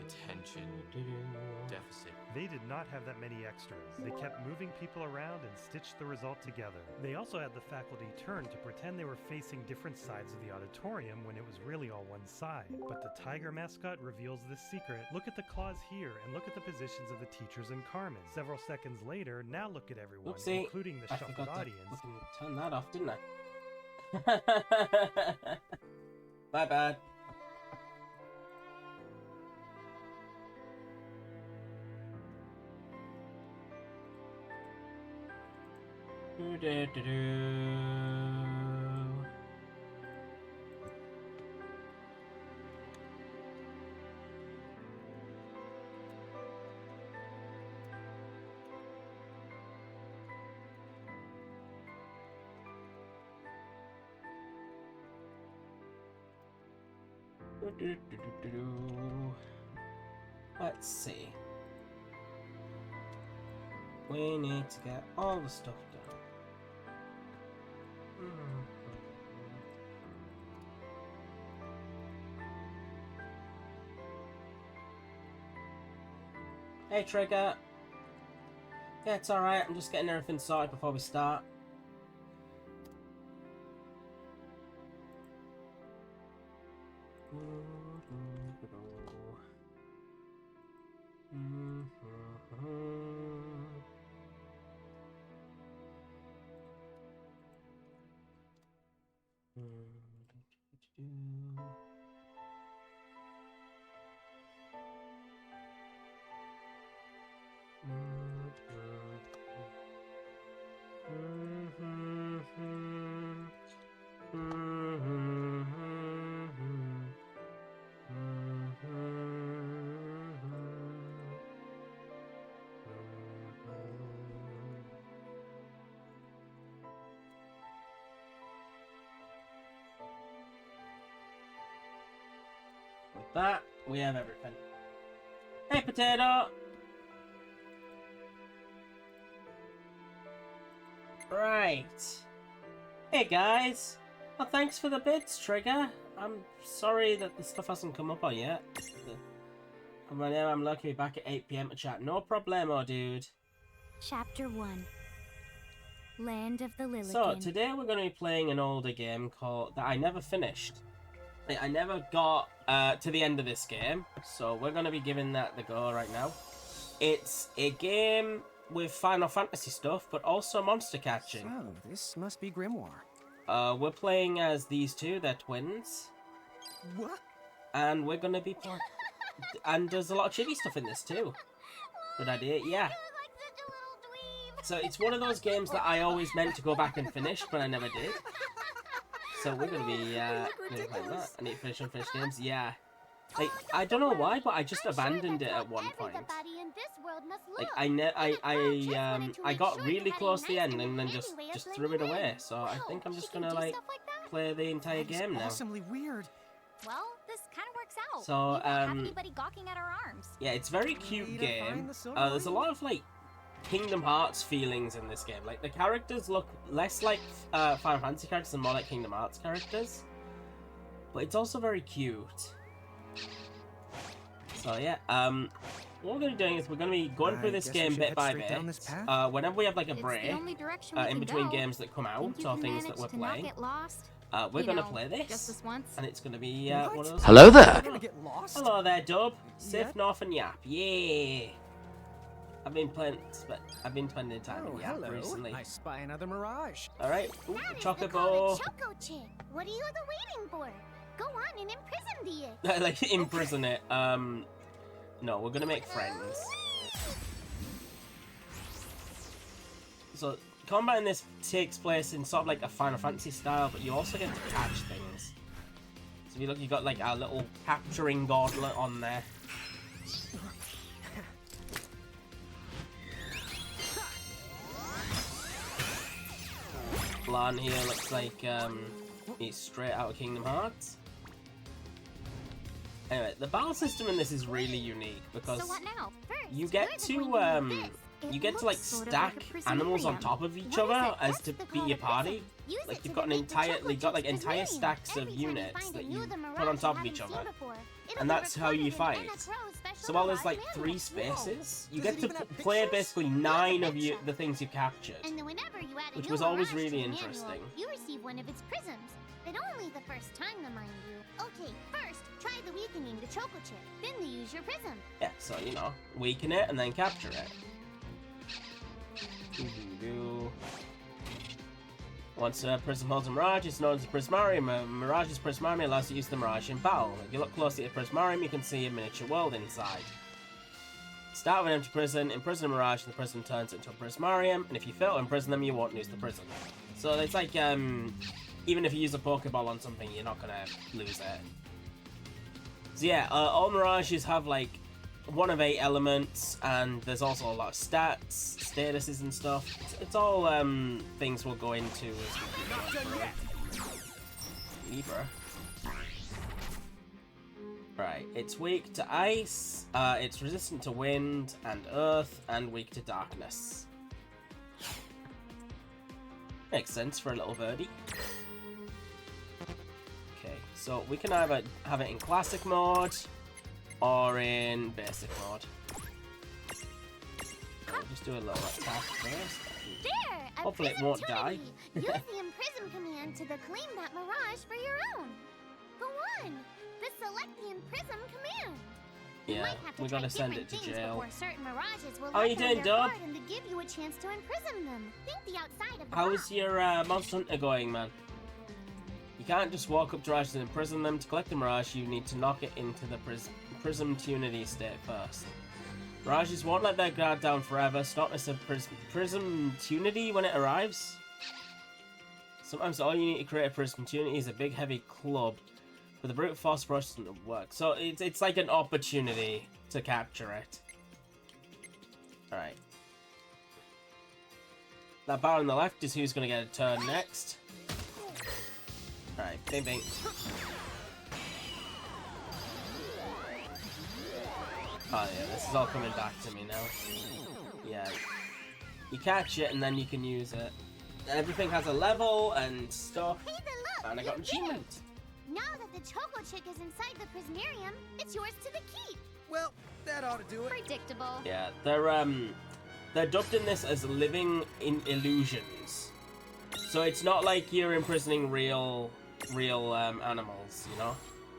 attention deficit. They did not have that many extras. They kept moving people around and stitched the result together. They also had the faculty turn to pretend they were facing different sides of the auditorium when it was really all one side. But the tiger mascot reveals this secret. Look at the claws here, and look at the positions of the teachers and Carmen. Several seconds later, now look at everyone, Oopsie. including the I shuffled forgot to audience. fucking turn that off, didn't I? My bad. Let's see. We need to get all the stuff done. Hey Trigger! Yeah, it's alright, I'm just getting everything sorted before we start. With that, we have everything. Hey, Potato! Right. Hey, guys. Well, thanks for the bits, Trigger. I'm sorry that the stuff hasn't come up on yet. Right now, I'm lucky back at 8 PM to chat. No problemo, dude. Chapter 1. Land of the Lilican. So, today we're going to be playing an older game called that I never finished. I never got to the end of this game, so we're going to be giving that the go right now. It's a game with Final Fantasy stuff, but also monster catching. So, this must be Grimoire. We're playing as these two, they're twins. What? And we're going to be playing... And there's a lot of chibi stuff in this too. Good idea, yeah. So it's one of those games that I always meant to go back and finish, but I never did. So we're gonna be playing that. I need to finish unfinished games. Yeah. Like I don't know why, but I just abandoned it at one point. Like I got really close to the end and then just threw it away. So I think I'm just gonna like play the entire game now. Awesomely weird. Well, this kind of works out. So we won't have anybody gawking at our arms. yeah, it's a very cute game. There's a lot of like Kingdom Hearts feelings in this game. Like the characters look less like Final Fantasy characters and more like Kingdom Hearts characters, but it's also very cute. So yeah, what we're gonna be doing is we're gonna be going through this game bit by bit. Whenever we have like a break in between games that come out or things that we're playing, we're gonna play this, and it's gonna be one of those. Hello there. Hello there, Dub. Sif, North, and Yap. Yeah. I've been spending time in Yap recently. I spy another mirage. All right, Choco Chocobo. Chick. What are you waiting for? Go on and imprison the Like imprison it. No, we're gonna make friends. So combat in this takes place in sort of like a Final Fantasy style, but you also get to catch things. So if you look, you got like a little capturing gauntlet on there. Lan here looks like he's straight out of Kingdom Hearts. Anyway, the battle system in this is really unique because you get to like stack animals on top of each other as to be your party. Like you've got like entire stacks of units that you put on top of each other, It'll and be that's how you recorded in fight. NFRO's special So while there's Mirage like manual. 3 spaces, you Does get it to even have play pictures? basically 9 of the things you've captured. And then whenever you add a Which new was always Mirage to really the manual, interesting. you receive one of its prisms. But only the first time, mind you. Okay, first, try the weakening the Choco Chip. Then use your prism. Yeah, so you know, weaken it and then capture it. Doo-doo-doo. Once a prism holds a Mirage, it's known as a Prismarium. A Mirage's Prismarium allows you to use the Mirage in battle. If you look closely at the Prismarium, you can see a miniature world inside. Start with an empty prison, imprison a Mirage, and the prison turns into a Prismarium, and if you fail to imprison them, you won't lose the prison. So it's like, even if you use a Pokeball on something, you're not gonna lose it. So yeah, all Mirages have like 1 of 8 elements, and there's also a lot of stats, statuses and stuff. It's all things we'll go into as we keep going through. Libra. Right, it's weak to ice, it's resistant to wind and earth, and weak to darkness. Makes sense for a little birdie. Okay, so we can either have it in classic mode or in basic mode. I'll just do a little attack first. There! A Hopefully it prism won't die. Trinity. Use the Imprism command to claim that Mirage for your own. Go on! The Select the Imprism command. You Yeah, might have to we try gotta send it different to things jail. before certain Mirages will How let you down doing, their Dub? guard and to give you a chance to imprison them. Think the outside of the How's box. your Monster Hunter going, man? You can't just walk up to Mirages and imprison them. To collect the Mirage, you need to knock it into the Prism Tunity state first. Mirages won't let their guard down forever. Stop as a Prism Tunity when it arrives. Sometimes all you need to create a Prism Tunity is a big heavy club with a brute force brush doesn't work. So it's like an opportunity to capture it. Alright. That bar on the left is who's going to get a turn next. Alright, bing bing. Oh yeah, this is all coming back to me now. Yeah. You catch it and then you can use it. Everything has a level and stuff. Hey, then look! And I got an you did it. achievement. Now that the Choco Chick is inside the Prismarium, it's yours to the keep. Well, that ought to do it. Predictable. Yeah, they're dubbed in this as living in illusions. So it's not like you're imprisoning real animals, you know?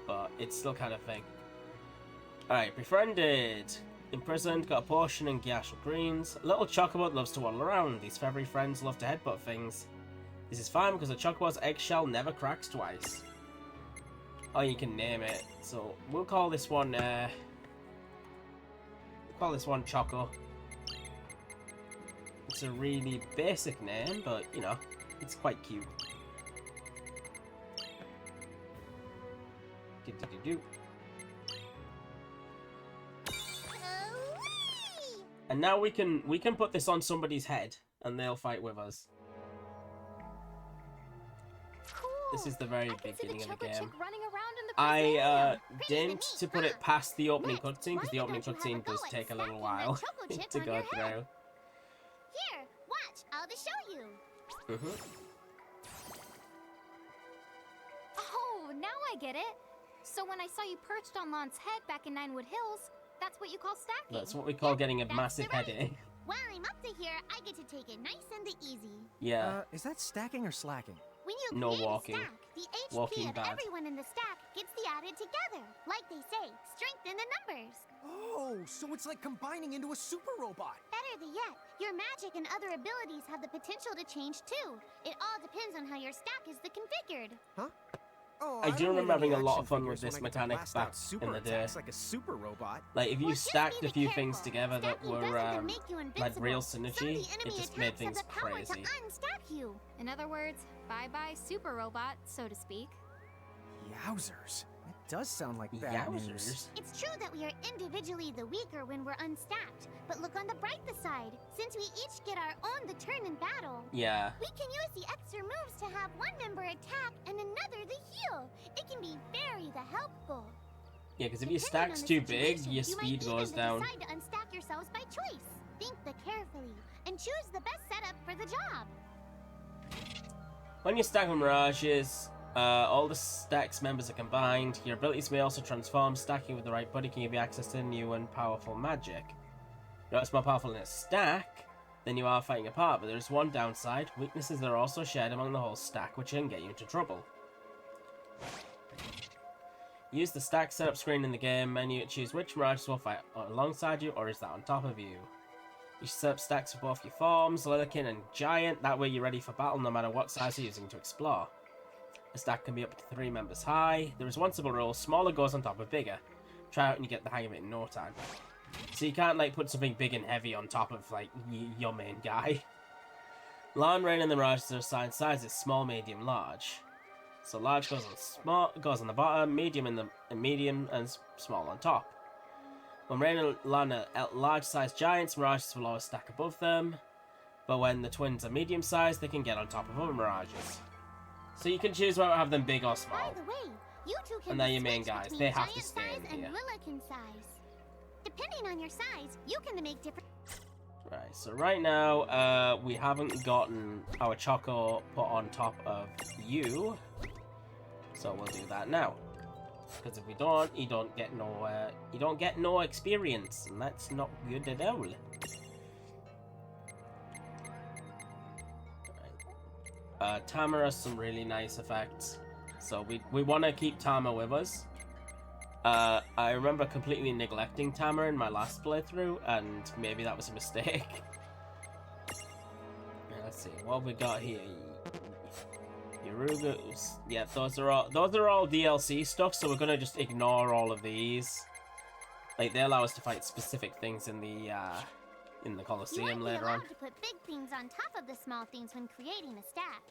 But it's still kind of fake. Alright, befriended. Imprisoned, got a potion and Gyashel greens. Little Chocobo loves to waddle around. These feathery friends love to headbutt things. This is fine because the Chocobo's eggshell never cracks twice. Oh, you can name it. So we'll call this one Choco. It's a really basic name, but you know, it's quite cute. Do-do-do-do. Whee! And now we can put this on somebody's head, and they'll fight with us. Cool. This is the very I can see beginning of the Choco game. Chick running around in the I Prismarium. Pretty didn't neat, to put it huh? past the opening Next, cutscene because why the opening don't you have cutscene a does go at take a little stacking while that Choco Chip to on go your through. head? Here, watch. I'll just show you. Oh, now I get it. So when I saw you perched on Lon's head back in Ninewood Hills, that's what you call stacking. That's what we call getting a that's massive the right. headache. While I'm up to here, I get to take it nice and easy. Yeah. Is that stacking or slacking? When you No create walking. a stack, the HP Walking of bad. everyone in the stack gets the added together. Like they say, strength in the numbers. Oh, so it's like combining into a super robot. Better yet, your magic and other abilities have the potential to change too. It all depends on how your stack is configured. Oh, I do don't need remember having any a lot of action fun with figures this when I get to mechanic blast out back super in the day. attacks like a super robot. Like if you Well, just stacked be a few careful. things together that Stacking were doesn't make you like real invincible. Some of the synergy, enemy it just made attacks have things the power crazy. to unstack you. In other words, bye-bye super robot, so to speak. Yowzers. It does sound like bad news. Yowzers. It's true that we are individually the weaker when we're unstacked, but look on the brighter side. Since we each get our own the turn in battle, Yeah. we can use the extra moves to have one member attack and another the heal. It can be very helpful. Yeah, because if your Depending on stack's the too big, situation, your you might speed goes even down. decide to unstack yourselves by choice. Think carefully and choose the best setup for the job. When you're stacking Mirages, All the stacks members are combined. Your abilities may also transform. Stacking with the right buddy can give you access to new and powerful magic. You know it's more powerful in a stack than you are fighting apart, but there is one downside. Weaknesses are also shared among the whole stack, which can get you into trouble. Use the stack setup screen in the game menu to choose which Mirages will fight alongside you, or is that on top of you. You should set up stacks for both your forms, Leatherkin and Giant, that way you're ready for battle no matter what size you're using to explore. A stack can be up to 3 members high. There is one simple rule, smaller goes on top of bigger. Try it and you get the hang of it in no time. So you can't like put something big and heavy on top of like your main guy. Lan, Rain and the Mirages are assigned sizes, small, medium, large. So large goes on small, goes on the bottom, medium in the medium, and small on top. When Rain and Lan are large-sized giants, Mirages will always stack above them. But when the twins are medium-sized, they can get on top of other Mirages. So you can choose whether to have them big or small. By the way, you two can And they're your main switch guys. between They have to giant stay size in and here. Lillican size. Depending on your size, you can make different. Right, so right now, we haven't gotten our Choco put on top of you. So we'll do that now. Because if we don't, you don't get no experience, and that's not good at all. Tama has some really nice effects, so we want to keep Tama with us. I remember completely neglecting Tama in my last playthrough, and maybe that was a mistake. Let's see what we got here. Yorugas. Yeah, those are all DLC stuff, so we're gonna just ignore all of these. Like they allow us to fight specific things in the Colosseum later on. You might be allowed to put big things on top of the small things when creating a stack.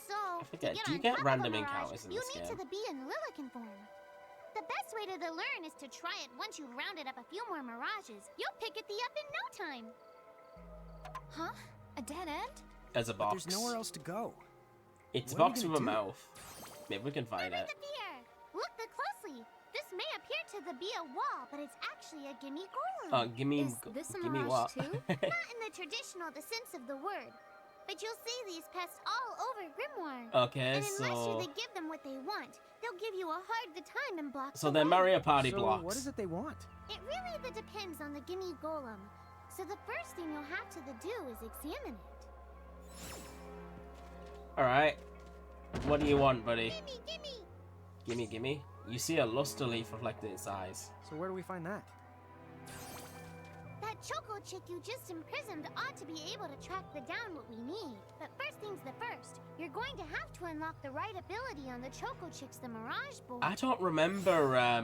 So, I forget, to do you on get top random of a Mirage, encounters in you this need game? to be in Lillican form. The best way to learn is to try it once you've rounded up a few more Mirages. You'll pick it up in no time. Huh? A dead end? As a box. There's nowhere else to go. It's a What are we box gonna with a do? mouth. Maybe we can find it. Fear. Look closely. This may appear to be a wall, but it's actually a gimme golem. Oh, gimme, Is this a gimme mirage what? too? Not in the traditional sense of the word, but you'll see these pests all over Grimoire. Okay, And unless so you give them what they want, they'll give you a hard time and block. so the they're way. Mario Party So blocks. what is it they want? It really depends on the gimme golem. So the first thing you'll have to do is examine it. All right. What do you want, buddy? Gimme! Gimme, gimme. You see a luster leaf reflecting its eyes. So where do we find that? That Choco chick you just imprisoned ought to be able to track down what we need. But first things the first, you're going to have to unlock the right ability on the Choco chick's the Mirage board. I don't remember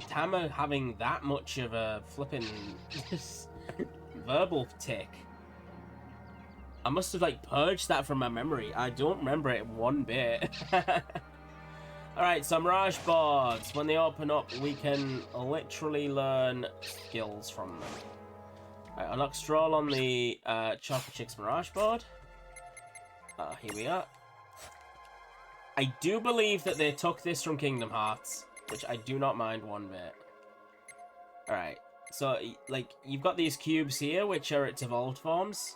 Tama having that much of a flipping verbal tick. I must have like purged that from my memory. I don't remember it one bit. Alright, so Mirage boards. When they open up, we can literally learn skills from them. Alright, unlock Stroll on the Choco Chick's Mirage board. Here we are. I do believe that they took this from Kingdom Hearts, which I do not mind one bit. Alright, so like you've got these cubes here, which are its evolved forms.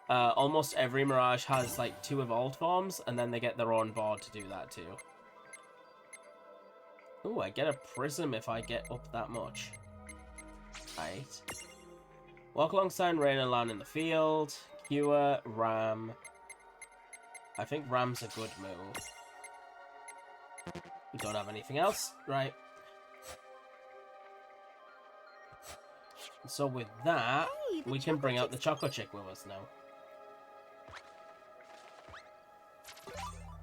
Almost every Mirage has like 2 evolved forms, and then they get their own board to do that too. Ooh, I get a prism if I get up that much. Right. Walk alongside Rain and Lan in the field. Cure, Ram. I think Ram's a good move. We don't have anything else. Right. So with that, Hey, the we can bring out the Choco Choco Chick with us now.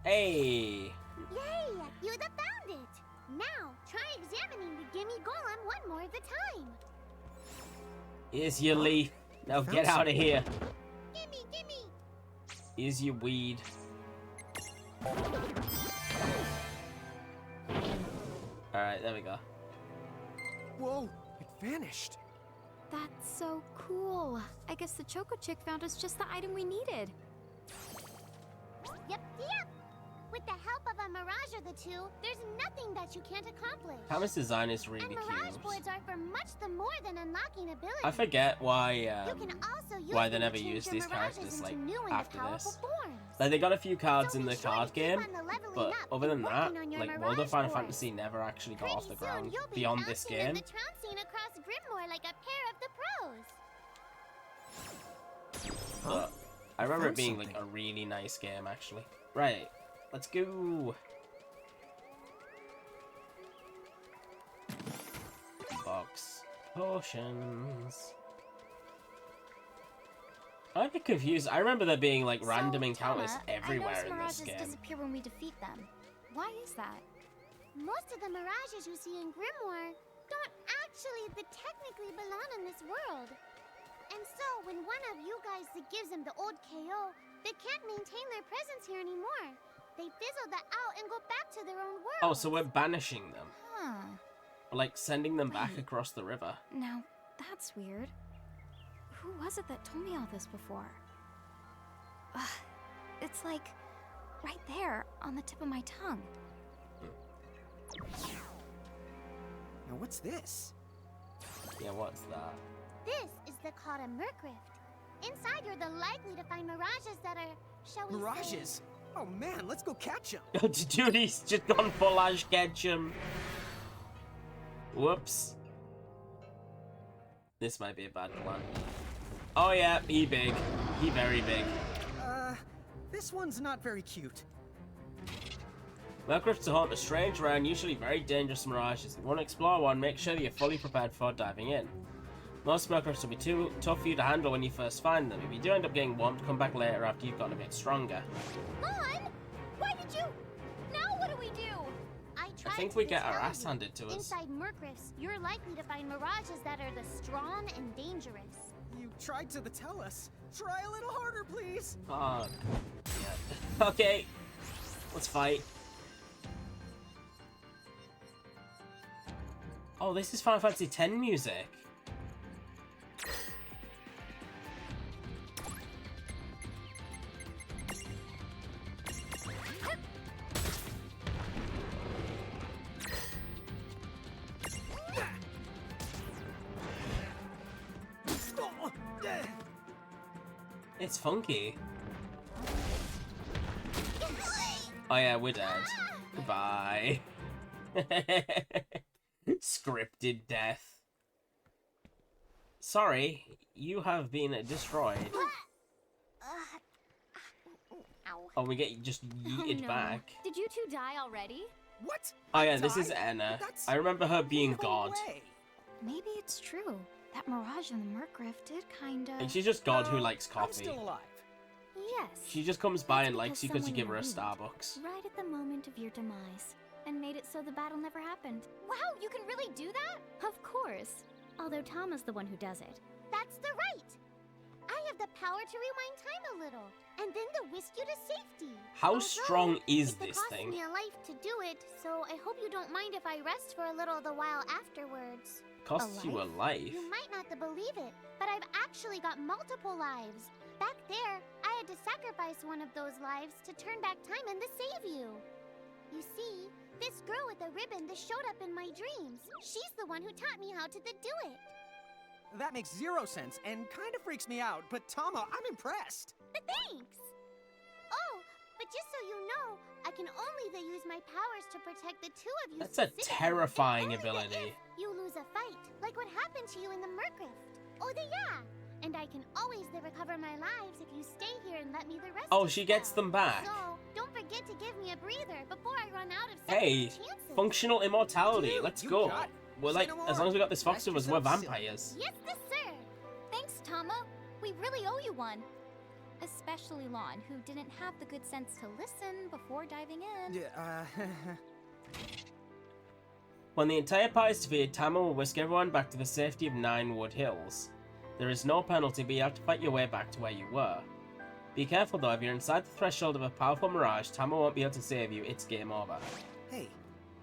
Hey! Yay! You found it! Now, try examining the gimme golem one more at a time. Here's your leaf. Now get Found out of here. Gimme! Here's your weed. Alright, there we go. Whoa! It vanished. That's so cool. I guess the Choco Chick found us just the item we needed. Yep. With the help of a Mirage or the two, there's nothing that you can't accomplish. Tama's design is really And Mirage cute. boards are for much the more than unlocking abilities. I forget why You can also use why they them to never change used your these Mirages characters into like new and after powerful this. forms. Like they got a few cards So in be the sure card to keep game, on the leveling but up other than and that, working on your like World of Mirage Final boards. Fantasy never actually got Pretty off the soon ground you'll be beyond this bouncing in game. the trouncing across Grimoire like a pair of the pros. But I remember it found being like something. a really nice game actually. Right, let's go. Box potions. I get confused. I remember there being like random encounters Tama, everywhere I in notice this mirages game. disappear when we defeat them. Why is that? Most of the Mirages you see in Grimoire don't actually technically belong in this world. And so, when one of you guys gives them the old KO, they can't maintain their presence here anymore. They fizzle that out and go back to their own world. Oh, so we're banishing them. Huh. Like sending them back Wait. across the river. Now, that's weird. Who was it that told me all this before? It's like right there on the tip of my tongue. Now what's this? Yeah, what's that? This is called a Mercrift. Inside, you're likely to find Mirages that are, shall we say... Mirages? Oh man, let's go catch them. Dude, he's just gone full Ash Ketchum. Whoops. This might be a bad plan. Oh yeah, he big. He very big. This one's not very cute. Mercrifts are home to strange, rare, and usually very dangerous mirages. If you want to explore one, make sure that you're fully prepared before diving in. Most Mercrifts will be too tough for you to handle when you first find them. If you do end up getting whomped, come back later after you've gotten a bit stronger. Lon! Why did you... Now what do we do? I think tried we to get our tell ass you. handed to us. Inside Mercrifts, you're likely to find Mirages that are the strong and dangerous. You tried to tell us. Try a little harder, please. Oh, yeah. Okay, let's fight. Oh, this is Final Fantasy X music. It's funky. Oh yeah, we're dead. Goodbye. Scripted death. Sorry, you have been destroyed. Ow. Oh, we get just yeeted back. Did you two die already? What? Oh yeah, this is Died? Anna. That's- I remember her being No God. way. Maybe it's true. That Mirage in the Mercriff did kinda... Like, she's just God who No, likes I'm coffee. still alive. Yes. She just comes by That's and likes you because you someone give her a meet Starbucks. Right at the moment of your demise. And made it so the battle never happened. Wow, you can really do that? Of course. Although Tama's the one who does it. That's the right. I have the power to rewind time a little, and then to whisk you to safety. How Although, strong is it this cost thing? me a life to do it, so I hope you don't mind if I rest for a little the while afterwards. Costs you a life. You might not believe it, but I've actually got multiple lives. Back there, I had to sacrifice one of those lives to turn back time and to save you. You see, this girl with the ribbon that showed up in my dreams, she's the one who taught me how to do it. That makes zero sense and kind of freaks me out, but Tama, I'm impressed. Thanks! Oh, but just so you know, I can only use my powers to protect the two of you. That's a specifically, terrifying and only ability. if you lose a fight, like what happened to you in the Mercrift. Oh, yeah! And I can always recover my lives if you stay here and let me the rest. Oh, of she the gets spell. them back. So, don't forget to give me a breather before I run out of Hey, second chances. functional immortality. Dude, Let's you go. got it. We're Say like, no as more. long as we got this fox Rest with us, we're yourself, silly. vampires. Yes, sir! Thanks, Tama. We really owe you one. Especially Lon, who didn't have the good sense to listen before diving in. Yeah, When the entire party is defeated, Tama will whisk everyone back to the safety of Ninewood Hills. There is no penalty, but you have to fight your way back to where you were. Be careful though, if you're inside the threshold of a powerful mirage, Tama won't be able to save you, it's game over. hey,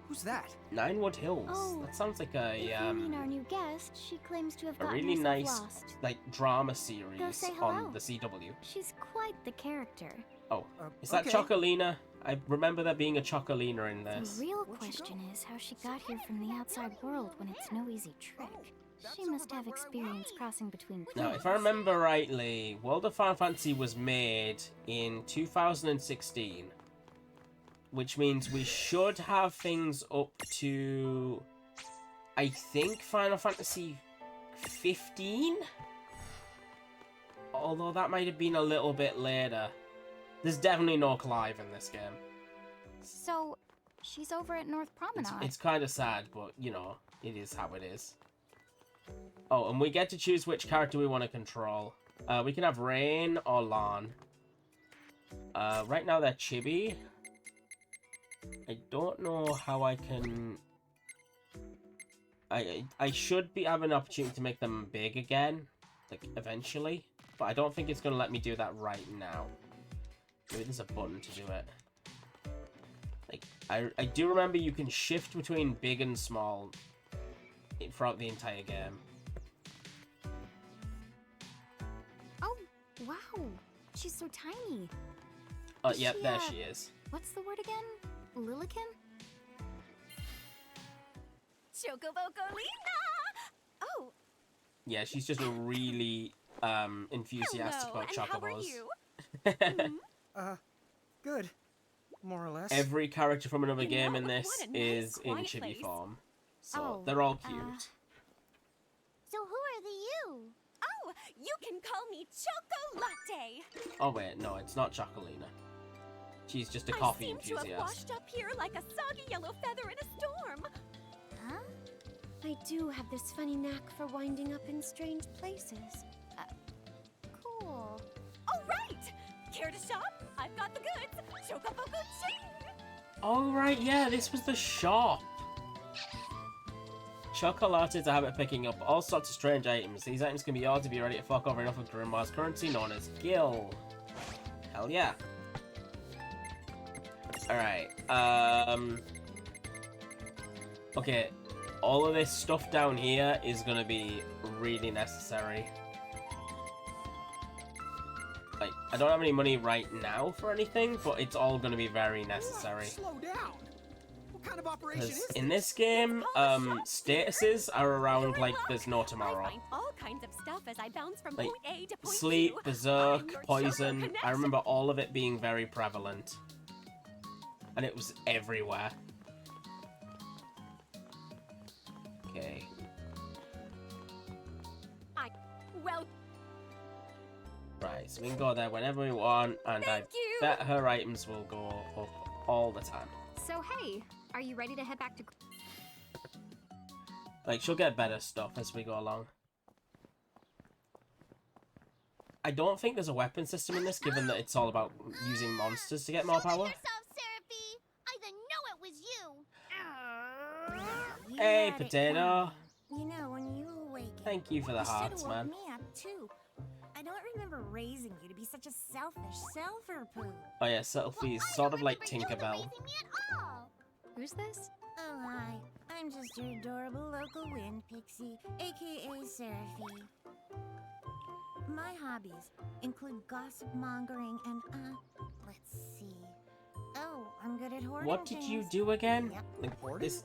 who's that? Ninewood Hills. Oh, That sounds like If you a mean our new guest, she claims to have a gotten really herself nice lost. like drama series say on hello. the CW. She's quite the character. Oh, is that Okay. Chocolina? I remember there being a Chocolina in this. The real question is how she got here from the outside world when it's no easy trick. She must have experience crossing between Now, planets. if I remember rightly, World of Final Fantasy was made in 2016. Which means we should have things up to, I think, Final Fantasy 15? Although that might have been a little bit later. There's definitely no Clive in this game. So, she's over at North Promenade. It's kind of sad, but, you know, it is how it is. Oh, and we get to choose which character we want to control. We can have Rain or Lan. Right now they're chibi. I don't know how I can... I should be having an opportunity to make them big again, like, eventually. But I don't think it's going to let me do that right now. Maybe there's a button to do it. Like, I do remember you can shift between big and small throughout the entire game. Oh, wow. She's so tiny. Oh, Is yep, she, there she is. What's the word again? Lilikin? Chocobocolina! Oh, Yeah, she's just really enthusiastic about chocobos. Good. More or less. Every character from another game in this what a nice, is in quiet chibi place. form. So Oh, they're all cute. So who are the you? Oh, you can call me Chocolate. Oh wait, no, it's not Chocolina. She's just a I coffee seem to have enthusiast. washed up here like a soggy yellow feather in a storm. huh? I do have this funny knack for winding up in strange places. Cool. All right, care to shop? I've got the goods. Chocoboco-ching. Oh right, yeah, this was the shop. Chocolate is a habit of picking up all sorts of strange items. These items can be yours if you're ready to fork over enough of Grimoire's currency known as Gil. Hell yeah. Alright, okay, all of this stuff down here is gonna be really necessary. Like, I don't have any money right now for anything, but it's all gonna be very necessary. Slow down. What kind of operation Because is in this? this game, statuses are around like there's no tomorrow. I find all kinds of stuff as I bounce from Like, point A to point Sleep, B. berserk, I'm your poison. Choco I remember all of it being very prevalent. And it was everywhere. Okay. Well, Right, so we can go there whenever we want, and thank you. I bet her items will go up all the time. So, hey, are you ready to head back to... Like, she'll get better stuff as we go along. I don't think there's a weapon system in this, given that it's all about using monsters to get more Show power. yourself, Seraphie. I didn't know it was you. Hey, Let it potato. go. You know, when you awaken, Thank you for the you should've hearts, woke man. me up too. I don't remember raising you to be such a selfish selfer poo. Oh yeah, Selfie's I sort don't of like remember you Tinkerbell. raising me at all. Who's this? Oh hi, I'm just your adorable local wind pixie, aka Seraphie. My hobbies include gossip mongering and let's see. Oh, I'm good at hoarding What did you things. do again? Yep. Like, Hoarding? this.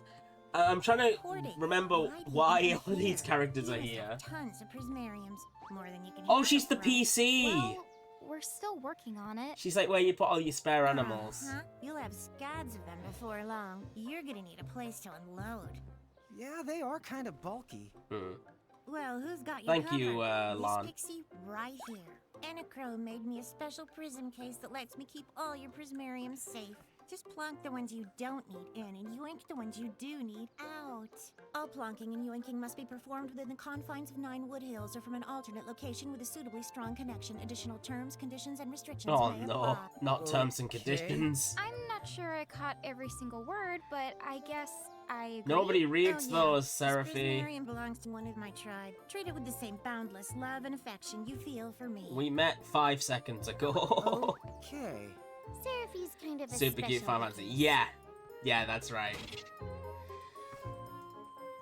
I'm trying to Hoarding. remember Why do you why even all these care? characters are You here. have tons of prismariums, more than you can. Oh, handle, she's the right? PC. Well, we're still working on it. She's like where you put all your spare animals. Uh-huh. You'll have scads of them before long. You're gonna need a place to unload. Yeah, they are kind of bulky. Hmm. Well, who's got you Thank covered? you, This Lon. pixie right here. Enacro made me a special prism case that lets me keep all your prismariums safe. Just plonk the ones you don't need in and yoink the ones you do need out. All plonking and yoinking must be performed within the confines of 9 Wood Hills or from an alternate location with a suitably strong connection. Additional terms, conditions, and restrictions Oh may no, apply. not terms and Okay. conditions. I'm not sure I caught every single word, but I guess I agree. Nobody reads Oh, yeah. those, This Seraphie. prismarium belongs to one of my tribe. Treat it with the same boundless love and affection you feel for me. We met 5 seconds ago. Okay. Seraphie's kind of a Super cute special Final Fantasy. case. Yeah, that's right.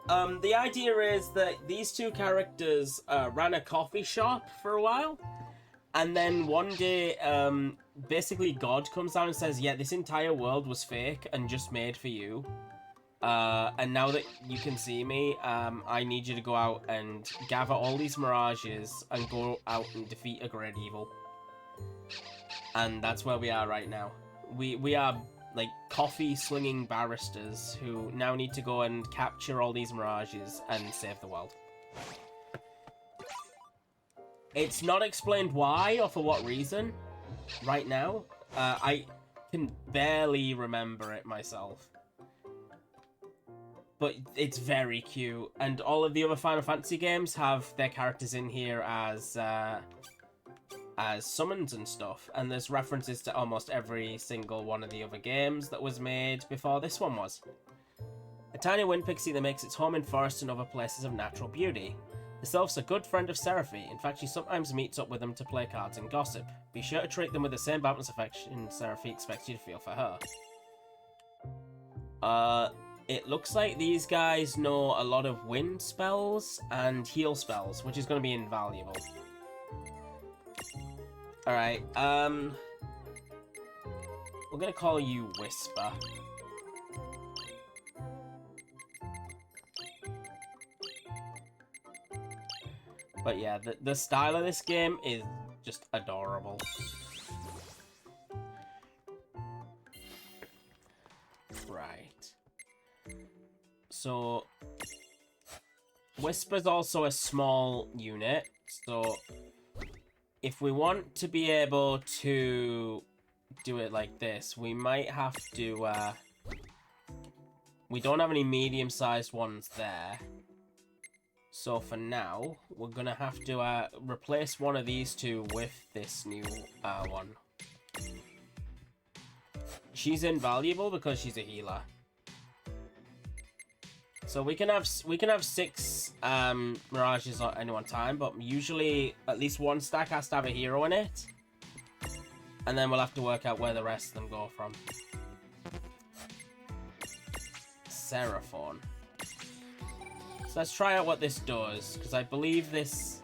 The idea is that these two characters ran a coffee shop for a while, And then one day, basically God comes down and says, yeah, this entire world was fake and just made for you. And now that you can see me, I need you to go out and gather all these mirages and go out and defeat a great evil. And that's where we are right now. We are, like, coffee-slinging barristers who now need to go and capture all these mirages and save the world. It's not explained why or for what reason right now. I can barely remember it myself. But it's very cute. And all of the other Final Fantasy games have their characters in here as summons and stuff. And there's references to almost every single one of the other games that was made before this one was. A tiny wind pixie that makes its home in forests and other places of natural beauty. The elf's a good friend of Seraphi. In fact, she sometimes meets up with them to play cards and gossip. Be sure to treat them with the same boundless affection Seraphi expects you to feel for her. It looks like these guys know a lot of wind spells and heal spells, which is going to be invaluable. Alright, we're going to call you Whisper. But yeah, the style of this game is just adorable. Right. So, Whisper's also a small unit, so if we want to be able to do it like this, we might have to, we don't have any medium-sized ones there. So for now, we're gonna have to replace one of these two with this new one. She's invaluable because she's a healer. So we can have 6 mirages at any one time, but usually at least one stack has to have a hero in it. And then we'll have to work out where the rest of them go from. Seraphon. So let's try out what this does, because I believe this...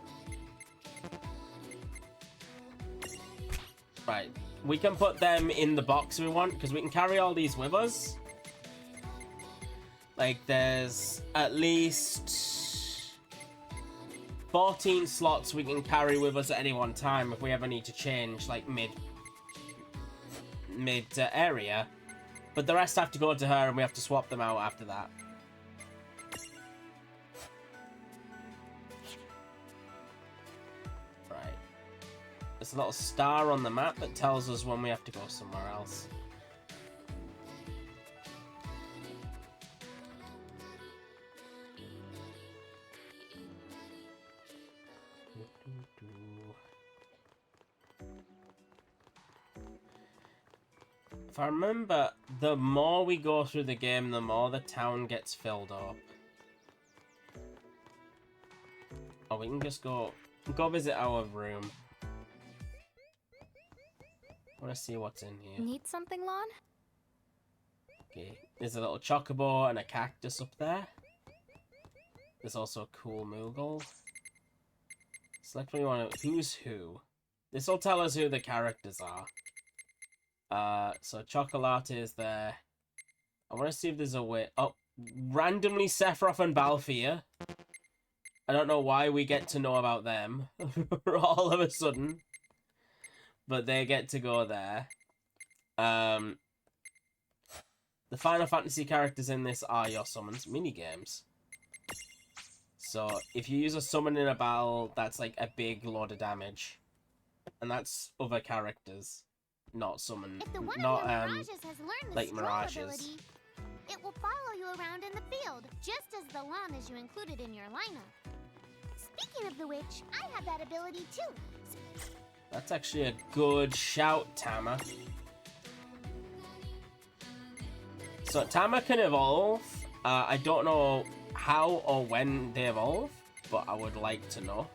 Right, we can put them in the box we want, because we can carry all these with us. Like, there's at least 14 slots we can carry with us at any one time if we ever need to change, like, mid-area. But the rest have to go to her, and we have to swap them out after that. There's a little star on the map that tells us when we have to go somewhere else. If I remember, the more we go through the game, the more the town gets filled up. Oh, we can just go visit our room. I want to see what's in here. Need something, Lon? Okay, there's a little chocobo and a cactus up there. There's also a cool Moogle. Select what you want to... Who's who? This will tell us who the characters are. So Chocolate is there. I want to see if there's a way... Oh, randomly Sephiroth and Balthier. I don't know why we get to know about them all of a sudden. But they get to go there. The Final Fantasy characters in this are your summons minigames. So if you use a summon in a battle, that's like a big load of damage. And that's other characters, not summon, If the one not of your mirages has learned like this mirages. ability, it will follow you around in the field, just as the Lanas you included in your lineup. Speaking of the which, I have that ability too. That's actually a good shout, Tama. So Tama can evolve. I don't know how or when they evolve, but I would like to know.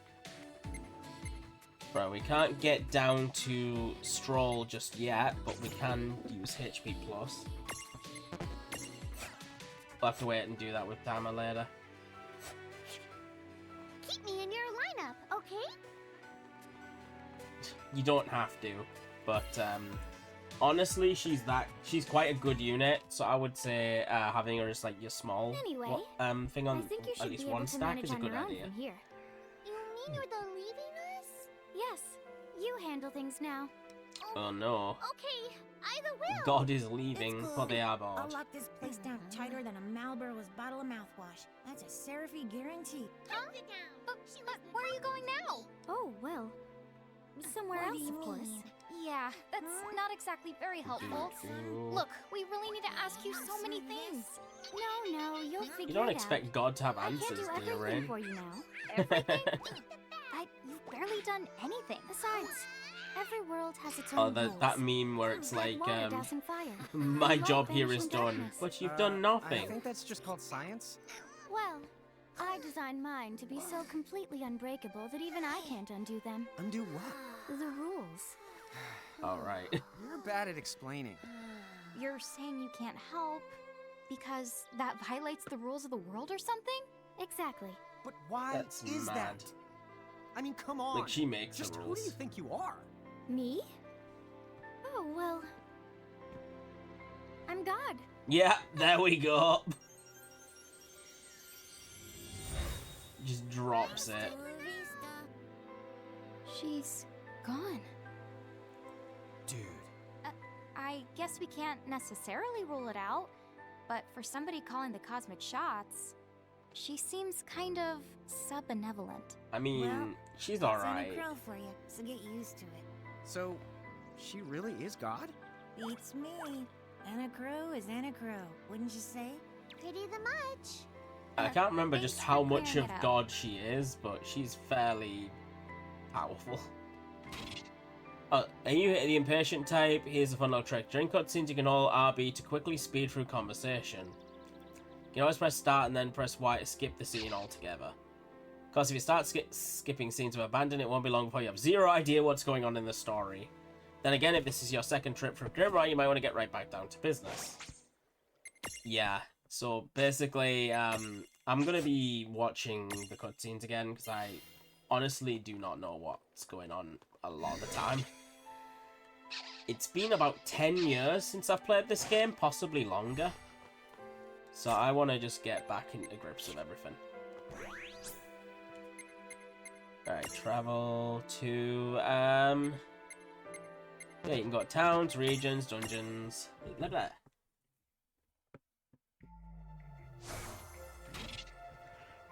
Right, we can't get down to Stroll just yet, but we can use HP+. We'll have to wait and do that with Tama later. Keep me in your lineup, okay? You don't have to, but honestly, she's quite a good unit. So I would say having her as like your small Anyway, thing I on think you at should least be one able to stack manage is a on good your own idea. from here. You mean you're the leaving us? Yes, you handle things now. Oh no, Okay, either will. God is leaving It's for the cool. I'll Arbord. lock this place down tighter than a Marlboro's bottle of mouthwash. That's a Seraphy guarantee. Huh? Sit down. Where are you going now? Oh, well, somewhere What else, do you of course. mean? Yeah, that's not exactly very helpful. Look, we really need to ask you so many things. No, you'll figure You don't it expect out. God to have I can't answers, do do you, everything Rain? for you now. Everything? You've barely done anything. Besides, every world has its Oh, own rules. that meme where it's like, water dousing fire. my Light job here is banishing done, darkness. but you've done I nothing. think that's just called science. Well, I designed mine to be so completely unbreakable that even I can't undo them. Undo what? The rules. All right. You're bad at explaining. You're saying you can't help because that violates the rules of the world or something? Exactly. But why That's is mad. that? I mean, come on. Like she makes Just the who do you rules. think you are? Me? Oh, well. I'm God. Yeah, there we go. Just drops it. She's gone. Dude. I guess we can't necessarily rule it out, but for somebody calling the cosmic shots, she seems kind of sub-benevolent. I mean, Well, she's That's alright. Anna Crow for you, so get used to it. So, she really is God? Beats me. Anna Crow is Anna Crow, wouldn't you say? Pretty the much. I can't remember just Thanks how for much clearing of it up. God she is, but she's fairly powerful. Are you the impatient type? Here's a fun little trick. During cutscenes, you can hold RB to quickly speed through conversation. You can always press start and then press Y to skip the scene altogether. Of course, if you start skipping scenes of abandon, it won't be long before you have zero idea what's going on in the story. Then again, if this is your second trip through Grimrock, you might want to get right back down to business. Yeah, so basically, I'm going to be watching the cutscenes again, because I honestly do not know what's going on a lot of the time. It's been about 10 years since I've played this game, possibly longer. So I want to just get back into grips with everything. Alright, travel to, yeah, you can go to towns, regions, dungeons, blah blah.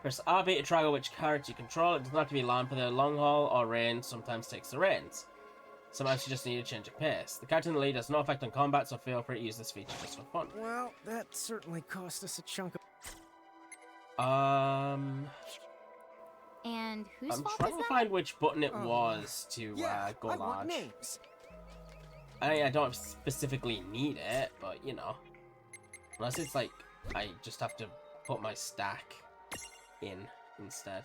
Press RB to toggle which character you control. It doesn't have to be Lamp for the long haul, or Rain sometimes takes the reins. Sometimes you just need a change of pace. The character in the lead has no effect on combat, so feel free to use this feature just for fun. Well, that certainly cost us a chunk of... And whose I'm fault trying is to that? find which button it Oh. was to Yeah, go I want large. names. I don't specifically need it, but you know. Unless it's like, I just have to put my stack in instead.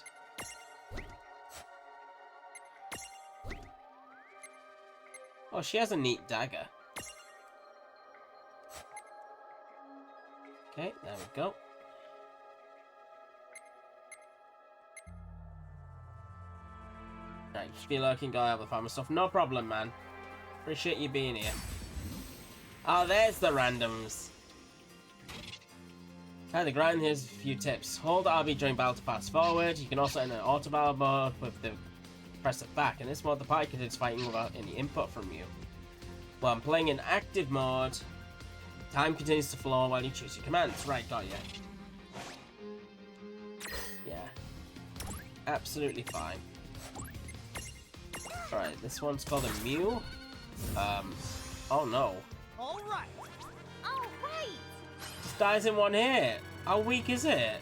Oh, she has a neat dagger. Okay, there we go. Right, just be lurking, go out with farmer stuff. No problem, man. Appreciate you being here. Oh, there's the randoms. Kind of grind, here's a few tips. Hold RB during battle to pass forward. You can also enter auto battle mode with the press it back. In this mode, the party continues fighting without any input from you. While I'm playing in active mode, time continues to flow while you choose your commands. Right, got ya. Yeah. Absolutely fine. Alright, this one's called a Mew. Oh no. All right. Oh, right. Just dies in one hit. How weak is it?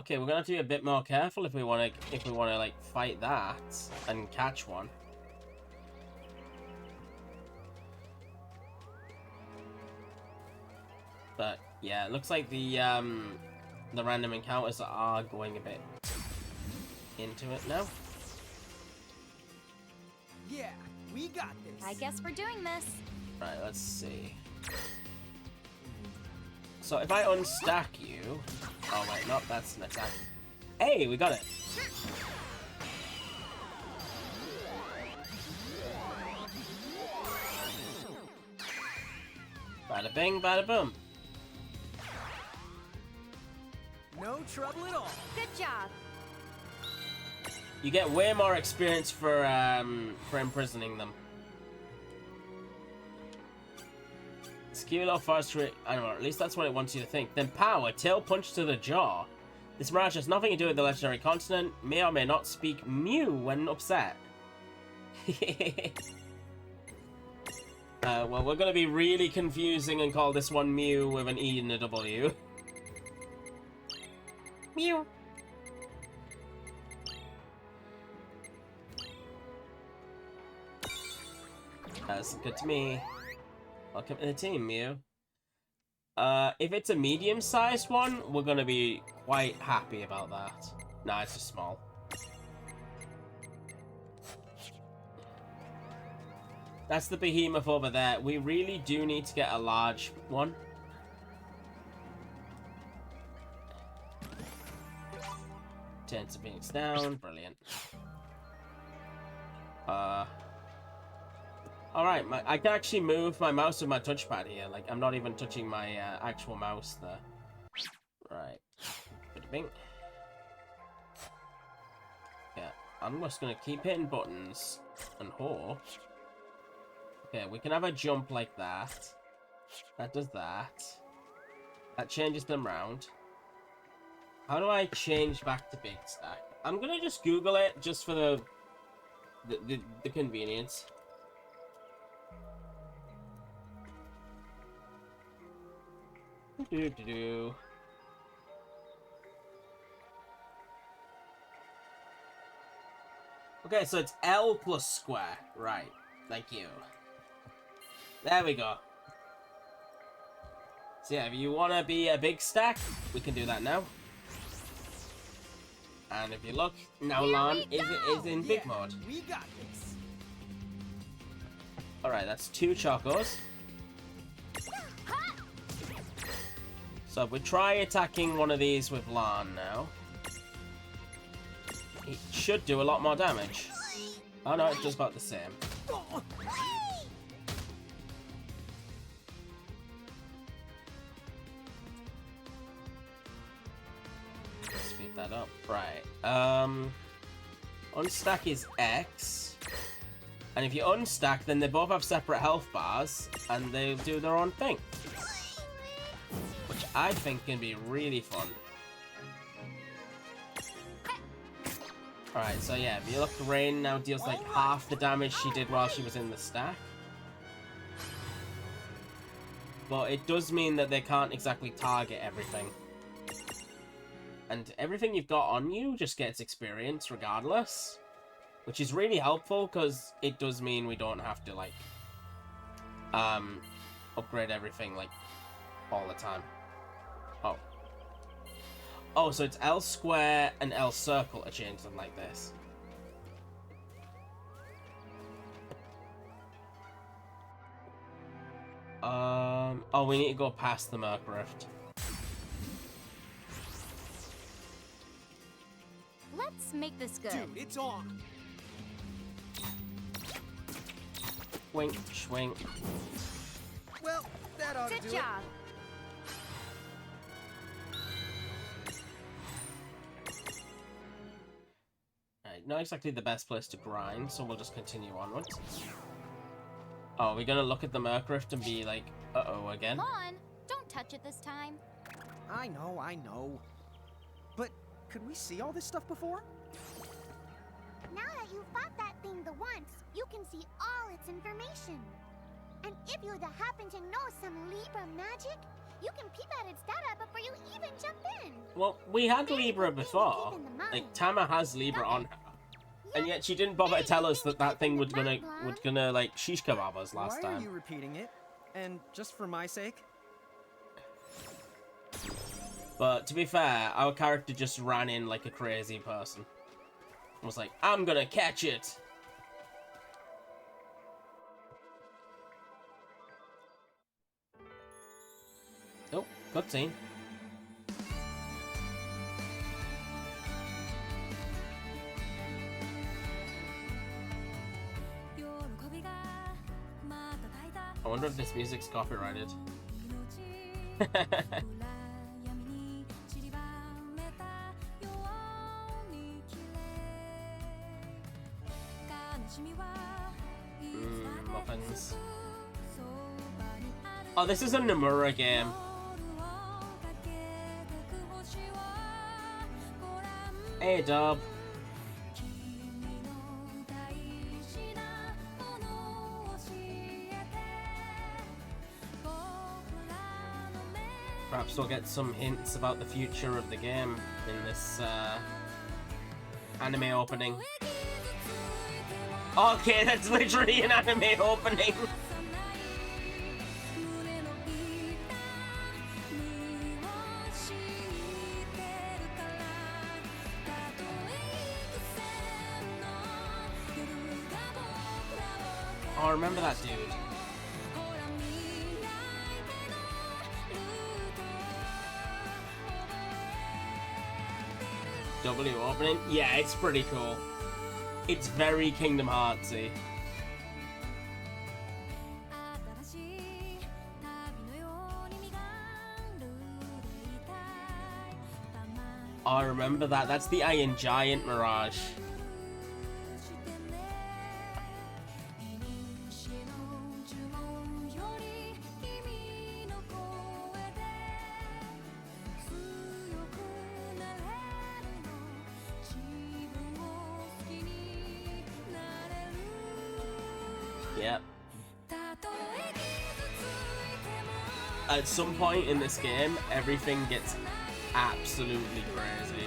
Okay, we're gonna have to be a bit more careful if we wanna like fight that and catch one. But yeah, it looks like the random encounters are going a bit into it now. Yeah, we got this. I guess we're doing this. Right, let's see. So if I unstack you... Oh wait, no, that's an attack. Hey, we got it. Bada bing, bada boom. No trouble at all. Good job. You get way more experience for imprisoning them. Skilo forestry, I don't know, at least that's what it wants you to think. Then power, tail punch to the jaw. This mirage has nothing to do with the legendary continent, may or may not speak Mew when upset. Well, we're gonna be really confusing and call this one Mew with an E and a W. Mew. That's good to me. Welcome to the team, Mew. If it's a medium-sized one, we're gonna be quite happy about that. Nah, it's just small. That's the behemoth over there. We really do need to get a large one. Turns to Phoenix down. Brilliant. Alright, I can actually move my mouse with my touchpad here. Like, I'm not even touching my actual mouse there. Right. Bing. Yeah, I'm just gonna keep hitting buttons and hope. Okay, we can have a jump like that. That does that. That changes them round. How do I change back to big stack? I'm gonna just Google it just for the convenience. Do. Okay, so it's L plus square. Right. Thank you. There we go. So yeah, if you want to be a big stack, we can do that now. And if you look, now Lan is in big mode. We got this. Alright, that's 2 Chocos. So if we try attacking one of these with Lan now, it should do a lot more damage. Oh no, it does about the same. Speed that up. Right. Unstack is X. And if you unstack, then they both have separate health bars, and they do their own thing. Which I think can be really fun. Alright, so yeah, if you look, Rain now deals like half the damage she did while she was in the stack. But it does mean that they can't exactly target everything. And everything you've got on you just gets experience regardless. Which is really helpful, because it does mean we don't have to, like, upgrade everything, like, all the time. Oh. Oh, so it's L square and L circle to change them like this. Oh, we need to go past the Merc Rift. Let's make this good. Dude, it's on. Wink, schwink. Well, that ought to Good do job. Alright, not exactly the best place to grind, so we'll just continue onwards. Oh, we're gonna look at the Merc Rift and be like, uh-oh again? Lon, don't touch it this time. I know. But could we see all this stuff before? Now that you've fought that thing the once, you can see all its information. And if you happen to know some Libra magic, you can peep at its data before you even jump in. Well, we had Libra before. Like, Tama has Libra on her. And yet she didn't bother to tell us that that thing would gonna like shish kebab us last Why are time. you repeating it? And just for my sake? But to be fair, our character just ran in like a crazy person. Was like, I'm gonna catch it. Oh, cutscene. if this music's copyrighted. Muffins. Oh, this is a Nomura game. Hey, Dub. Perhaps we'll get some hints about the future of the game in this anime opening. Okay, that's literally an anime opening. Oh, I remember that dude. W opening? Yeah, it's pretty cool. It's very Kingdom Heartsy. Oh, I remember that. That's the Iron Giant Mirage. Yep. At some point in this game, everything gets absolutely crazy.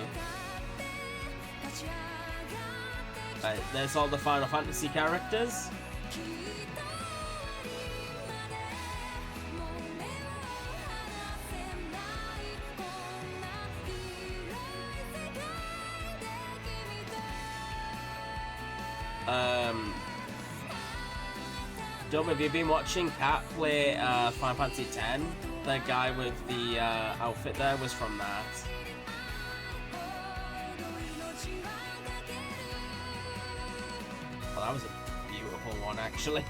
Right, there's all the Final Fantasy characters. Dom, have you been watching Kat play Final Fantasy X? The guy with the outfit there was from that. Well, that was a beautiful one, actually.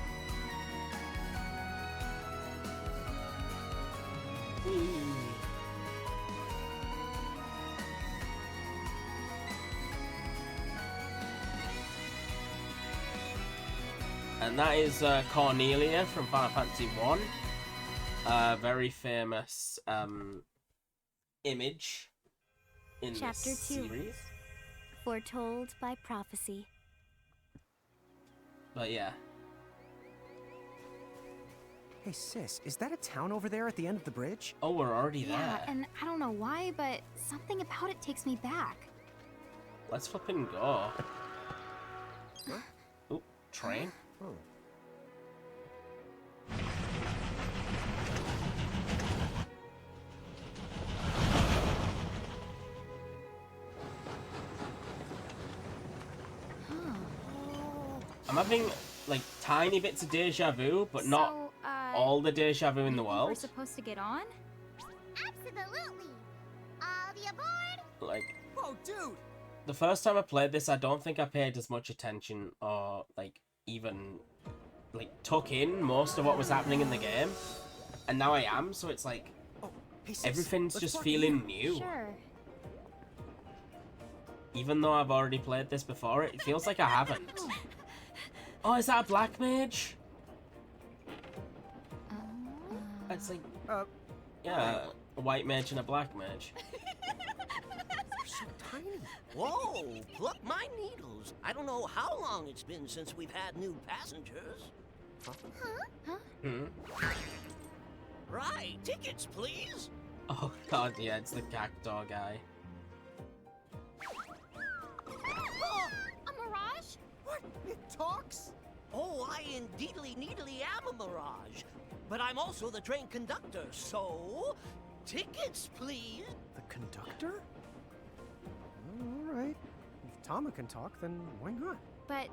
And that is Cornelia from Final Fantasy 1. Very famous image in Chapter this 2. series. Foretold by prophecy. But yeah. Hey, sis, is that a town over there at the end of the bridge? Oh, we're already Yeah, there. and I don't know why, but something about it takes me back. Let's flipping go. Ooh, train. Oh. I'm having like tiny bits of deja vu, but not all the deja vu in the We're world. supposed to get on? Absolutely. All the aboard. Like Whoa, dude! the first time I played this, I don't think I paid as much attention or like even like took in most of what was happening in the game, and now I am. So it's like Oh, hey, sis, everything's let's just talk feeling new. Sure. Even though I've already played this before, it feels like I haven't. Oh, is that a black mage? It's like, yeah, a white mage and a black mage. They're so tiny. Whoa, pluck my needles. I don't know how long it's been since we've had new passengers. Hmm? Right, tickets, please. Oh god, yeah, it's the cactuar guy. A mirage? What? It talks? Oh, I indeedly needly am a mirage. But I'm also the train conductor, so... tickets, please. The conductor? All right. If Tama can talk, then why not? But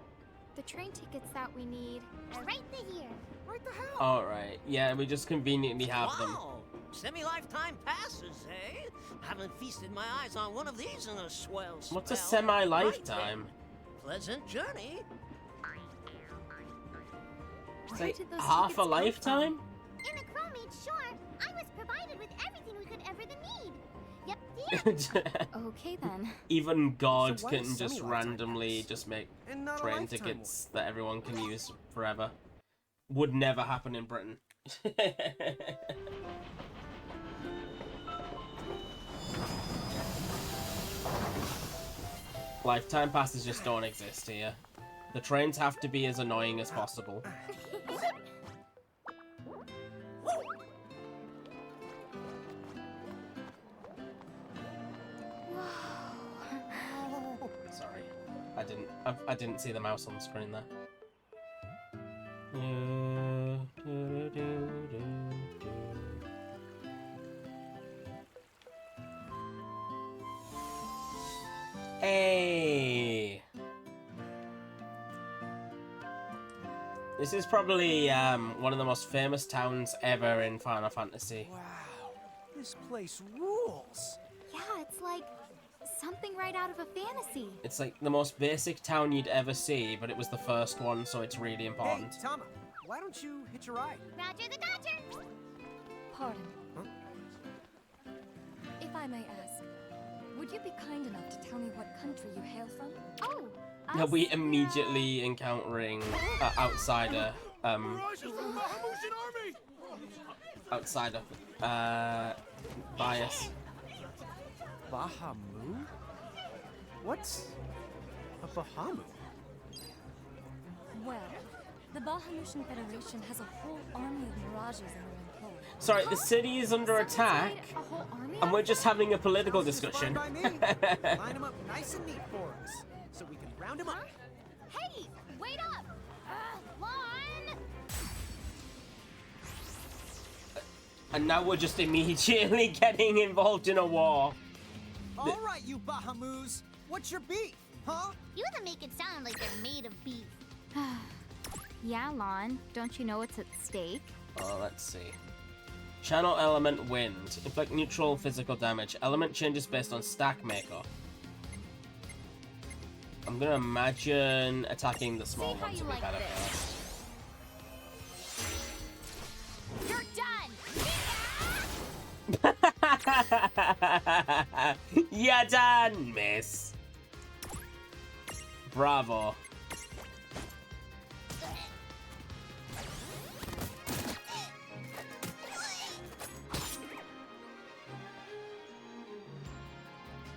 the train tickets that we need. Right here. Right the hell? Alright, yeah, we just conveniently have them. Wow, semi-lifetime passes, eh? Haven't feasted my eyes on one of these in a swell spell. What's a semi-lifetime? Right then. Pleasant journey. It's Where like did those half tickets a come lifetime? from? sure, I was provided with everything we could ever need. Yep, here. Okay then. Even God So why can is just semi-lifetime randomly pass? just make And not a train lifetime tickets that everyone can use forever. Would never happen in Britain. Lifetime passes just don't exist here. The trains have to be as annoying as possible. Sorry, I didn't see the mouse on the screen there. Hey! This is probably one of the most famous towns ever in Final Fantasy. Wow, this place rules. Yeah, it's like something right out of a fantasy. It's like the most basic town you'd ever see, but it was the first one, so it's really important. Hey, Tama, why don't you hitch a ride? Roger the Dodger. Pardon. Huh? If I may ask, would you be kind enough to tell me what country you hail from? Oh, Are we immediately encountering outsider, outsider, bias? Bahamut? What's a Bahamut? Well, the Bahamutian Federation has a whole army of mirages in their employ. Sorry, the city is under attack, A whole army? and we're just having a political This is discussion. fine by me. Line them up nice and neat for us, so we can round them up. hey, wait up. Lon. And now we're just immediately getting involved in a war. All right, you Bahamus, what's your beef, huh? You have to make it sound like they're made of beef. Yeah, Lon. Don't you know what's at stake? Oh, let's see. Channel element wind. Inflict neutral physical damage. Element changes based on stack makeup. I'm gonna imagine attacking the small See how ones you would be like better You're done. first. You're done, miss. Bravo.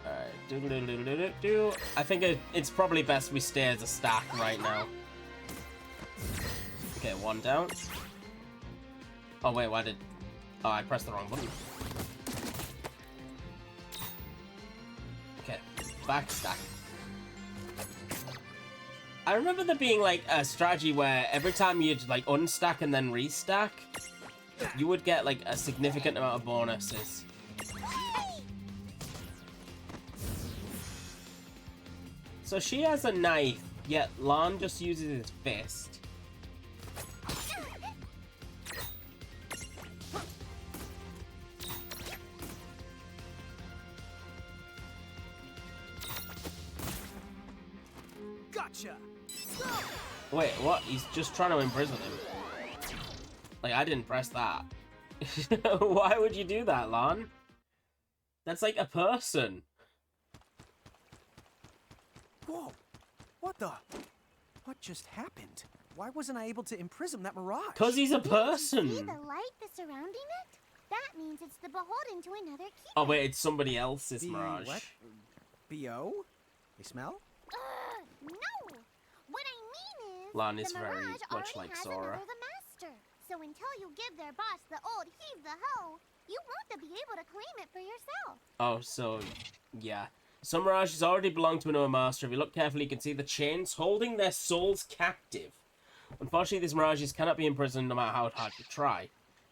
Alright, I think it's probably best we stay as a stack right now. Okay, one down. Oh wait, why did... Oh, I pressed the wrong button. Okay, back stack. I remember there being like a strategy where every time you'd like unstack and then restack, you would get like a significant amount of bonuses. So she has a knife, yet Lon just uses his fist. Gotcha. Wait, what? He's just trying to imprison him. Like, I didn't press that. Why would you do that, Lon? That's like a person. Whoa, what the? What just happened? Why wasn't I able to imprison that mirage? Because he's a See person. the light that's surrounding it? That means it's the beholden to another key. Oh wait, it's somebody else's The mirage. what? B.O.? They smell? No! What I mean is, Lon is the very Mirage much already like has Sora. another the master. So until you give their boss the old heave the ho, you won't be able to claim it for yourself. Oh, so, yeah. Some mirages already belong to another master. If you look carefully, you can see the chains holding their souls captive. Unfortunately, these mirages cannot be imprisoned no matter how hard you try.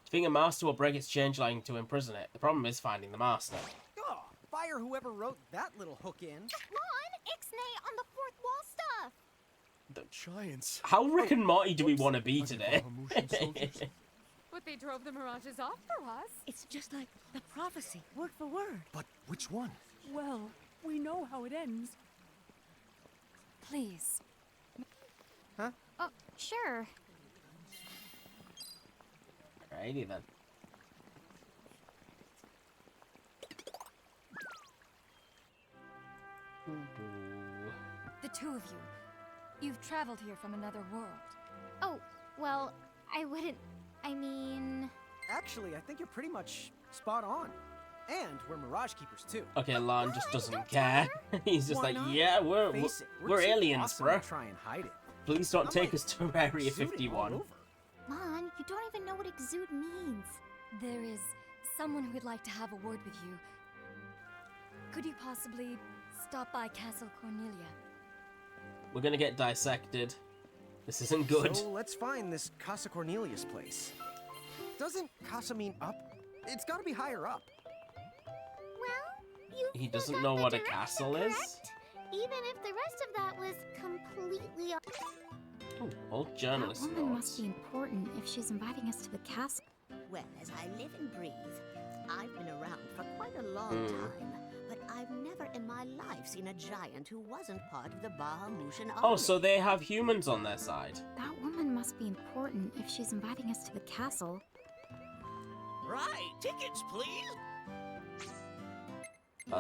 Defeating a master will break its chain line to imprison it. The problem is finding the master. Oh, fire whoever wrote that little hook in. Lon, Ixnay on the fourth wall stuff. The giants. How Rick and Morty do we want to be Are they today? Bahamutian soldiers? But they drove the mirages off for us. It's just like the prophecy, word for word. But which one? Well, we know how it ends. Please. Huh? Oh, sure. Alrighty then. two of you. You've traveled here from another world. Oh, well, I wouldn't. I mean. Actually, I think you're pretty much spot on. And we're Mirage Keepers too. Okay, Lon just doesn't care. He's just Why like, not? yeah, we're Face it, we're too aliens, awesome bro. to try and hide it. Please don't I take might us to Area exude it all 51. over. Lon, you don't even know what exude means. There is someone who would like to have a word with you. Could you possibly stop by Castle Cornelia? We're gonna get dissected. This isn't good. So let's find this Casa Cornelius place. Doesn't Casa mean up? It's gotta be higher up. Well, you He doesn't forgot know the what a direction, castle is? correct? Even if the rest of that was completely off. Ooh, old That journalist woman must notes. be important if she's inviting us to the castle. Well, as I live and breathe, I've been around for quite a long time, but I've never in my life seen a giant who wasn't part of the Bahamutian army. Oh, so they have humans on their side. That woman must be important if she's inviting us to the castle. Right, tickets, please.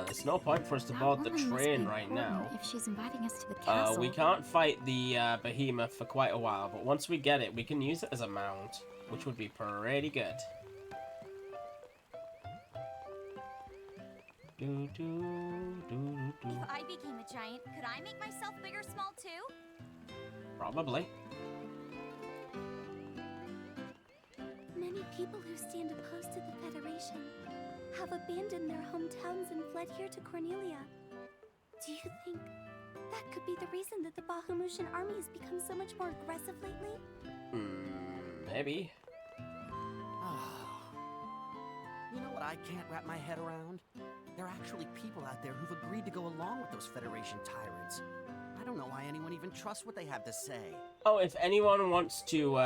There's no point for us to That board the woman must train be right important now. if she's inviting us to the castle. We can't fight the behemoth for quite a while, but once we get it, we can use it as a mount, which would be pretty good. Do, do, do, do. If I became a giant, could I make myself big or small too? Probably. Many people who stand opposed to the Federation have abandoned their hometowns and fled here to Cornelia. Do you think that could be the reason that the Bahamutian army has become so much more aggressive lately? Maybe. You know what I can't wrap my head around? There are actually people out there who've agreed to go along with those Federation tyrants. I don't know why anyone even trusts what they have to say. Oh, if anyone wants to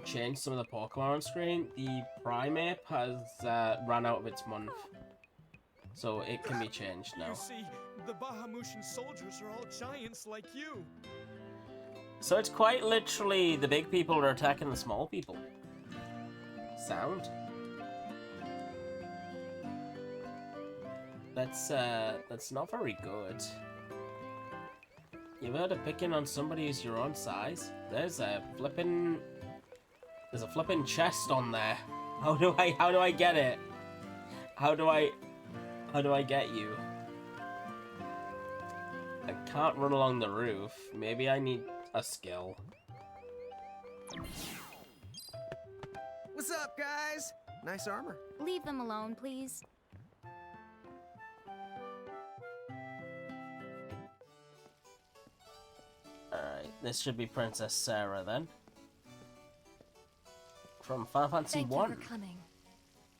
change some of the Pokemon on screen, the Primeape has run out of its month. So it can be changed now. You see, the Bahamutian soldiers are all giants like you. So it's quite literally the big people are attacking the small people. Sound. That's not very good. You've heard of picking on somebody who's your own size? There's a flippin' chest on there. How do I get it? How do I get you? I can't run along the roof. Maybe I need a skill. What's up, guys? Nice armor. Leave them alone, please. Alright, this should be Princess Sarah then. From Final Fantasy Thank you 1. for coming.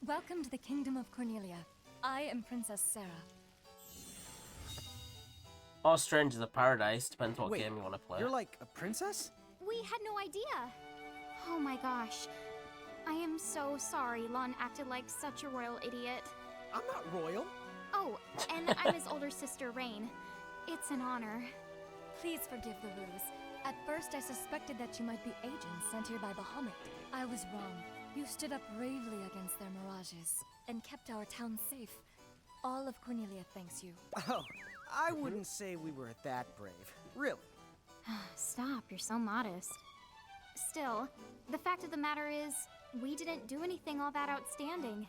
Welcome to the Kingdom of Cornelia. I am Princess Sarah. Or Strangers of Paradise, depends what Wait, game you want to play. You're like a princess? We had no idea. Oh my gosh. I am so sorry Lon acted like such a royal idiot. I'm not royal. Oh, and I'm his older sister, Rain. It's an honor. Please forgive the ruse. At first, I suspected that you might be agents sent here by Bahamut. I was wrong. You stood up bravely against their mirages and kept our town safe. All of Cornelia thanks you. Oh, I wouldn't say we were that brave. Really. Stop, you're so modest. Still, the fact of the matter is, we didn't do anything all that outstanding.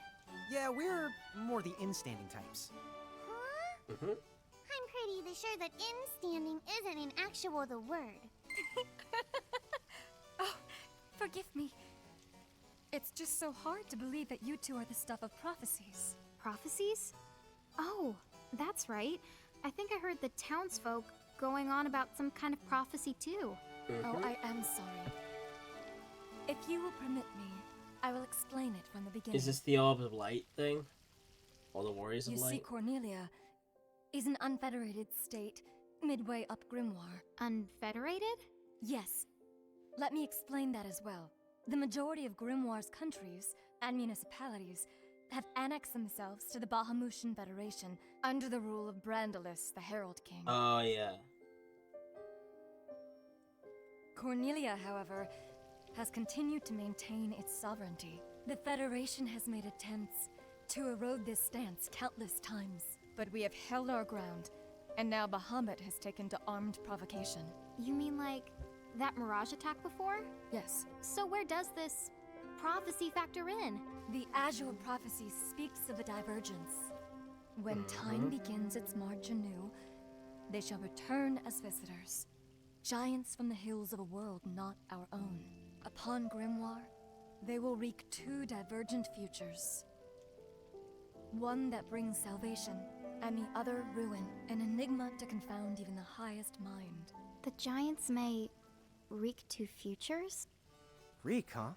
Yeah, we're more the in-standing types. Huh? I'm pretty sure that in-standing isn't in actual the word. Oh, forgive me. It's just so hard to believe that you two are the stuff of prophecies. Prophecies? Oh, that's right. I think I heard the townsfolk going on about some kind of prophecy too. Oh, I am sorry. If you will permit me, I will explain it from the beginning. Is this the Orb of Light thing? Or the Warriors of You Light? see, Cornelia is an unfederated state midway up Grimoire. Unfederated? Yes. Let me explain that as well. The majority of Grimoire's countries and municipalities have annexed themselves to the Bahamutian Federation under the rule of Brandalis, the Herald King. Oh, yeah. Cornelia, however, has continued to maintain its sovereignty. The Federation has made attempts to erode this stance countless times, but we have held our ground And now Bahamut has taken to armed provocation. You mean like that Mirage attack before? Yes. So where does this prophecy factor in? The Azure prophecy speaks of a divergence. When time begins its march anew, they shall return as visitors, giants from the hills of a world not our own. Upon Grimoire, they will wreak two divergent futures. One that brings salvation, and the other ruin, an enigma to confound even the highest mind. The giants may wreak two futures? Reek, huh?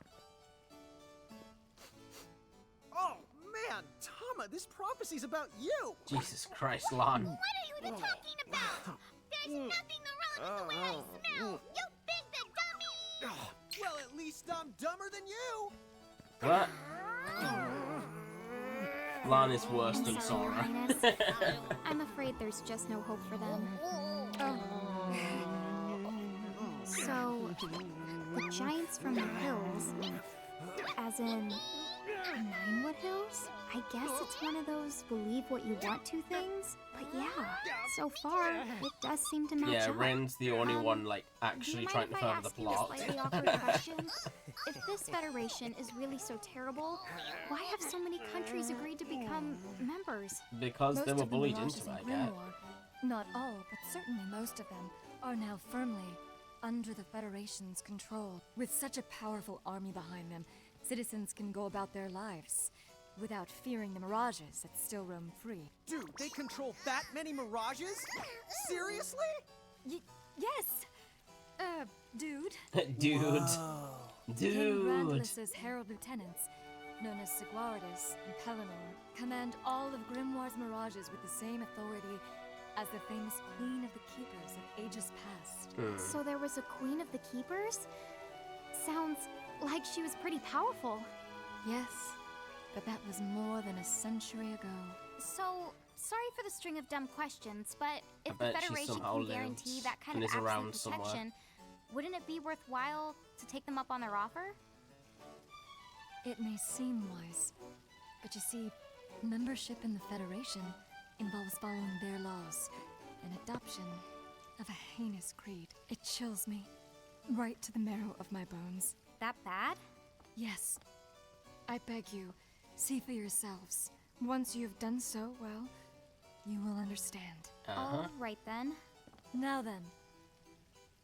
Oh, man! Tama, this prophecy's about you! Jesus Christ, Lan. What are you even talking about? There's nothing wrong with the way I smell! You big the dummy! Well, at least I'm dumber than you! What? Lan is worse than Sorry, Sora. Highness. I'm afraid there's just no hope for them. So, the giants from the hills, as in Ninewood Hills? I guess it's one of those believe what you want to things. But yeah, so far, it does seem to match Yeah, up. Ren's the only one, like, actually trying to further the plot. Slightly awkward question? If this federation is really so terrible, why have so many countries agreed to become members? Because they Most were of the bullied Mirages into it, in I get. Grimoire, not all, but certainly most of them, are now firmly under the Federation's control. With such a powerful army behind them, citizens can go about their lives without fearing the Mirages that still roam free. Dude, they control that many Mirages? Seriously? Yes! Dude. Dude. King Dude. Grandless's herald lieutenants, known as Sigwardus and Pelennor, command all of Grimoire's Mirages with the same authority as the famous Queen of the Keepers of ages past. So there was a Queen of the Keepers? Sounds like she was pretty powerful. Yes, but that was more than a century ago. So, sorry for the string of dumb questions, but if I the bet she Federation somehow can guarantee lives that kind and of is around absolute somewhere. protection, wouldn't it be worthwhile to take them up on their offer? It may seem wise, but you see, membership in the Federation involves following their laws, and adoption of a heinous creed. It chills me right to the marrow of my bones. That bad? Yes. I beg you, see for yourselves. Once you have done so, well, you will understand. All right then. Now then,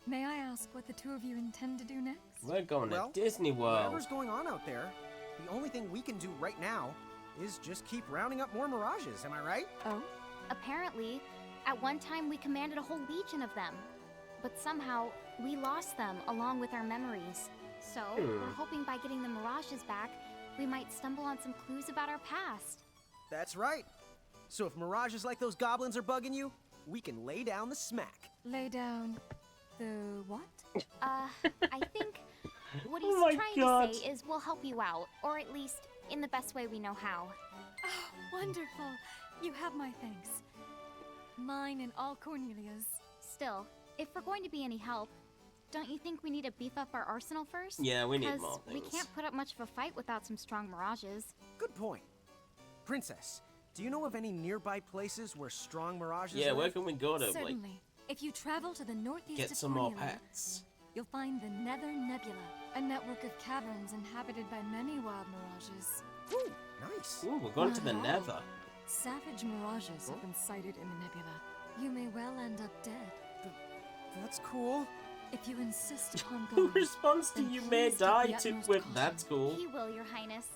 may I ask what the two of you intend to do next? We're going Well, to Disney World. Whatever's going on out there, the only thing we can do right now is just keep rounding up more Mirages, am I right? Oh? Apparently, at one time we commanded a whole legion of them. But somehow, we lost them along with our memories. So, we're hoping by getting the Mirages back, we might stumble on some clues about our past. That's right. So if Mirages like those goblins are bugging you, we can lay down the smack. Lay down the what? I think what Oh he's my trying God. to say is we'll help you out, or at least in the best way we know how. Oh, wonderful. You have my thanks. Mine and all Cornelia's. Still, if we're going to be any help, don't you think we need to beef up our arsenal first? Yeah, we need 'Cause more we things. can't put up much of a fight without some strong Mirages. Good point. Princess, do you know of any nearby places where strong Mirages Yeah, live? where can we go to, like, Certainly. If you travel to the northeast get of some more Cornelia, pets? you'll find the Nether Nebula, a network of caverns inhabited by many wild Mirages. Ooh, nice. Ooh, we're going to the Not all. Nether. Savage Mirages have been sighted in the nebula. You may well end up dead. That's cool. If you insist upon Who going, responds to then you may please take die the to utmost with caution. that's cool. He will, Your Highness.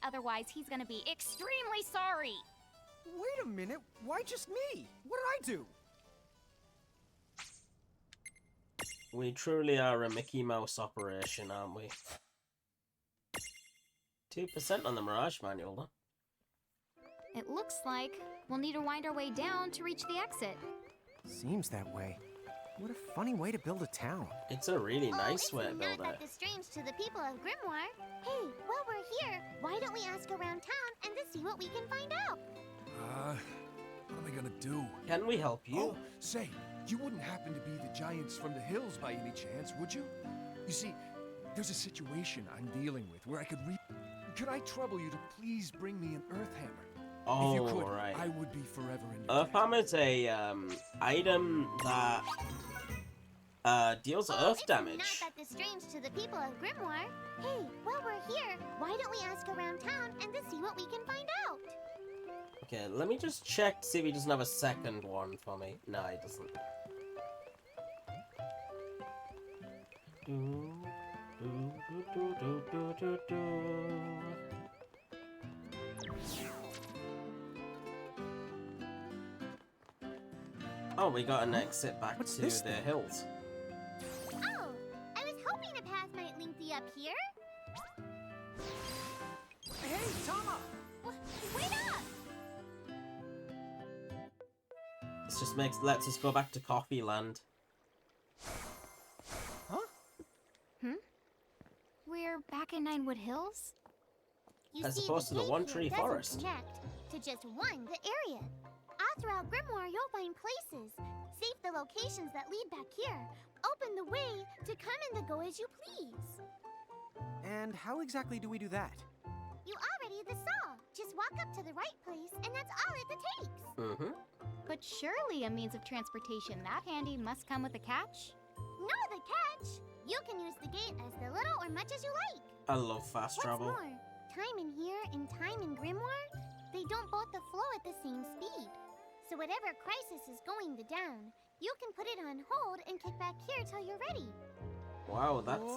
Otherwise, he's gonna be extremely sorry. Wait a minute, why just me? What did I do? We truly are a Mickey Mouse operation, aren't we? 2% on the Mirage manual, though. It looks like we'll need to wind our way down to reach the exit. Seems that way. What a funny way to build a town. It's a really nice it's way to build not it. that strange to the people of Grimoire. Hey, while we're here, why don't we ask around town and to see what we can find out? What am I gonna do? Can we help you? Oh, say, you wouldn't happen to be the giants from the hills by any chance, would you? You see, there's a situation I'm dealing with where I could Could I trouble you to please bring me an earth hammer? Oh, if you could, right. I would be forever indebted. Earthhammer's a item that deals earth damage. Not that strange to the people of Grimoire. Hey, while we're here, why don't we ask around town and to see what we can find out? Okay, let me just check to see if he doesn't have a second one for me. No, he doesn't. Oh, we got an exit back to the hills. Oh, I was hoping a path might link thee up here. Hey, Tama! Wait up! This just lets us go back to Coffee Land. We're back in Ninewood Hills? As opposed to the One Tree Forest. Connect to just one, the area. All throughout Grimoire, you'll find places. Save the locations that lead back here. Open the way to come and to go as you please. And how exactly do we do that? You already saw. Just walk up to the right place, and that's all it takes. Mm-hmm. But surely a means of transportation that handy must come with a catch? No, the catch. You can use the gate as little or much as you like. I love fast travel. What's more, time in here and time in Grimoire, they don't both flow at the same speed. So whatever crisis is going down, you can put it on hold and kick back here till you're ready. Wow, that's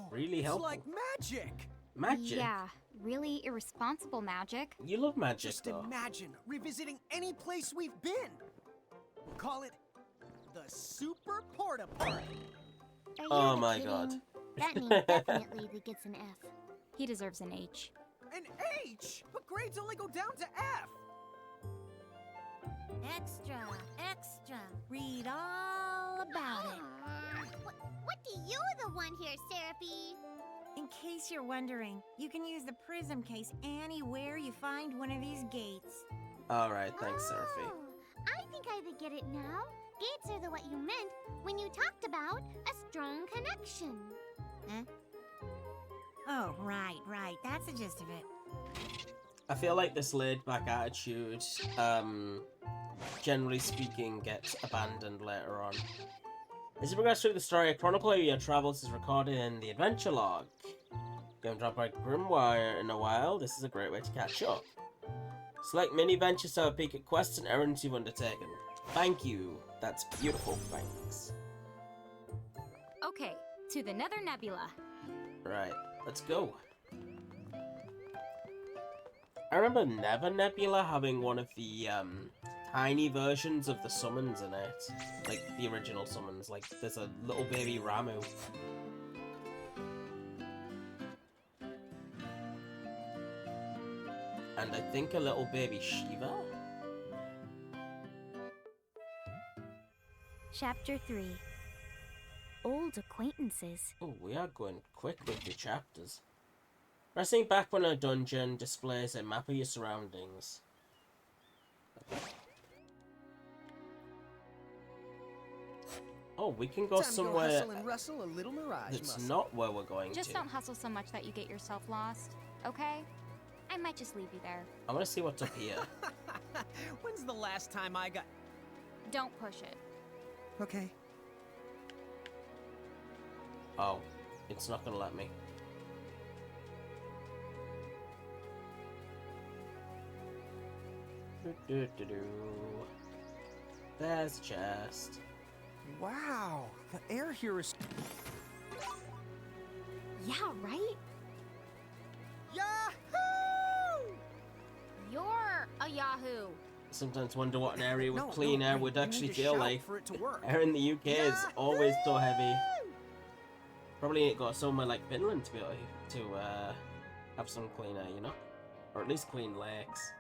really helpful. It's like magic! Magic? Yeah, really irresponsible magic. You love magic, Just though. imagine revisiting any place we've been. We'll call it the Super Porta Party. Oh my god. That means definitely that gets an F. He deserves an H. An H? But grades only go down to F. Extra, extra. Read all about it. What do you the one here, Seraphie? In case you're wondering, you can use the prism case anywhere you find one of these gates. Alright, thanks, Seraphie. I think I get it now. Gates are what you meant when you talked about a strong connection. Huh? Oh, right. That's the gist of it. I feel like this laid-back attitude, generally speaking, gets abandoned later on. As you progress through the story, a chronicle of your travels is recorded in the adventure log. You haven't dropped by Grimoire in a while, this is a great way to catch up. Select mini-ventures to have a peek at quests and errands you've undertaken. Thank you. That's beautiful, thanks. Okay, to the Nether Nebula. Right, let's go. I remember Nether Nebula having one of the tiny versions of the summons in it. Like the original summons, like there's a little baby Ramu. And I think a little baby Shiva? Chapter 3. Old Acquaintances. Oh, we are going quick with the chapters. Pressing back on a dungeon displays a map of your surroundings. Okay. Oh, we can go somewhere hustle and rustle a little mirage that's muscle. not where we're going Just to. don't hustle so much that you get yourself lost, okay? I might just leave you there. I want to see what's up here. When's the last time I got... Don't push it. Okay. Oh, it's not gonna let me. There's a chest. Wow, the air here is... Yeah, right? Yahoo! You're a Yahoo! Sometimes wonder what an area with No, clean no, air you would need actually to feel shout like. for it to work. Air in the UK is always so heavy. Probably ain't got somewhere like Finland to be able to have some clean air, you know? Or at least clean lakes.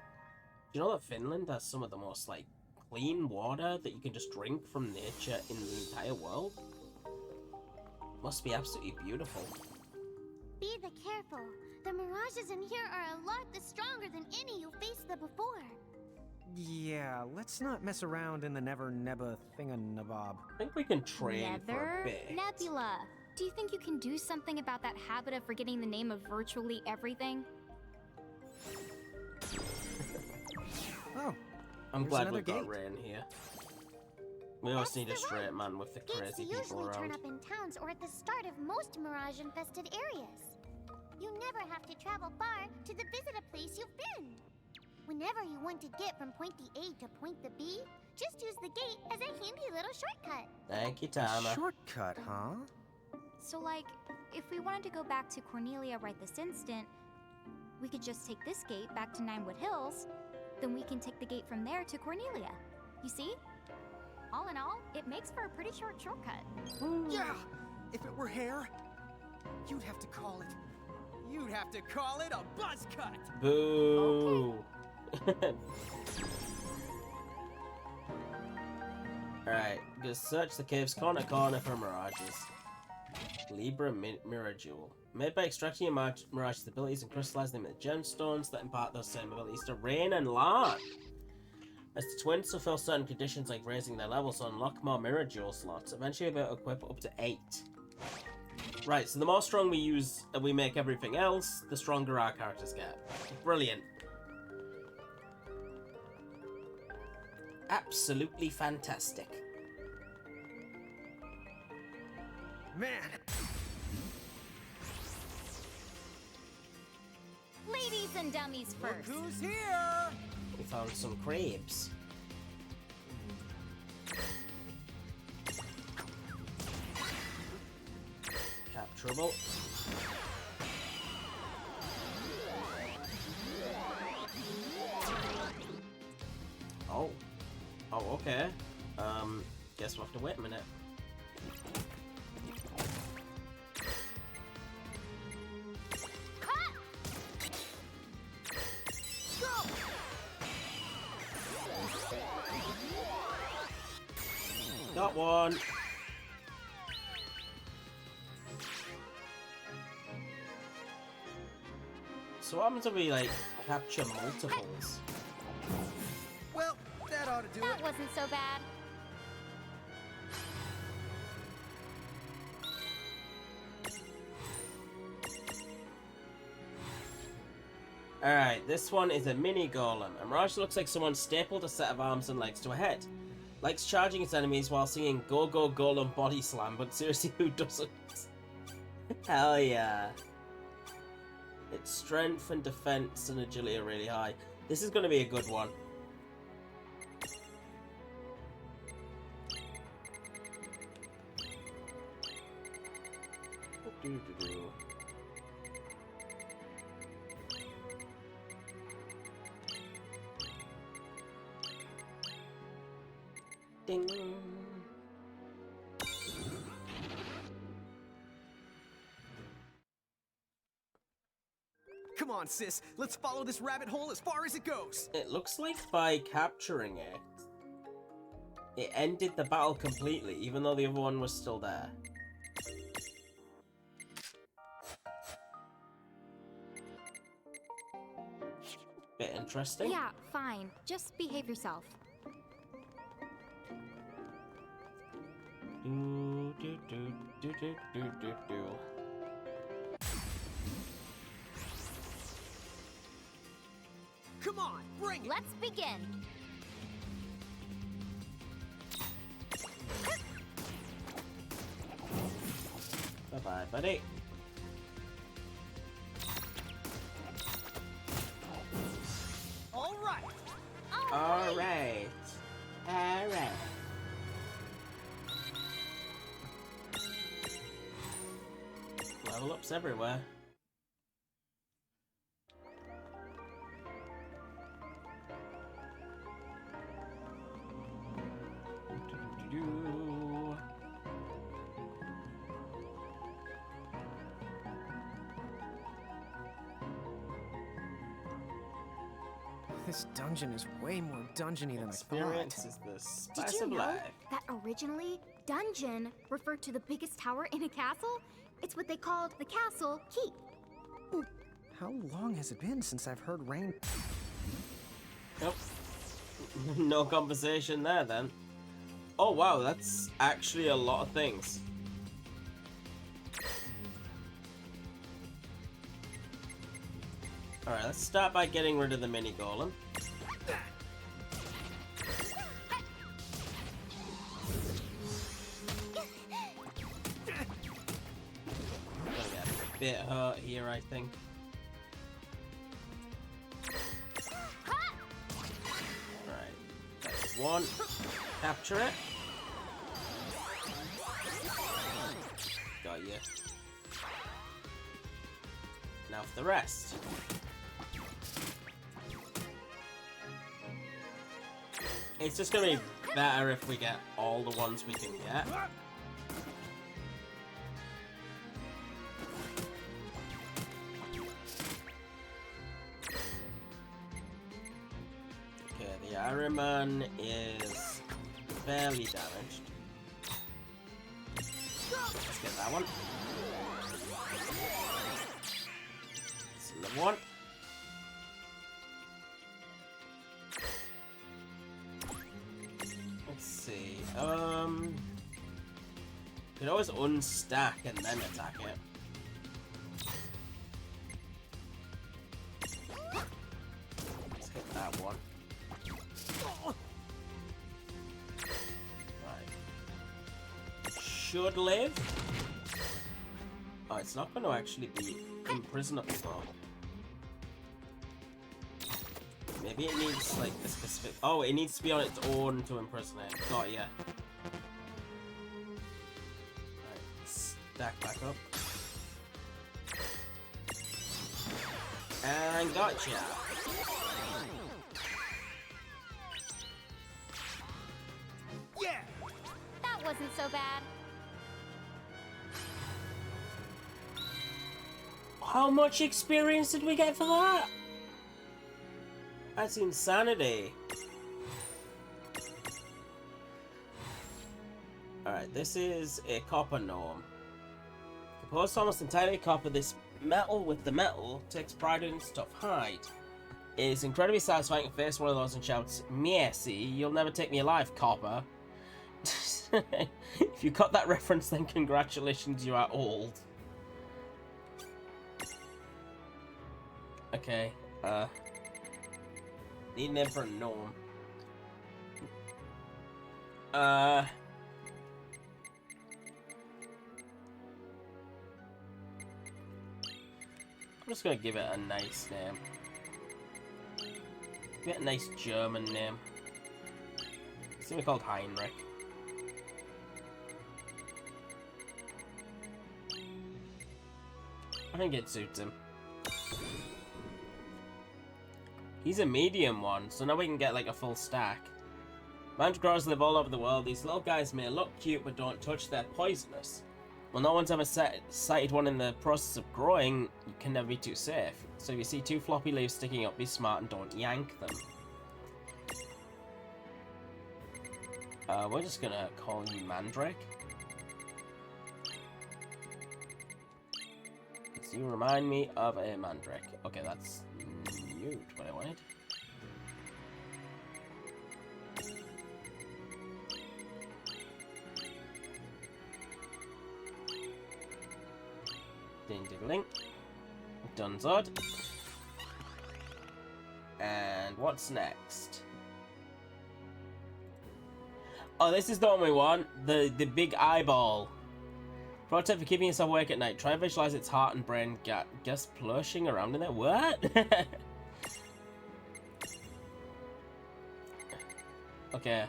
Do you know that Finland has some of the most like clean water that you can just drink from nature in the entire world? Must be absolutely beautiful. Be careful. The mirages in here are a lot stronger than any you faced before. Yeah, let's not mess around in the Never Nebba thinganabob. I think we can train for Nether a bit. Nebula. Do you think you can do something about that habit of forgetting the name of virtually everything? I'm There's glad another we've got gate. Rain here. We always need a straight man with the Gates crazy people usually turn around. up in towns or at the start of most Mirage-infested areas. You never have to travel far to visit a place you've been. Whenever you want to get from point the A to point the B, just use the gate as a handy little shortcut. Thank you, Tama. Shortcut, huh? So, like, if we wanted to go back to Cornelia right this instant, we could just take this gate back to Ninewood Hills, then we can take the gate from there to Cornelia. You see? All in all, it makes for a pretty short shortcut. Yeah! If it were hair, you'd have to call it a buzz cut! Boo! Alright, gonna search the caves corner to corner for mirages. Libra Mirror Jewel. Made by extracting your mirage's abilities and crystallizing them into gemstones that impart those same abilities to Rain and Lan. As the twins fulfill certain conditions like raising their levels to unlock more Mirror Jewel slots, eventually they'll equip up to 8. Right, so the more strong we make everything else, the stronger our characters get. Brilliant. Absolutely fantastic. Man! Ladies and dummies first. Look who's here! We found some crabs. Capturable. Oh. Oh, okay. Guess we'll have to wait a minute. Got one. So what happens if we, like, capture multiples? Well, that ought to do That it. wasn't so bad. Alright, this one is a mini golem. And Mirage looks like someone stapled a set of arms and legs to a head. Likes charging its enemies while singing Go Go Golem Body Slam, but seriously, who doesn't? Hell yeah. Its strength and defense and agility are really high. This is going to be a good one. Ding. Come on, sis. Let's follow this rabbit hole as far as it goes. It looks like by capturing it, it ended the battle completely, even though the other one was still there. Bit interesting. Yeah, fine. Just behave yourself. Do, do, do, do, do, do, do, do. Come on, bring it. Let's begin. Bye-bye, buddy. All right. Alright. Alright. Level ups everywhere. This dungeon is way more dungeony than Experience I thought. is the Did spice you of know life. that originally dungeon referred to the biggest tower in a castle? It's what they called the castle keep. How long has it been since I've heard Rain? Nope. No conversation there then. Oh wow, that's actually a lot of things. Alright, let's start by getting rid of the mini golem. bit hurt here, I think. Right, that's one. Capture it. Got you. Now for the rest. It's just gonna be better if we get all the ones we can get. Okay, the Ahriman is barely damaged. Let's get that one. That's another one. Let's see. You can always unstack and then attack it. Let's hit that one. Right. Should live. Oh, it's not going to actually be imprisonable though. Maybe it needs like a specific. Oh, it needs to be on its own to imprison it. Got ya. Right, stack back up. And gotcha. Yeah. That wasn't so bad. How much experience did we get for that? That's insanity. Alright, this is a copper gnome. Composed almost entirely copper, this metal with the metal takes pride in its tough hide. It is incredibly satisfying to face one of those and shouts, "Merci, you'll never take me alive, copper." If you got that reference, then congratulations, you are old. Okay, need a name for a gnome. I'm just gonna give it a nice name. Give it a nice German name. It's gonna be called Heinrich. I think it suits him. He's a medium one, so now we can get like a full stack. Manticores live all over the world. These little guys may look cute, but don't touch, they're poisonous. Well, no one's ever sighted one in the process of growing, you can never be too safe. So if you see two floppy leaves sticking up, be smart and don't yank them. We're just gonna call you Mandrake. So you remind me of a Mandrake. Okay, that's mute, what I wanted. Ding diggling. Dunzod. And what's next? Oh, this is the one we want. The big eyeball. Pro tip for keeping yourself awake at night. Try and visualize its heart and brain just plushing around in there. What? Okay.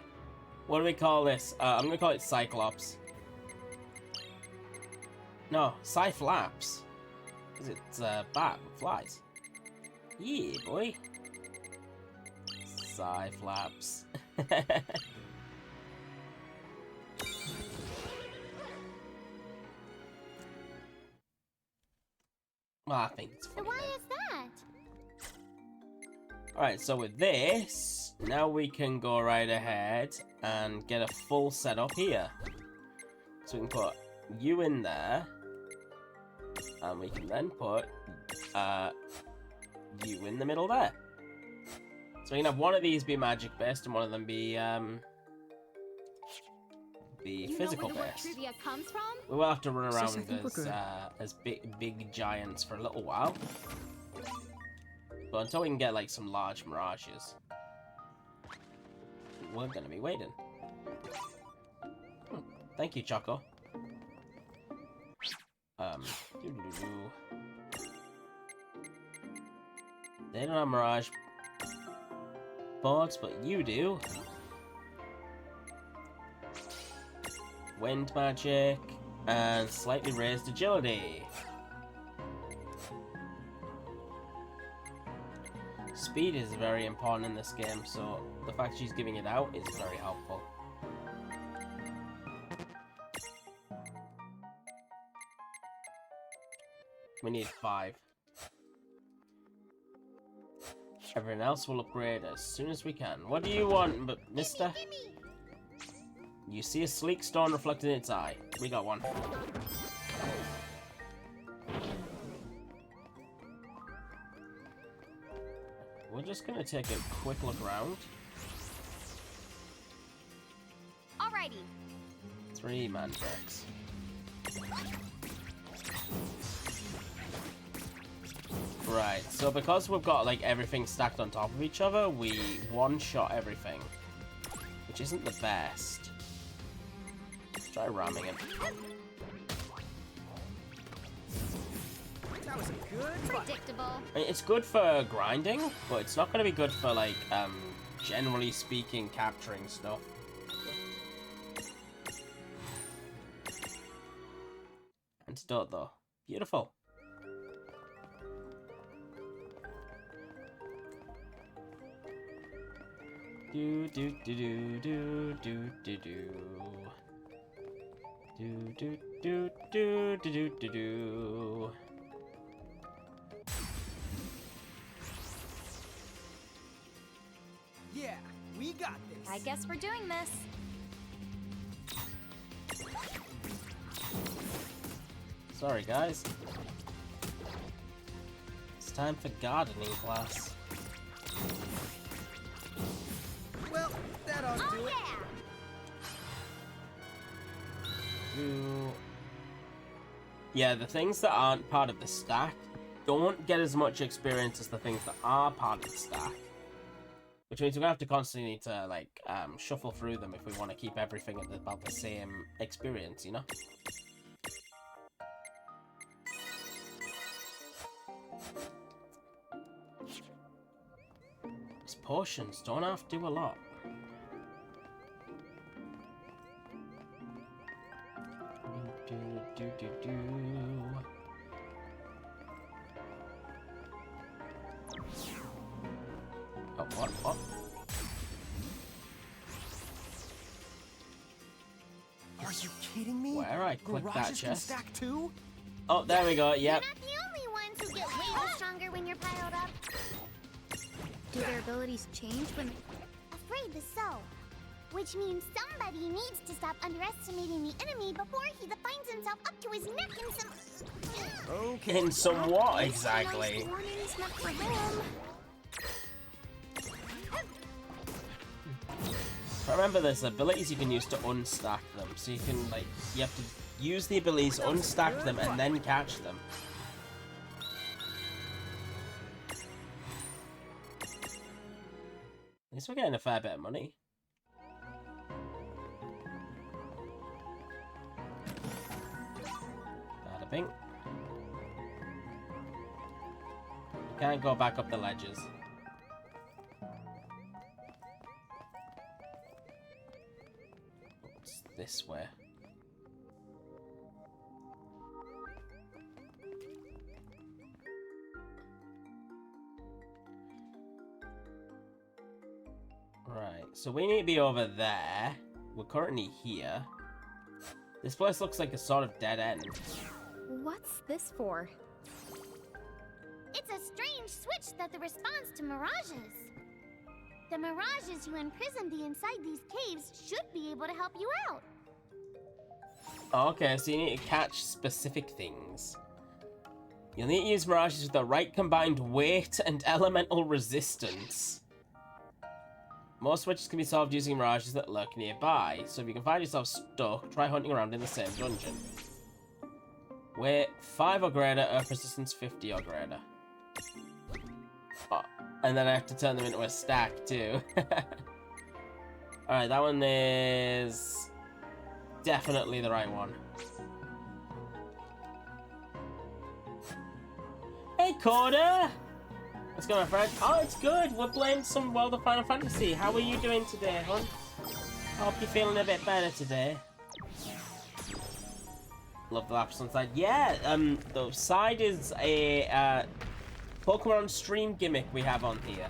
What do we call this? I'm gonna call it Cyclops. No, Cyflaps. Is it bat flies? Yeah, boy. Cyflaps. Well, I think it's funny. So why is that? Alright, so with this, now we can go right ahead and get a full setup here. So we can put you in there. And we can then put you in the middle there. So we can have one of these be magic based and one of them be physical based. Trivia comes from? We will have to run around as big giants for a little while. But until we can get like some large mirages, we're gonna be waiting. Thank you, Choco. They don't have Mirage boards, but you do. Wind magic and slightly raised agility. Speed is very important in this game, so the fact she's giving it out is very helpful. We need 5. Everyone else will upgrade as soon as we can. What do you want, mister? You see a sleek stone reflected in its eye. We got one. We're just gonna take a quick look around. Alrighty. 3 mandrakes. Right, so because we've got like everything stacked on top of each other, we one-shot everything, which isn't the best. Let's try ramming him. That was a good Predictable. I mean, it's good for grinding, but it's not going to be good for like, generally speaking, capturing stuff. Antidote though, beautiful. Do do do do do do do do do do do do do do do. Yeah, we got this. I guess we're doing this. Sorry guys. It's time for gardening class. Well, that ought to do it. Yeah, the things that aren't part of the stack don't get as much experience as the things that are part of the stack. Which means we're gonna have to constantly need to like shuffle through them if we want to keep everything at about the same experience, you know? These potions don't have to do a lot. Do. Oh, what? Are you kidding me? Where I click that Mirages can chest? stack too? Oh, there we go. Yep. You're not the only ones who get way stronger when you're piled up. Do their abilities change when... Afraid so. Which means somebody needs to stop underestimating the enemy before he finds himself up to his neck in some... Okay. In some what exactly? Warnings not for him. Remember, there's abilities you can use to unstack them. So you can, like, you have to use the abilities, unstack them, and then catch them. At least we're getting a fair bit of money. Bada bing. You can't go back up the ledges. What's this way? Right, so we need to be over there. We're currently here. This place looks like a sort of dead end. What's this for? It's a strange switch that responds to mirages. The mirages you imprisoned inside these caves should be able to help you out. Okay, so you need to catch specific things. You'll need to use mirages with the right combined weight and elemental resistance. Most switches can be solved using mirages that lurk nearby, so if you can find yourself stuck, try hunting around in the same dungeon. Weight 5 or greater, earth resistance 50 or greater. Oh, and then I have to turn them into a stack too. Alright, that one is definitely the right one. Hey, Corda! What's going on, friend? Oh, it's good. We're playing some World of Final Fantasy. How are you doing today, hon? I hope you're feeling a bit better today. Love the Lapras on side. Yeah, the side is a Pokemon stream gimmick we have on here.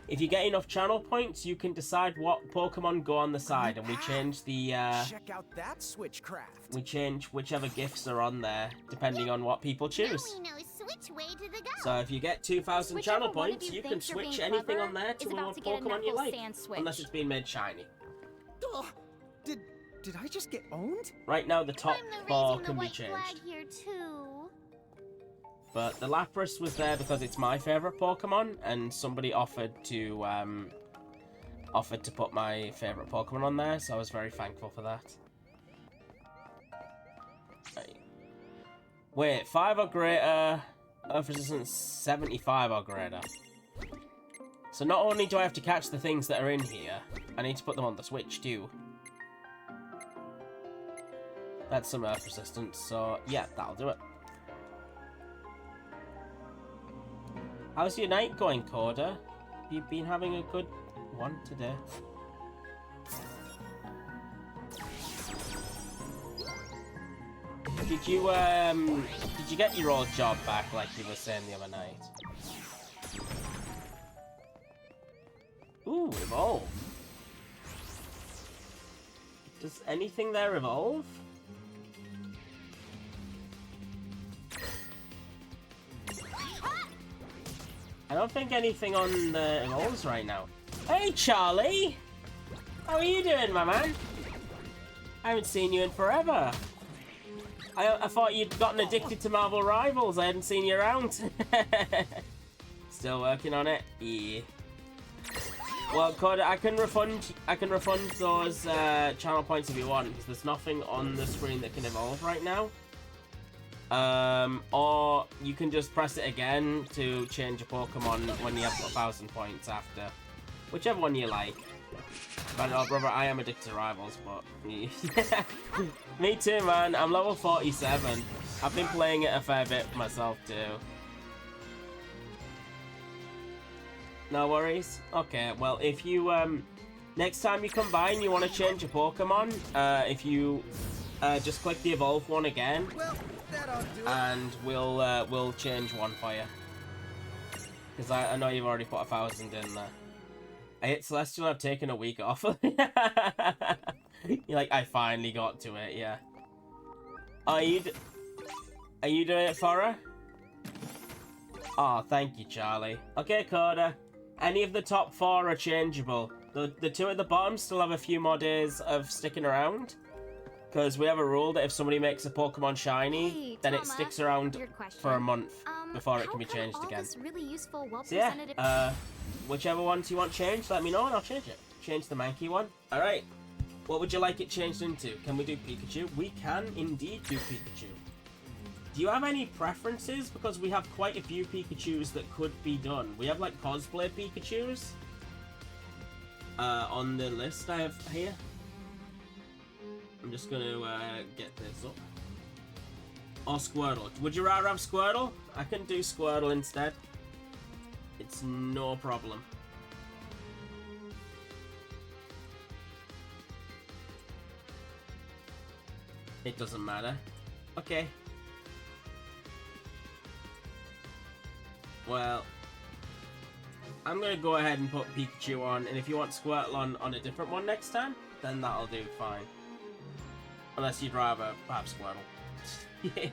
If you get enough channel points, you can decide what Pokemon go on the side, and we change the Check out that switchcraft. we change whichever gifts are on there depending on what people choose. Now we know which way to the go. So if you get 2,000 Whichever channel one of points, you you can thinks you're switch being anything clever on there is to about a to get a Pokemon you Knuckles like, sand switch. unless it's been made shiny. Did I just get owned? Right now, the top I'm the 4 raising the can be white flag changed. here too. But the Lapras was there because it's my favourite Pokemon, and somebody offered to put my favourite Pokemon on there, so I was very thankful for that. Right. Wait, 5 or greater, Earth Resistance 75 or greater. So not only do I have to catch the things that are in here, I need to put them on the Switch too. That's some Earth Resistance, so yeah, that'll do it. How's your night going, Coda? You've been having a good one today. Did you get your old job back like you were saying the other night? Ooh, evolve. Does anything there evolve? I don't think anything on the evolves right now. Hey, Charlie! How are you doing, my man? I haven't seen you in forever. I thought you'd gotten addicted to Marvel Rivals. I hadn't seen you around. Still working on it? Yeah. Well, Coda, I can refund those channel points if you want, because there's nothing on the screen that can evolve right now. Or you can just press it again to change a Pokemon when you have 1,000 points after. Whichever one you like. But oh, brother, I am addicted to Rivals, but... Me too, man. I'm level 47. I've been playing it a fair bit myself, too. No worries? Okay, well, if you, next time you come by and you want to change a Pokemon, if you, just click the Evolve one again, and we'll change one for you. Because I know you've already put 1,000 in there. I hit Celestial, I've taken a week off. You're like, I finally got to it, yeah. Are you doing it for her? Oh, thank you, Charlie. Okay, Coda. Any of the top 4 are changeable. The 2 at the bottom still have a few more days of sticking around. Because we have a rule that if somebody makes a Pokemon shiny, then it sticks around for a month before it can be changed again. Really useful, So yeah, whichever ones you want changed, let me know and I'll change it. Change the Mankey one. Alright. What would you like it changed into? Can we do Pikachu? We can indeed do Pikachu. Do you have any preferences? Because we have quite a few Pikachus that could be done. We have like cosplay Pikachus on the list I have here. I'm just going to get this up. Or Squirtle. Would you rather have Squirtle? I can do Squirtle instead. It's no problem. It doesn't matter. Okay. Well, I'm going to go ahead and put Pikachu on, and if you want Squirtle on a different one next time, then that'll do fine. Unless you'd rather have Squirtle. Yeah.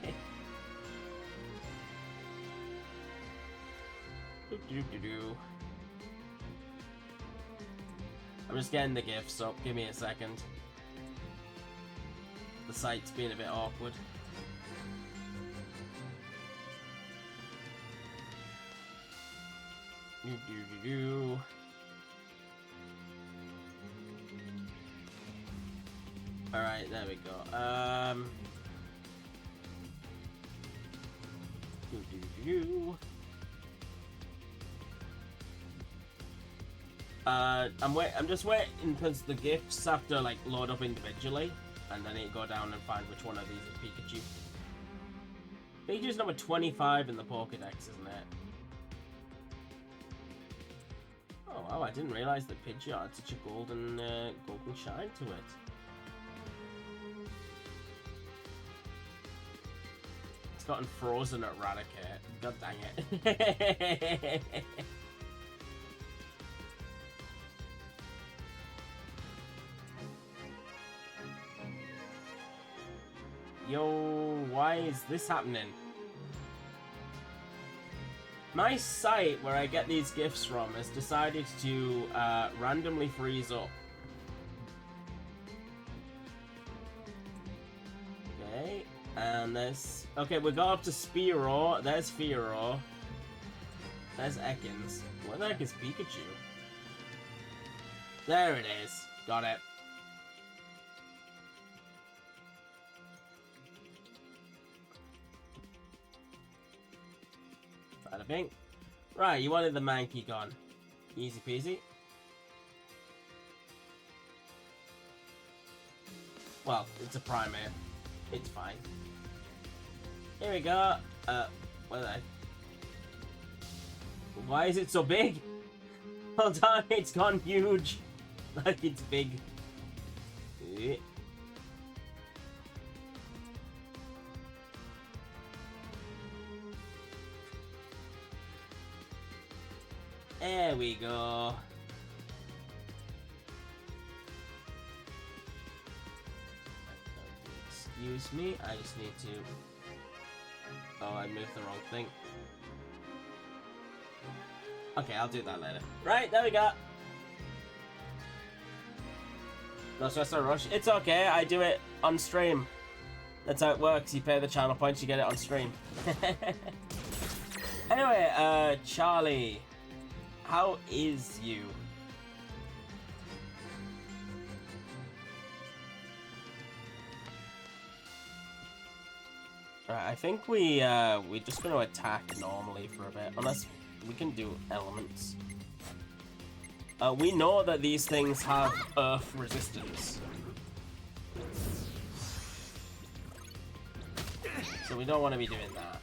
I'm just getting the gifts up, give me a second. The site's being a bit awkward. Alright, there we go. I'm just waiting because the gifts have to like load up individually, and then it go down and find which one of these is Pikachu. Pikachu's number 25 in the Pokédex, isn't it? Oh wow, I didn't realize that Pidgeot had such a golden shine to it. It's gotten frozen at Raticate. God dang it. Yo, why is this happening? My site where I get these gifts from has decided to randomly freeze up. Okay, and there's... Okay, we got up to Spearow. There's Fearow. There's Ekans. Where the heck is Pikachu? There it is. Got it. Bada bing. Right, you wanted the Mankey gone. Easy peasy. Well, it's a primate. It's fine. Here we go. Where are they? Why is it so big? Hold on, it's gone huge. Like it's big. There we go. Excuse me, I just need to... Oh, I moved the wrong thing. Okay, I'll do that later. Right, there we go. No stress, no rush. It's okay, I do it on stream. That's how it works. You pay the channel points, you get it on stream. Anyway, Charlie. How is you? Right, I think we're just going to attack normally for a bit, unless we can do elements. We know that these things have earth resistance, so we don't want to be doing that.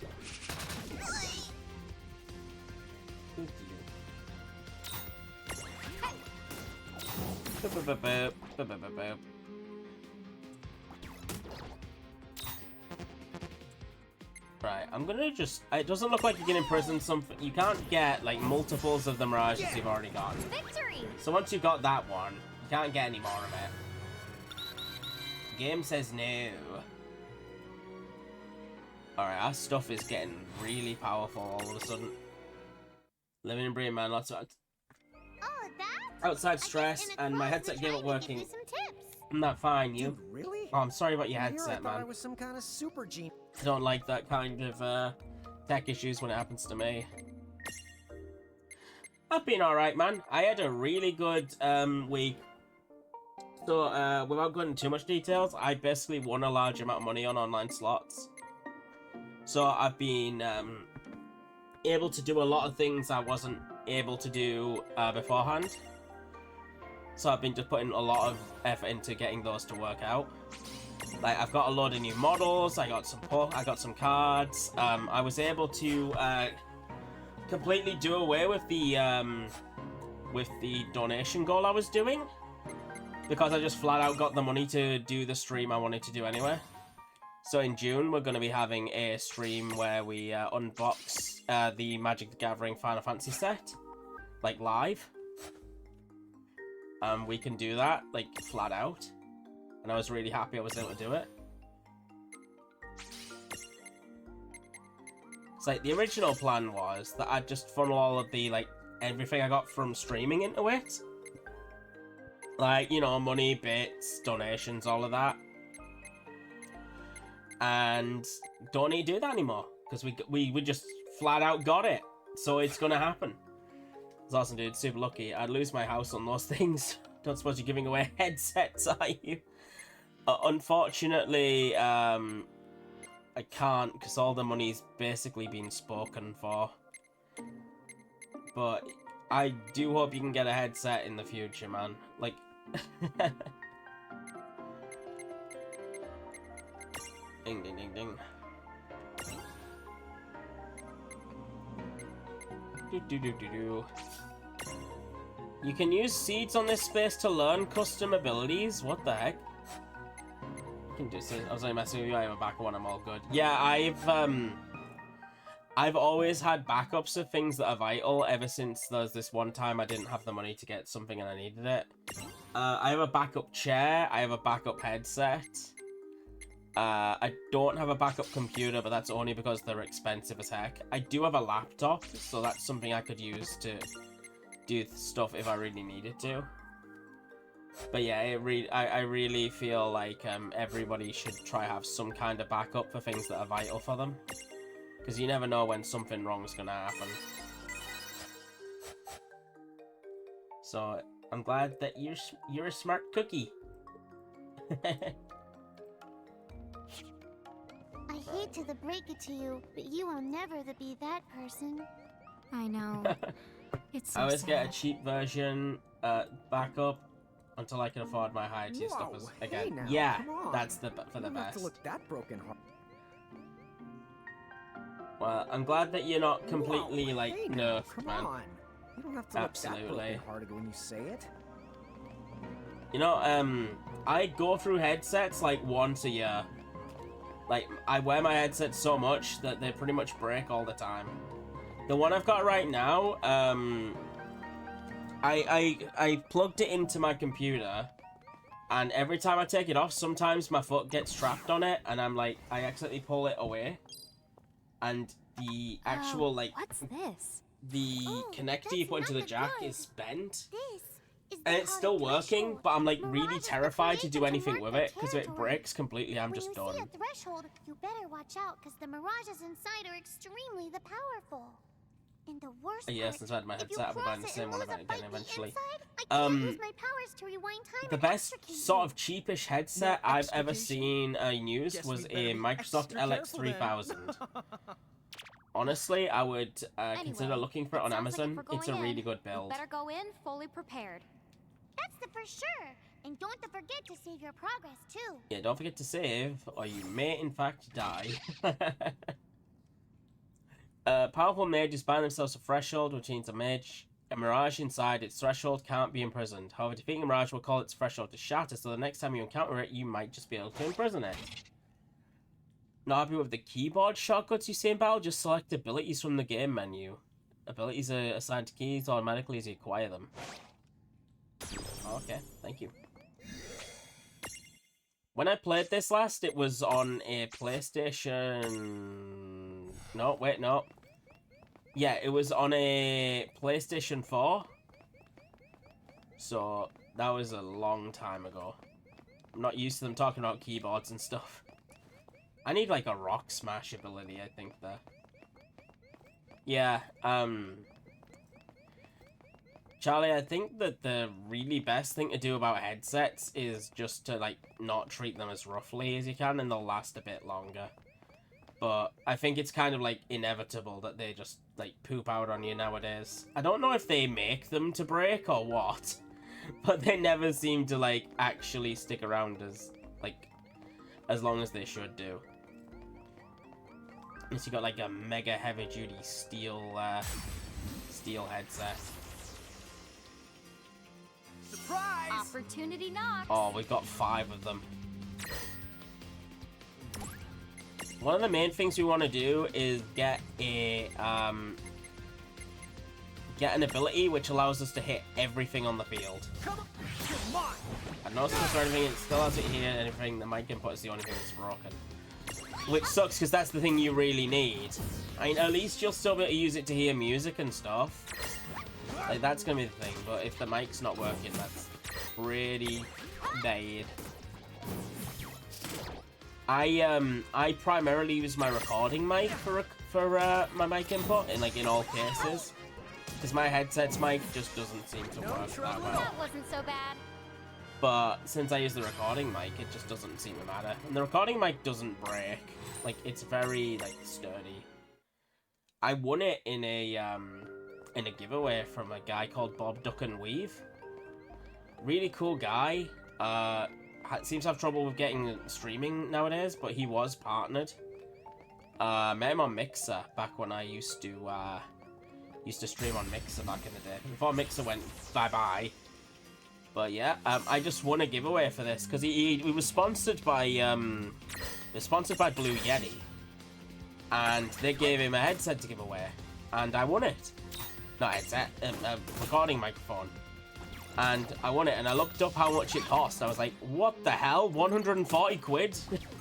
Right, I'm gonna just... It doesn't look like you can imprison something. You can't get, like, multiples of the Mirages you've already got. Victory! So once you've got that one, you can't get any more of it. The game says no. Alright, our stuff is getting really powerful all of a sudden. Living and breathing, man, lots of... Outside stress, and my headset gave up working. I'm not fine, you. Dude, really? Oh, I'm sorry about your headset, I thought I man. was some kind of super genius. I don't like that kind of tech issues when it happens to me. I've been alright, man. I had a really good week. So, without going into too much details, I basically won a large amount of money on online slots. So, I've been able to do a lot of things I wasn't able to do beforehand. So I've been just putting a lot of effort into getting those to work out. Like, I've got a load of new models, I got some cards. I was able to completely do away with the donation goal I was doing, because I just flat out got the money to do the stream I wanted to do anyway. So in June, we're going to be having a stream where we unbox the Magic the Gathering Final Fantasy set, like live. We can do that, like, flat out. And I was really happy I was able to do it. It's like, the original plan was that I'd just funnel all of the, like, everything I got from streaming into it. Like, you know, money, bits, donations, all of that. And don't need to do that anymore, because we just flat out got it. So it's gonna happen. It's awesome, dude. Super lucky. I'd lose my house on those things. Don't suppose you're giving away headsets, are you? Unfortunately, I can't, because all the money's basically been spoken for. But I do hope you can get a headset in the future, man. Like... Ding, ding, ding, ding. You can use seeds on this space to learn custom abilities. What the heck? You can do so. I was only messing with you. I have a backup one. I'm all good. Yeah, I've always had backups of things that are vital ever since there's this one time I didn't have the money to get something and I needed it. I have a backup chair. I have a backup headset. I don't have a backup computer, but that's only because they're expensive as heck. I do have a laptop, so that's something I could use to do stuff if I really needed to. But yeah, I really feel like everybody should try have some kind of backup for things that are vital for them. Because you never know when something wrong is going to happen. So, I'm glad that you're a smart cookie. I hate to break it to you, but you will never be that person. I know. It's so I always sad. get a cheap version backup until I can afford my higher tier stuff again. Hey now, yeah, come on. that's for You the don't have best. to look that broken heart. Well, I'm glad that you're not completely Whoa, like hey now, nerfed, come man. on. You don't have to look that Absolutely. broken-hearted when you say it. You know, I go through headsets like once a year. Like, I wear my headset so much that they pretty much break all the time. The one I've got right now, I plugged it into my computer, and every time I take it off, sometimes my foot gets trapped on it, and I'm like, I accidentally pull it away, and the actual, like, What's this? the connector you put into the jack is bent. This is And it's still working, but I'm like really terrified to do anything with it, because if it breaks completely, I'm just done. When you see a threshold, you better watch out, because the mirages inside are extremely powerful. And the worst Yes, part, inside my if you headset, I'll be buying the cross it same and one lose a again bite eventually. inside, I can't use my powers to rewind time The and best extricate sort you. of cheapish headset I've ever seen used Guess was we better a be Microsoft extra careful then. LX3000. Honestly, I would consider Anyway, looking for it on sounds like if Amazon. we're It's a going really in, good we build. better go in fully prepared. That's the for sure. And don't forget to save your progress, too. Yeah, don't forget to save, or you may in fact die. Powerful mages bind themselves to threshold, which means a mirage inside its threshold can't be imprisoned. However, defeating a mirage will call its threshold to shatter, so the next time you encounter it, you might just be able to imprison it. Not happy with the keyboard shortcuts you see in battle? Just select abilities from the game menu. Abilities are assigned to keys automatically as you acquire them. Okay, thank you. When I played this last, it was on a PlayStation... No, wait, no. Yeah, it was on a PlayStation 4. So, that was a long time ago. I'm not used to them talking about keyboards and stuff. I need, like, a rock smash ability, I think, there. Yeah, Charlie, I think that the really best thing to do about headsets is just to, like, not treat them as roughly as you can, and they'll last a bit longer. But I think it's kind of, like, inevitable that they just, like, poop out on you nowadays. I don't know if they make them to break or what, but they never seem to, like, actually stick around as, like, as long as they should do. Unless you got, like, a mega heavy-duty steel headset. Surprise! Opportunity knocks. Oh, we've got 5 of them. One of the main things we want to do is get a get an ability which allows us to hit everything on the field. Come on! I know skills or anything, it still has it here, and anything the mic input is the only thing that's broken. Which sucks, because that's the thing you really need. I mean, at least you'll still be able to use it to hear music and stuff. Like, that's gonna be the thing, but if the mic's not working, that's pretty bad. I primarily use my recording mic for my mic input, in all cases. Because my headset's mic just doesn't seem to work that well. That wasn't so bad. But since I use the recording mic, it just doesn't seem to matter. And the recording mic doesn't break. Like, it's very, like, sturdy. I won it in a giveaway from a guy called Bob Duck and Weave. Really cool guy. Seems to have trouble with getting streaming nowadays, but he was partnered. Met him on Mixer back when I used to Used to stream on Mixer back in the day, before Mixer went bye-bye. But yeah, I just won a giveaway for this, because he was sponsored by, Blue Yeti. And they gave him a headset to give away. And I won it. Not headset, a recording microphone. And I won it, and I looked up how much it cost. I was like, what the hell? 140 quid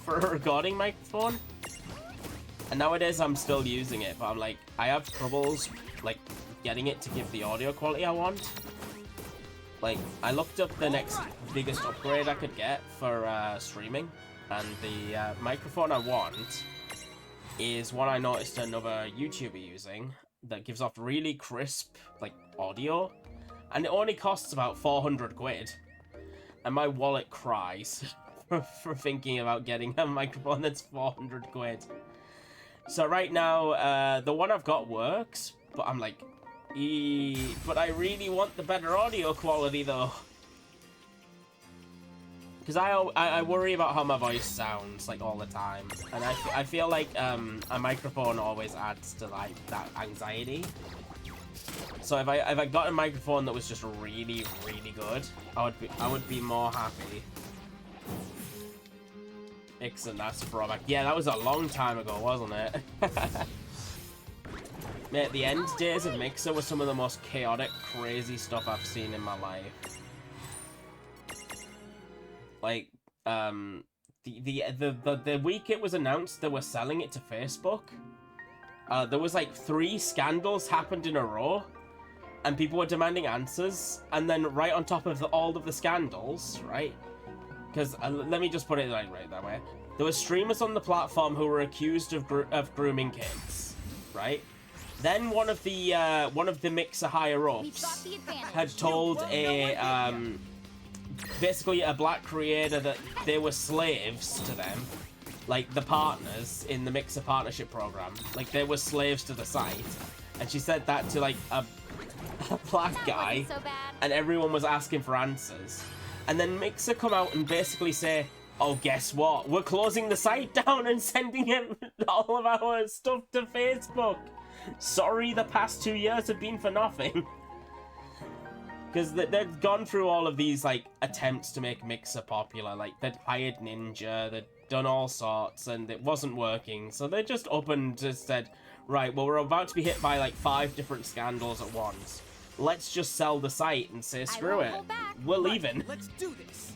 for a recording microphone? And nowadays I'm still using it, but I'm like, I have troubles, like, getting it to give the audio quality I want. Like, I looked up the next biggest upgrade I could get for streaming, and the microphone I want is one I noticed another YouTuber using that gives off really crisp, like, audio. And it only costs about 400 quid. And my wallet cries for thinking about getting a microphone that's 400 quid. So right now, the one I've got works, but I'm like, but I really want the better audio quality though. Because I worry about how my voice sounds, like, all the time. And I feel like a microphone always adds to, like, that anxiety. So if I got a microphone that was just really, really good, I would be more happy. Ixon, that's a throwback. Yeah, that was a long time ago, wasn't it? Mate, the end days of Mixer were some of the most chaotic, crazy stuff I've seen in my life. Like, the week it was announced they were selling it to Facebook, there was like 3 scandals happened in a row, and people were demanding answers. And then right on top of all of the scandals, right? Because let me just put it right that way. There were streamers on the platform who were accused of grooming kids, right? Then one of the Mixer higher ups had told basically a black creator that they were slaves to them. Like, the partners in the Mixer partnership program. Like, they were slaves to the site. And she said that to, like, a black guy. So and everyone was asking for answers. And then Mixer come out and basically say, oh, guess what? We're closing the site down and sending all of our stuff to Facebook. Sorry, the past 2 years have been for nothing. Because they've gone through all of these, like, attempts to make Mixer popular. Like, they'd hired Ninja, they'd done all sorts, and it wasn't working. So they just up and just said, right, well, we're about to be hit by, like, 5 different scandals at once. Let's just sell the site and say, screw it. We're leaving. Let's do this.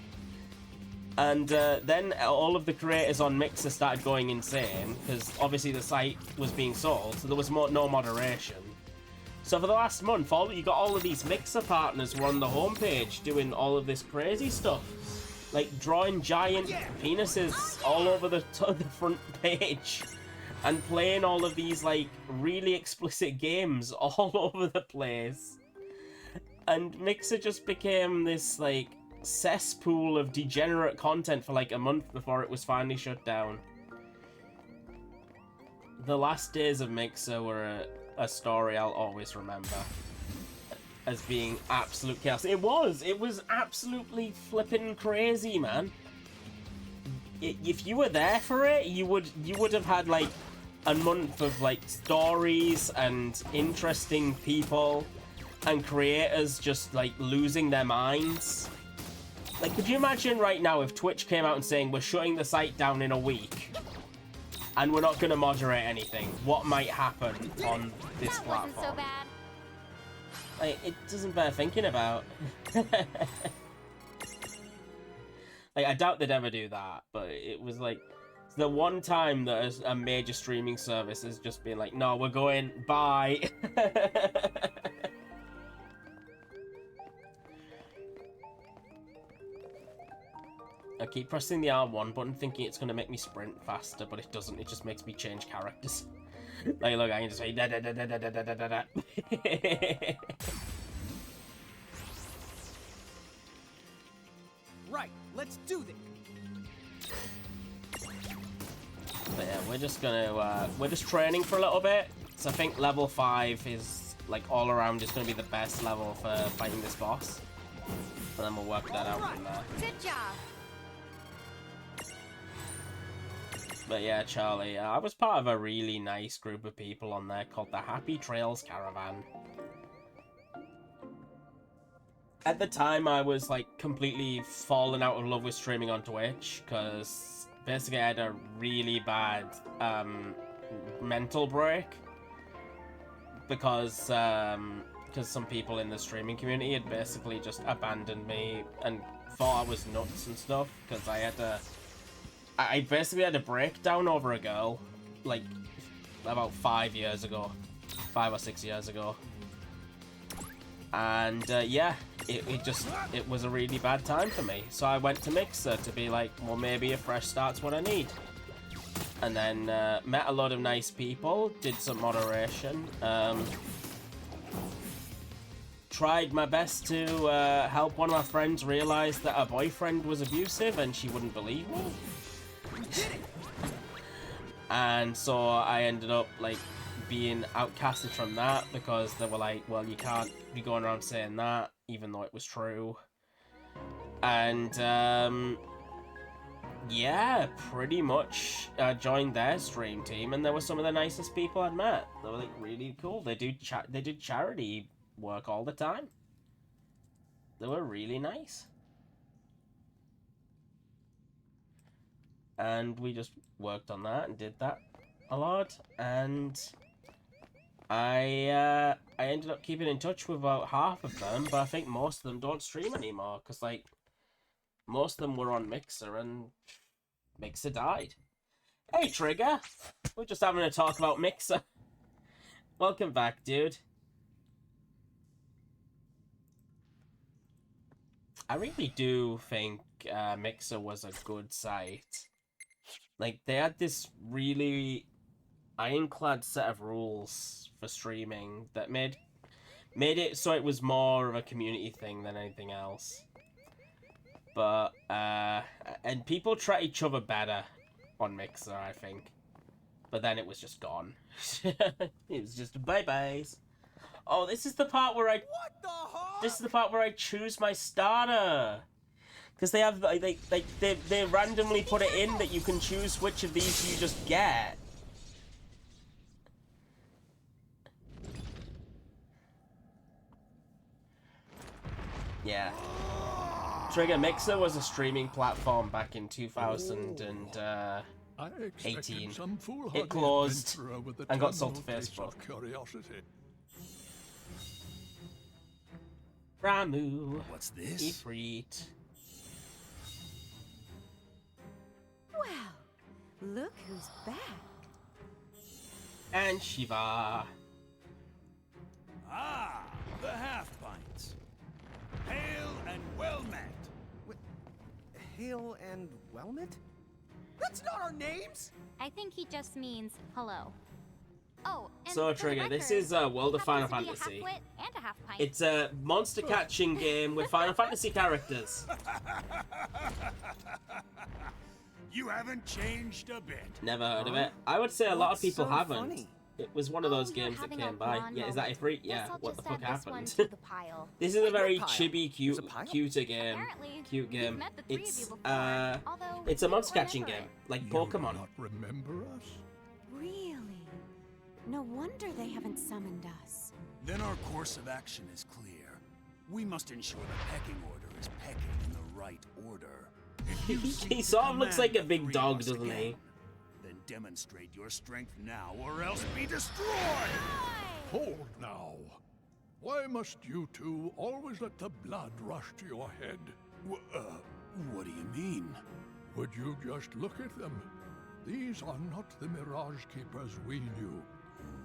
And then all of the creators on Mixer started going insane, because obviously the site was being sold, so there was no moderation. So for the last month, you got all of these Mixer partners were on the homepage doing all of this crazy stuff. Like, drawing giant penises all over the front page. And playing all of these, like, really explicit games all over the place. And Mixer just became this, like, cesspool of degenerate content for, like, a month before it was finally shut down. The last days of Mixer were a story I'll always remember as being absolute chaos. It was absolutely flipping crazy, man. If you were there for it, you would have had, like, a month of, like, stories and interesting people and creators just, like, losing their minds. Like, could you imagine right now if Twitch came out and saying, we're shutting the site down in a week and we're not going to moderate anything? What might happen on this platform? Wasn't so bad. Like, it doesn't bear thinking about. Like, I doubt they'd ever do that, but it was like the one time that a major streaming service has just been like, no, we're going, bye. I keep pressing the R1 button thinking it's going to make me sprint faster, but it doesn't. It just makes me change characters. Like, look, I can just say da da da da da da da da da. Right, let's do this. But yeah, we're just training for a little bit. So I think level 5 is, like, all around is going to be the best level for fighting this boss. And then we'll work that out from there. Good job. But yeah, Charlie, I was part of a really nice group of people on there called the Happy Trails Caravan. At the time, I was like completely falling out of love with streaming on Twitch because basically I had a really bad mental break because some people in the streaming community had basically just abandoned me and thought I was nuts and stuff because I basically had a breakdown over a girl like about 5 years ago, 5 or 6 years ago. And yeah, it was a really bad time for me. So I went to Mixer to be like, well, maybe a fresh start's what I need. And then met a lot of nice people, did some moderation. Tried my best to help one of my friends realize that her boyfriend was abusive and she wouldn't believe me. And so I ended up like being outcasted from that because they were like, well, you can't be going around saying that, even though it was true. And yeah, pretty much joined their stream team, and they were some of the nicest people I'd met. They were like really cool. They did charity work all the time. They were really nice. And we just worked on that and did that a lot, and I ended up keeping in touch with about half of them, but I think most of them don't stream anymore because like most of them were on Mixer and Mixer died. Hey Trigger, we're just having a talk about Mixer. Welcome back, dude. I really do think Mixer was a good site. Like, they had this really ironclad set of rules for streaming that made it so it was more of a community thing than anything else. But, and people treat each other better on Mixer, I think. But then it was just gone. It was just bye-byes. Oh, this is the part where This is the part where I choose my starter. Because they have, they randomly put it in that you can choose which of these you just get. Yeah. Trigger Mixer was a streaming platform back in 2018. It closed and got sold to Facebook. Ramu. What's this? Ifrit. Well, look who's back. And Shiva. Ah, the half-pints. Hail and well met. Hail and well met? That's not our names! I think he just means hello. Oh, and So for the Trigger, this record, is World of Final happens to be a Fantasy. half-wit and a half-pint. It's a monster catching game with Final Fantasy characters. You haven't changed a bit. Never heard of it. I would say a lot of people so haven't. funny? It was one of those games that having a came by. blonde Yeah, is that moment. Ifrit? Yeah, Guess I'll what the just fuck add this one happened? to the pile. This is a very What pile? chibi, There's a pile? cuter game. Apparently, Cute we've game. met the three of It's you before, although it's a you monster were catching never game, in. like You Pokemon. do not remember us? Really? No wonder they haven't summoned us. Then our course of action is clear. We must ensure the pecking order is pecking in the right order. If you seek He to sort of looks like a command big the three dog, of us doesn't he? again, then demonstrate your strength now, or else be destroyed! Hold now. Why must you two always let the blood rush to your head? What do you mean? Would you just look at them? These are not the Mirage Keepers we knew.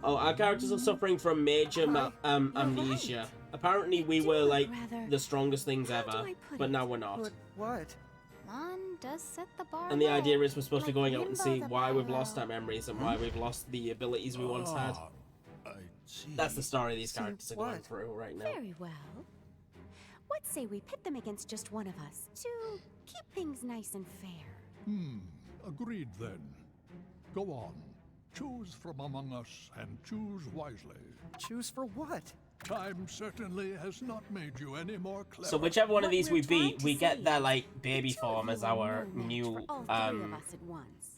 Oh, our characters are suffering from major amnesia. Apparently, we were like the strongest things ever, but now we're not. What? Lon does set the bar And the low. idea is we're supposed to be Like going out and Limbo see the why we've Pyro. lost our memories and why we've lost the abilities we once had. I see. That's the story these See characters are going what? through right now. Very well. What say we pit them against just one of us to keep things nice and fair? Agreed then. Go on. Choose from among us and choose wisely. Choose for what? Time certainly has not made you any more clever. So whichever one of these we beat, we get their like baby form as our new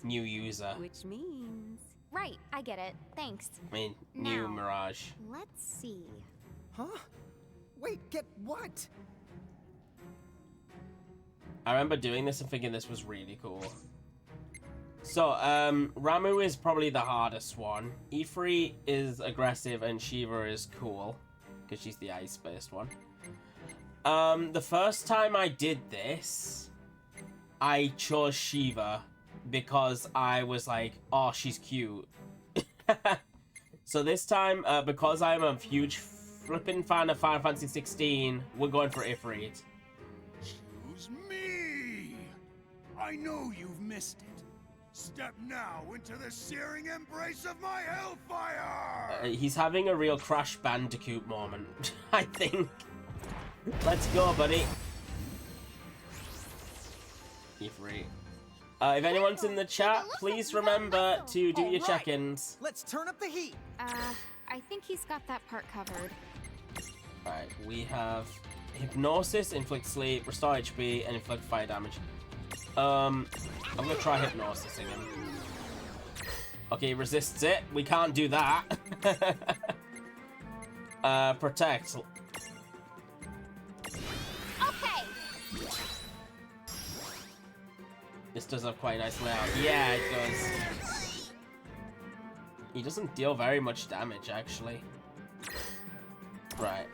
new user. Which means... Right, I get it. Thanks. I mean, new Now, Mirage. Let's see. Huh? Wait, get what? I remember doing this and thinking this was really cool. So, Ramu is probably the hardest one. Ifrit is aggressive and Shiva is cool, because she's the ice-based one. The first time I did this, I chose Shiva because I was like, oh, she's cute. So this time, because I'm a huge flipping fan of Final Fantasy 16, we're going for Ifrit. Choose me! I know you've missed it. Step now into the searing embrace of my hellfire! He's having a real Crash Bandicoot moment, I think. Let's go, buddy. Ifrit. If anyone's in the chat, please remember to do your check-ins. Let's turn up the heat. I think he's got that part covered. Alright, we have Hypnosis, Inflict Sleep, Restore HP, and Inflict Fire Damage. I'm gonna try Hypnosising him. Okay, he resists it. We can't do that. Protect. Okay. This does have quite a nice layout. Yeah, it does. He doesn't deal very much damage, actually. Right,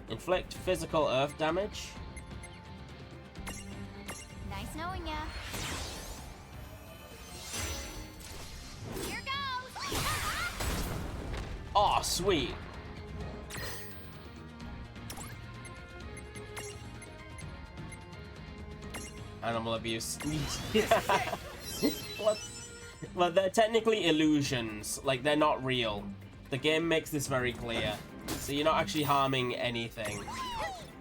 Inflict physical earth damage. Nice knowing ya. Here goes. Oh, sweet. Animal abuse. What? Well, they're technically illusions. Like, they're not real. The game makes this very clear. So you're not actually harming anything.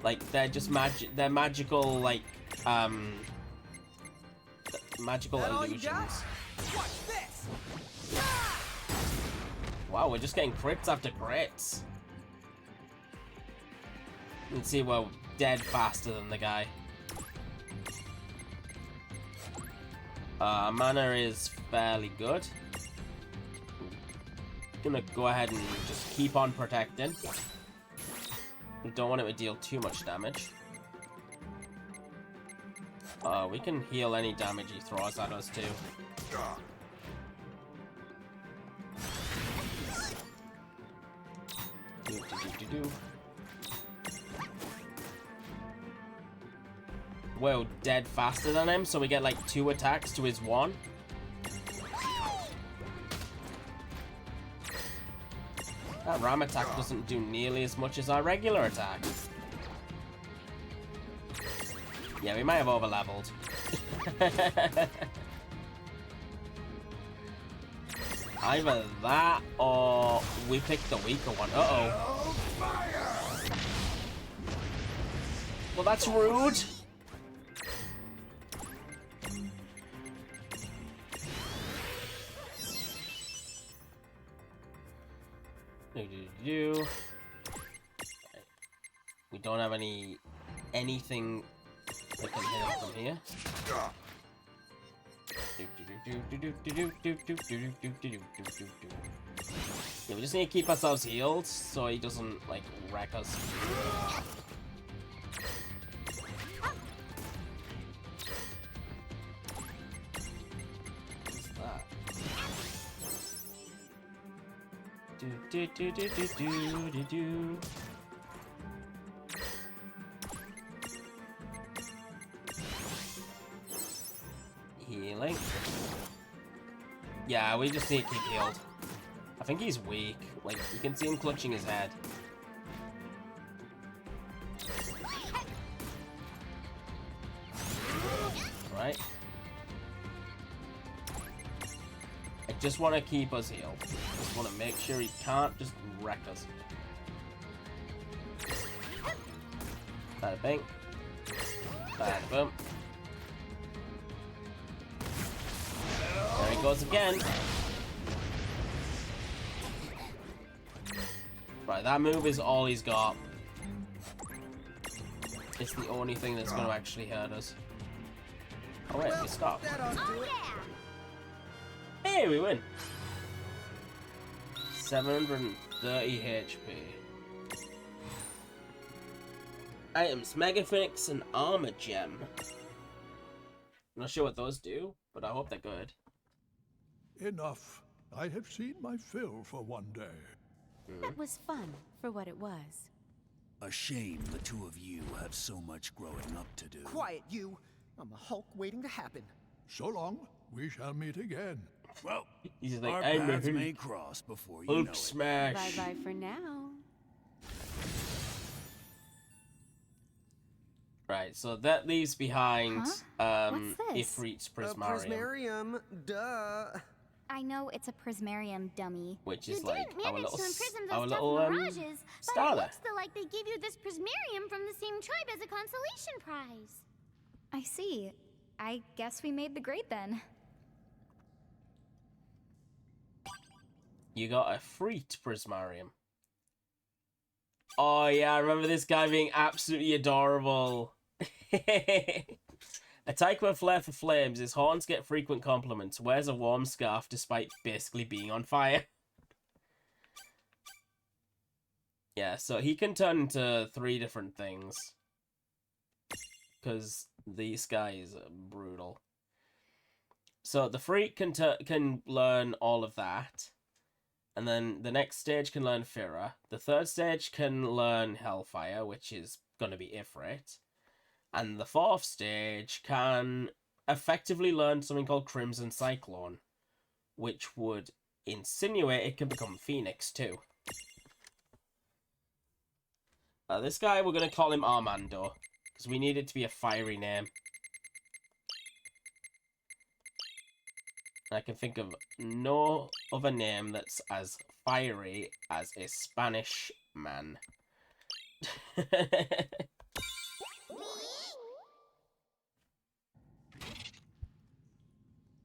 Like, they're just they're magical, like, magical illusions. Watch this. Wow, we're just getting crits after crits. You can see we're dead faster than the guy. Mana is fairly good. Gonna go ahead and just keep on protecting. We don't want it to deal too much damage. We can heal any damage he throws at us too. We're dead faster than him, so we get like 2 attacks to his 1. That ram attack doesn't do nearly as much as our regular attack. Yeah, we might have over-leveled. Either that, or we picked the weaker one. Uh-oh. Well, that's rude. We don't have anything that can hit us from here. Yeah, we just need to keep ourselves healed so he doesn't like wreck us. What's that? Healing. Yeah, we just need to keep healed. I think he's weak. Like, you can see him clutching his head. Right. I just want to keep us healed. Just want to make sure he can't just wreck us. Bada bing. Bada boom. There he goes again. Right, that move is all he's got. It's the only thing that's going to actually hurt us. Oh wait, we stopped. Hey, we win. 730 HP. Items, Mega Phoenix and Armor Gem. I'm not sure what those do, but I hope they're good. Enough. I have seen my fill for one day. That was fun, for what it was. A shame the two of you have so much growing up to do. Quiet, you! I'm a Hulk waiting to happen. So long. We shall meet again. Well, he's like, our I'm paths a may cross before you Hulk know it. smash. Bye-bye for now. Right, so that leaves behind Ifrit's Prismarium. Prismarium, duh. I know it's a Prismarium, dummy. Which You is like didn't our manage little, to imprison our those little tough mirages, but it starter. looks like they gave you this Prismarium from the same tribe as a consolation prize. I see. I guess we made the grade then. You got a Freet Prismarium. Oh yeah, I remember this guy being absolutely adorable. A tyke with flair for flames, his horns get frequent compliments, wears a warm scarf despite basically being on fire. Yeah, so he can turn into 3 different things. Because these guys are brutal. So the Freak can learn all of that. And then the next stage can learn Fira. The third stage can learn Hellfire, which is going to be Ifrit. And the fourth stage can effectively learn something called Crimson Cyclone, which would insinuate it can become Phoenix too. This guy, we're going to call him Armando, because we need it to be a fiery name. I can think of no other name that's as fiery as a Spanish man.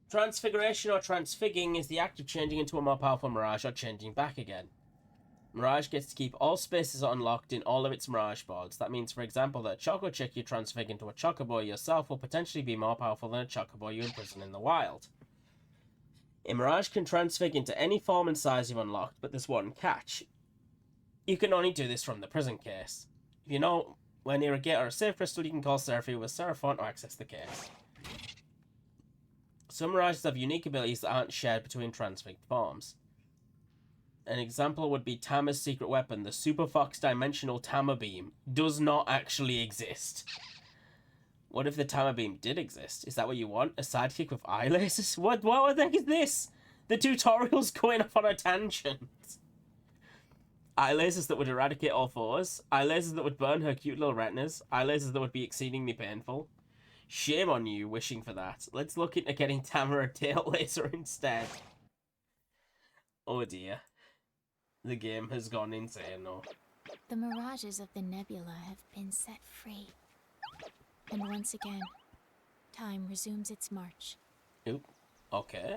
Transfiguration or transfigging is the act of changing into a more powerful Mirage or changing back again. Mirage gets to keep all spaces unlocked in all of its Mirage boards. That means, for example, that a Choco Chick you transfig into a Chocobo yourself will potentially be more powerful than a Chocobo you imprison in the wild. A Mirage can transfig into any form and size you've unlocked, but there's one catch. You can only do this from the prison case. If you know when near a gate or a safe crystal, you can call Seraphine with Seraphon to access the case. Some Mirages have unique abilities that aren't shared between transfigured forms. An example would be Tama's secret weapon, the Super Fox Dimensional Tama Beam, does not actually exist. What if the Tama Beam did exist? Is that what you want? A sidekick with eye lasers? What the heck is this? The tutorial's going off on a tangent. Eye lasers that would eradicate all fours. Eye lasers that would burn her cute little retinas. Eye lasers that would be exceedingly painful. Shame on you wishing for that. Let's look into getting Tama a tail laser instead. Oh dear. The game has gone insane though. The mirages of the nebula have been set free. And once again, time resumes its march. Oop. Okay.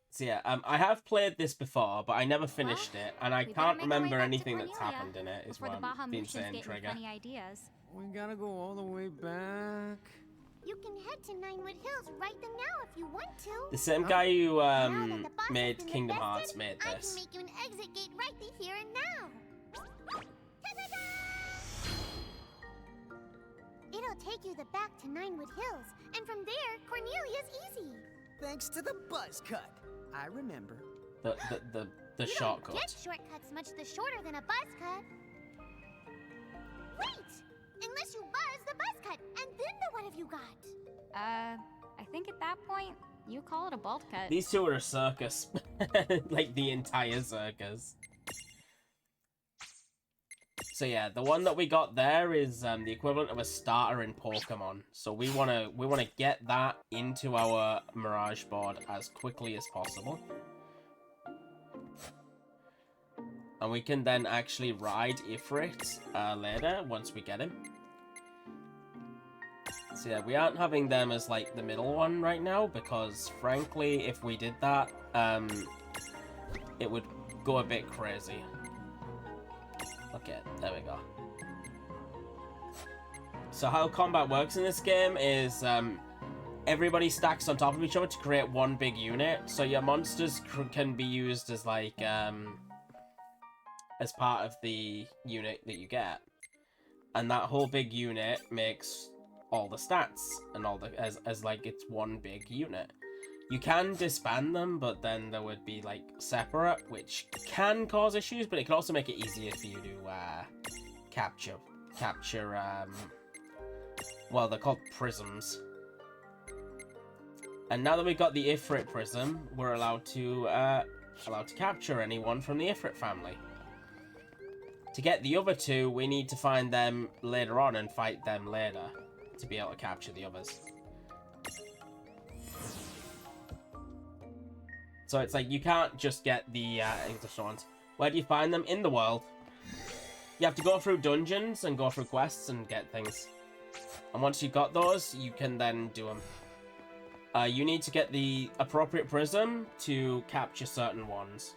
So yeah, I have played this before, but I never finished it, and I can't remember anything that's happened in it, is what I'm being saying, Trigger. Ideas. We gotta go all the way back. You can head to Ninewood Hills right now if you want to. The same guy who made Kingdom Hearts made I this. can make you an exit gate right here and now. It'll take you back to Ninewood Hills, and from there, Cornelia's easy. Thanks to the buzz cut. I remember. The You shortcut. don't get shortcuts much shorter than a buzz cut. Wait! Unless you buzz the buzz cut, and then what have you got? I think at that point, you call it a bolt cut. These two are a circus. Like the entire circus. So yeah, the one that we got there is the equivalent of a starter in Pokemon. So we wanna get that into our Mirage board as quickly as possible. And we can then actually ride Ifrit later once we get him. So yeah, we aren't having them as like the middle one right now because frankly, if we did that, it would go a bit crazy. Okay, there we go. So how combat works in this game is everybody stacks on top of each other to create one big unit. So your monsters can be used as like as part of the unit that you get, and that whole big unit makes all the stats and all the as like it's one big unit. You can disband them, but then there would be like separate, which can cause issues, but it can also make it easier for you to capture well, they're called prisms. And now that we've got the Ifrit prism, we're allowed to capture anyone from the Ifrit family. To get the other two, we need to find them later on and fight them later to be able to capture the others. So it's like you can't just get the additional ones. Where do you find them? In the world. You have to go through dungeons and go through quests and get things. And once you've got those, you can then do them. You need to get the appropriate prism to capture certain ones.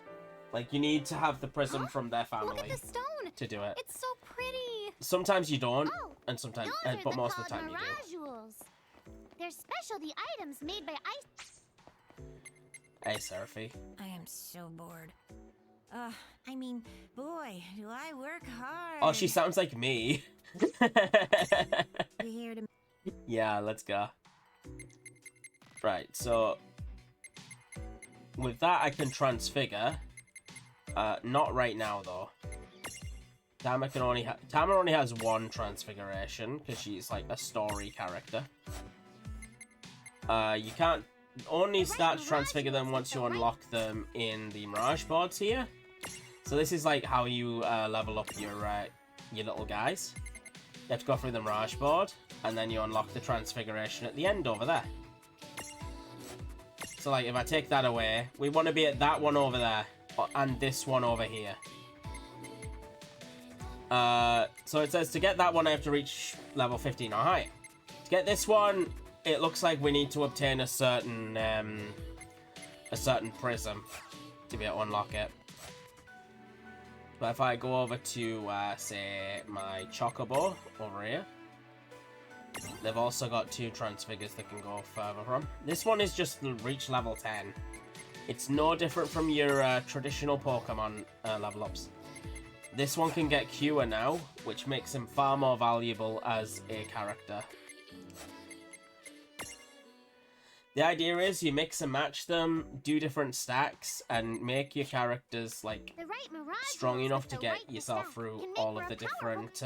Like, you need to have the prism from their family. Look at the stone. To do it. It's so pretty. Sometimes you don't, Oh, and sometimes, those but are most of the called time you do. Mirage-ules. They're specialty items made by ice. Hey, Seraphy. I am so bored. I mean, boy, do I work hard. Oh, she sounds like me. You here to... Yeah, let's go. Right, so with that I can transfigure. Not right now though. Tama only has one transfiguration because she's like a story character. You can't only start to transfigure them once you unlock them in the Mirage boards here. So this is like how you level up your little guys. You have to go through the Mirage board, and then you unlock the transfiguration at the end over there. So like if I take that away, we want to be at that one over there, and this one over here. So it says to get that one I have to reach level 15 or higher. To get this one, it looks like we need to obtain a certain prism to be able to unlock it. But if I go over to, say, my Chocobo over here, they've also got two transfigures that can go further from. This one is just reach level 10. It's no different from your traditional Pokemon level ups. This one can get Cure now, which makes him far more valuable as a character. The idea is you mix and match them, do different stacks, and make your characters like strong enough to get yourself through all of the different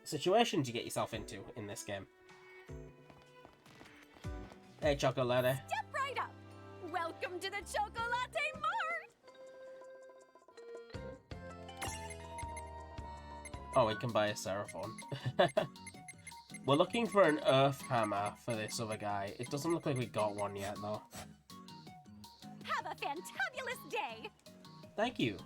situations you get yourself into in this game. Hey, Chocolate. Step right up. Welcome to the Chocolate Mart. Oh, we can buy a Seraphon. We're looking for an Earth Hammer for this other guy. It doesn't look like we got one yet, though. Have a fantabulous day. Thank you.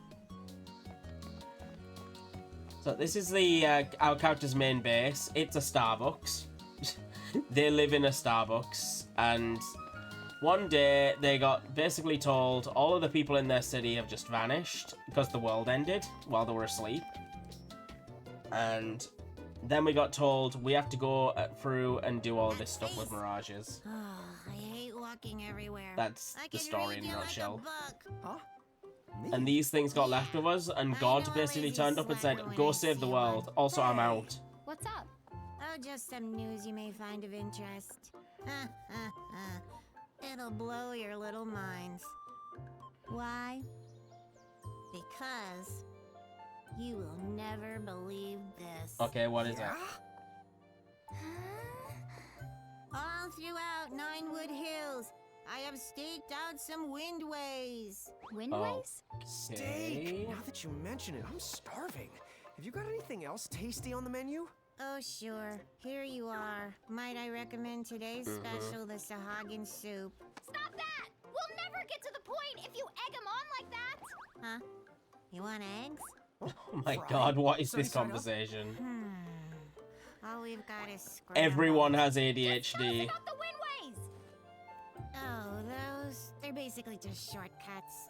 So this is the our character's main base. It's a Starbucks. They live in a Starbucks, and one day they got basically told all of the people in their city have just vanished because the world ended while they were asleep. And then we got told we have to go through and do all of this stuff with mirages. I hate walking everywhere. That's the story in a nutshell. Huh? And these things got left with us, and God basically turned up and said, "Go save the world. Also, I'm out." What's up? Oh, just some news you may find of interest. It'll blow your little minds. Why? Because you will never believe this. Okay, what is it? All throughout Ninewood Hills, I have staked out some windways. Windways? Steak! Now that you mention it, I'm starving. Have you got anything else tasty on the menu? Oh, sure. Here you are. Might I recommend today's special, the Sahagin soup? Stop that! We'll never get to the point if you egg them on like that! Huh? You want eggs? Oh my God, what is this conversation? All we've got is scrambled. Everyone has ADHD. About the windways! Oh, those? They're basically just shortcuts.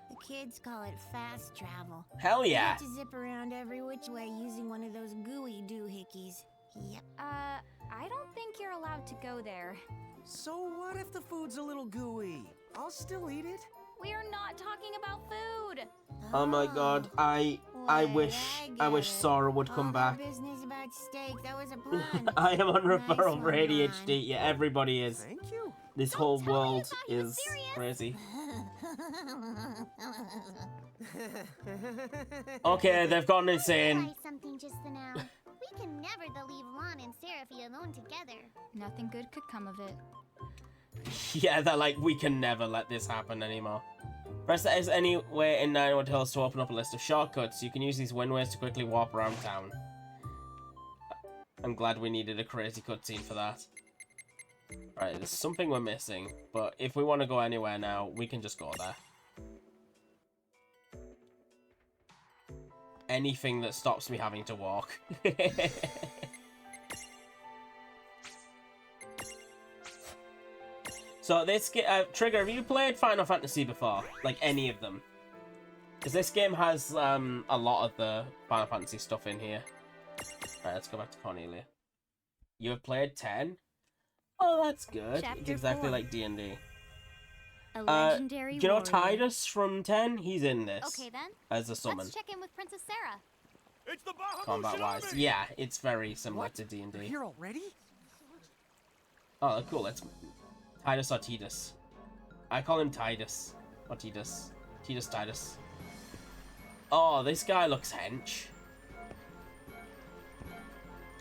The kids call it fast travel. Hell You yeah. get to zip around every which way using one of those gooey doohickeys. Yep. I don't think you're allowed to go there. So what if the food's a little gooey? I'll still eat it. We are not talking about food. Oh my god, I wish Sora would come back. Business about steak. That was a plan. I am on referral for one, ADHD. Yeah, everybody is. Thank you. This whole world is crazy. Okay, they've gone insane. Try something just for now. We can never leave Lon and Seraphie alone together. Nothing good could come of it. Yeah, they're like, we can never let this happen anymore. Press S anywhere in Ninewood Hills to open up a list of shortcuts. You can use these windways to quickly warp around town. I'm glad we needed a crazy cutscene for that. Right, there's something we're missing, but if we want to go anywhere now, we can just go there. Anything that stops me having to walk. So this Trigger, have you played Final Fantasy before? Like any of them? Because this game has a lot of the Final Fantasy stuff in here. Right, let's go back to Cornelia. You have played 10? Oh, that's good. Chapter It's exactly 4. like D&D. A legendary do you know warrior. Tidus from 10? He's in this. Okay then. As a summon. Let's check in with Princess Sarah. It's the Bahamut Combat-wise. Army! Yeah, it's very similar What? to D&D. You're here already? Oh, cool. Let's Tidus or Tidus. I call him Tidus. Or Tidus. Tidus. Oh, this guy looks hench.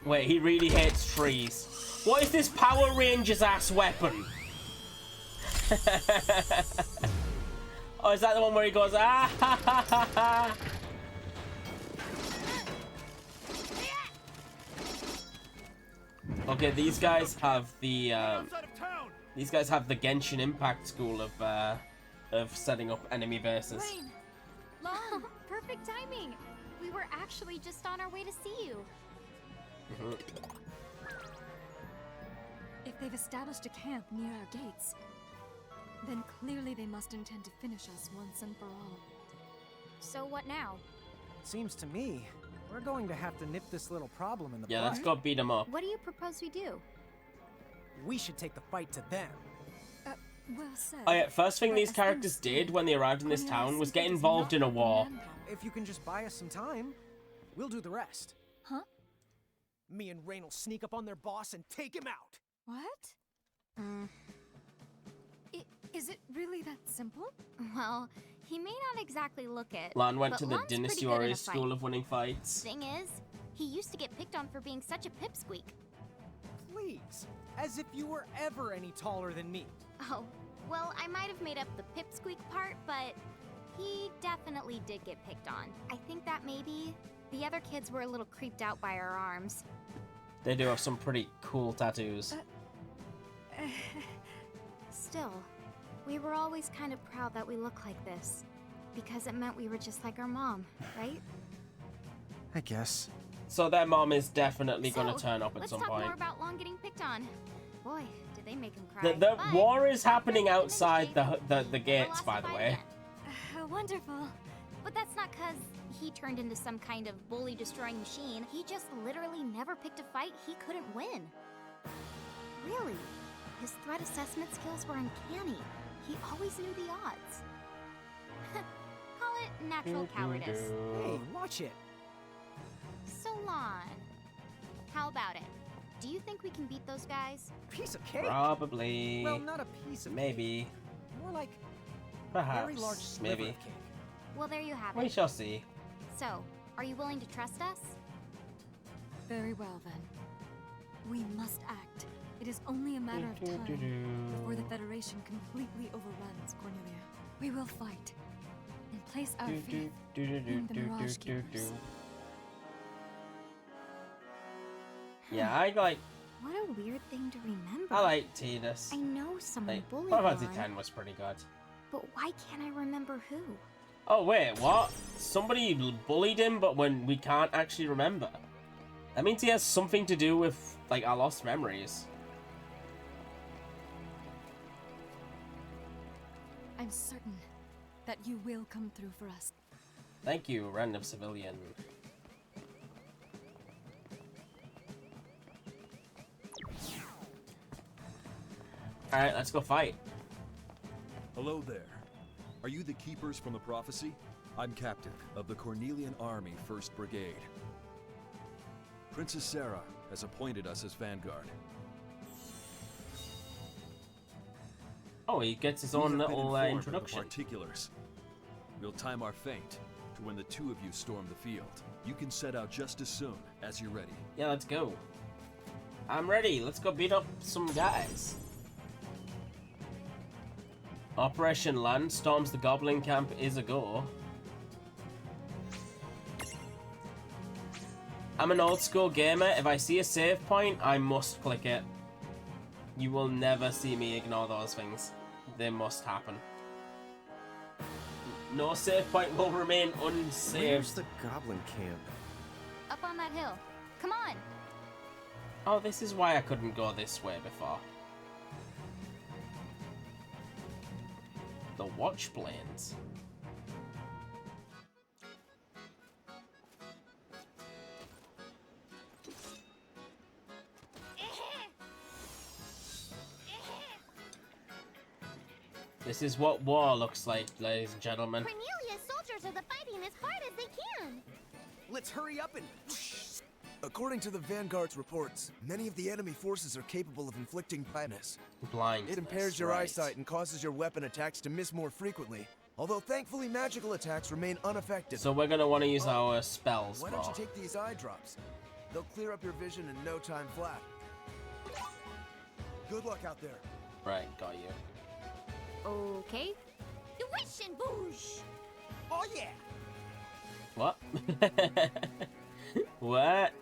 Wait, he really hates trees. What is this Power Rangers ass weapon? Oh, is that the one where he goes, ah ha ha ha ha? Okay, these guys have the Genshin Impact school of setting up enemy bases. Rain! Lon! Perfect timing! We were actually just on our way to see you. If they've established a camp near our gates, then clearly they must intend to finish us once and for all. So what now? Seems to me we're going to have to nip this little problem in the Yeah, bud. let's go beat them up. What do you propose we do? We should take the fight to them. Well said. Oh yeah, first thing but these as characters things stand, did when they arrived in this Cornelia town was simply get does involved not in a have the war. manpower. If you can just buy us some time, we'll do the rest. Huh? Me and Rain will sneak up on their boss and take him out. What? Is it really that simple? Well, he may not exactly look it. Lan went but to the Lon's Dynasty pretty good in a Warriors fight. School of Winning Fights. Thing is, he used to get picked on for being such a pipsqueak. Please, as if you were ever any taller than me. Oh, well, I might have made up the pipsqueak part, but he definitely did get picked on. I think that maybe the other kids were a little creeped out by our arms. They do have some pretty cool tattoos. Still, we were always kind of proud that we look like this, because it meant we were just like our mom, right? I guess. So their mom is definitely going to So, turn up at let's some talk point. more about Lon getting picked on. Boy, did they make him cry. The But war is happening Prince outside Initiated the gates, by the way. Wonderful. But that's not because he turned into some kind of bully-destroying machine. He just literally never picked a fight he couldn't win. Really? His threat assessment skills were uncanny. He always knew the odds. Call it natural cowardice. Hey, watch it. So, Lon, how about it? Do you think we can beat those guys? Piece of cake. Probably. Well, not a piece of Maybe. cake. More like Perhaps. very large sliver Maybe. of cake. Well, there you have We it. shall see. So, are you willing to trust us? Very well then. We must act. It is only a matter of time before the Federation completely overruns Cornelia. We will fight and place our faith in the Mirage Keepers. Yeah, I like What a weird thing to remember. I like Tidus. I know someone Like, bullied Final Fantasy Lon, X was pretty good. but why can't I remember who? Oh wait, what? Somebody bullied him, but when we can't actually remember. That means he has something to do with like our lost memories. I'm certain that you will come through for us. Thank you, random civilian. Alright, let's go fight. Hello there. Are you the keepers from the prophecy? I'm captain of the Cornelian Army 1st Brigade. Princess Sarah has appointed us as vanguard. Oh, he gets his own little introduction. Particulars. We'll time our feint to when the two of you storm the field. You can set out just as soon as you're ready. Yeah, let's go. I'm ready. Let's go beat up some guys. Operation Land storms the Goblin Camp is a go. I'm an old school gamer. If I see a save point, I must click it. You will never see me ignore those things. They must happen. No save point will remain unsaved. Where's the Goblin Camp? Up on that hill. Come on. Oh, this is why I couldn't go this way before. The Watch Plains. This is what war looks like, ladies and gentlemen. Cornelia's soldiers are fighting as hard as they can. Let's hurry up and... According to the Vanguard's reports, many of the enemy forces are capable of inflicting blindness. Blindness, It impairs your right. eyesight and causes your weapon attacks to miss more frequently. Although thankfully magical attacks remain unaffected. So we're gonna want to use our spells. Why don't you take these eye drops? They'll clear up your vision in no time flat. Good luck out there. Right, got you. Okay. Wish and boosh. Oh yeah. What? What?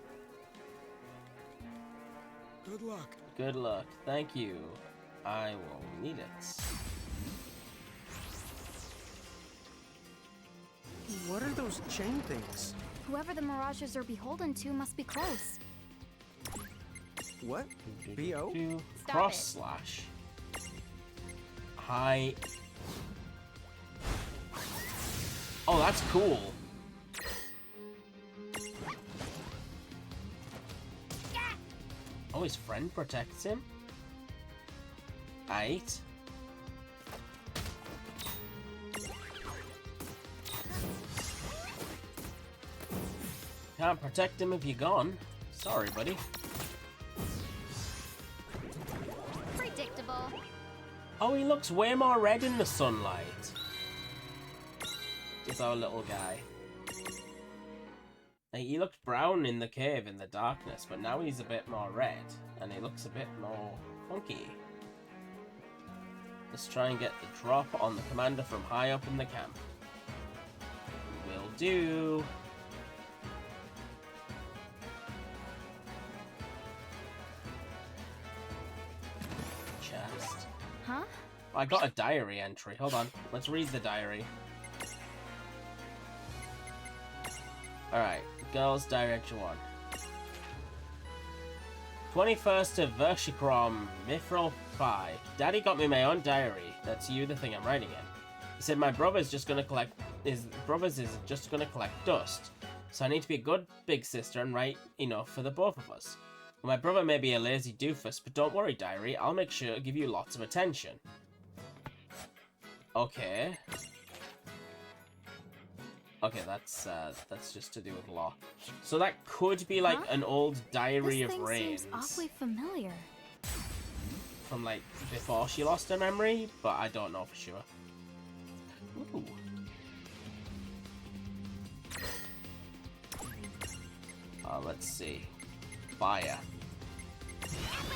Good luck. Good luck. Thank you. I will need it. What are those chain things? Whoever the Mirages are beholden to must be close. What? B.O.? Cross slash. Hi. Oh, that's cool. Oh, his friend protects him? 8. Can't protect him if you're gone. Sorry, buddy. Predictable. Oh, he looks way more red in the sunlight. It's our little guy. Like, he looked brown in the cave in the darkness, but now he's a bit more red, and he looks a bit more funky. Let's try and get the drop on the commander from high up in the camp. Will do. Chest. Huh? I got a diary entry. Hold on. Let's read the diary. Alright. Girls Direction 1. 21st of Vershikrom, Mithril 5. Daddy got me my own diary. That's you, the thing I'm writing in. He said my brother's just gonna collect... His brother's is just gonna collect dust. So I need to be a good big sister and write enough for the both of us. Well, my brother may be a lazy doofus, but don't worry, diary. I'll make sure to give you lots of attention. Okay. Okay, that's just to do with law. So that could be like an old diary This of thing Rains seems awfully familiar. from like before she lost her memory, but I don't know for sure. Ooh. Let's see. Fire.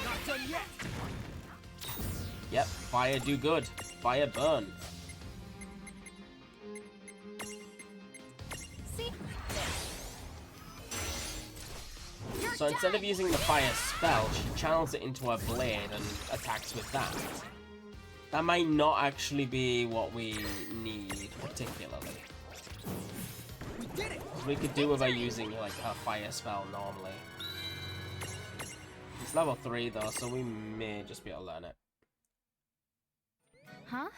Not done yet. Yep, fire do good. Fire burn. See? So instead of using the fire spell, she channels it into her blade and attacks with that. That might not actually be what we need particularly. We did it. We could do with her using like her fire spell normally. It's level 3 though, so we may just be able to learn it. Huh?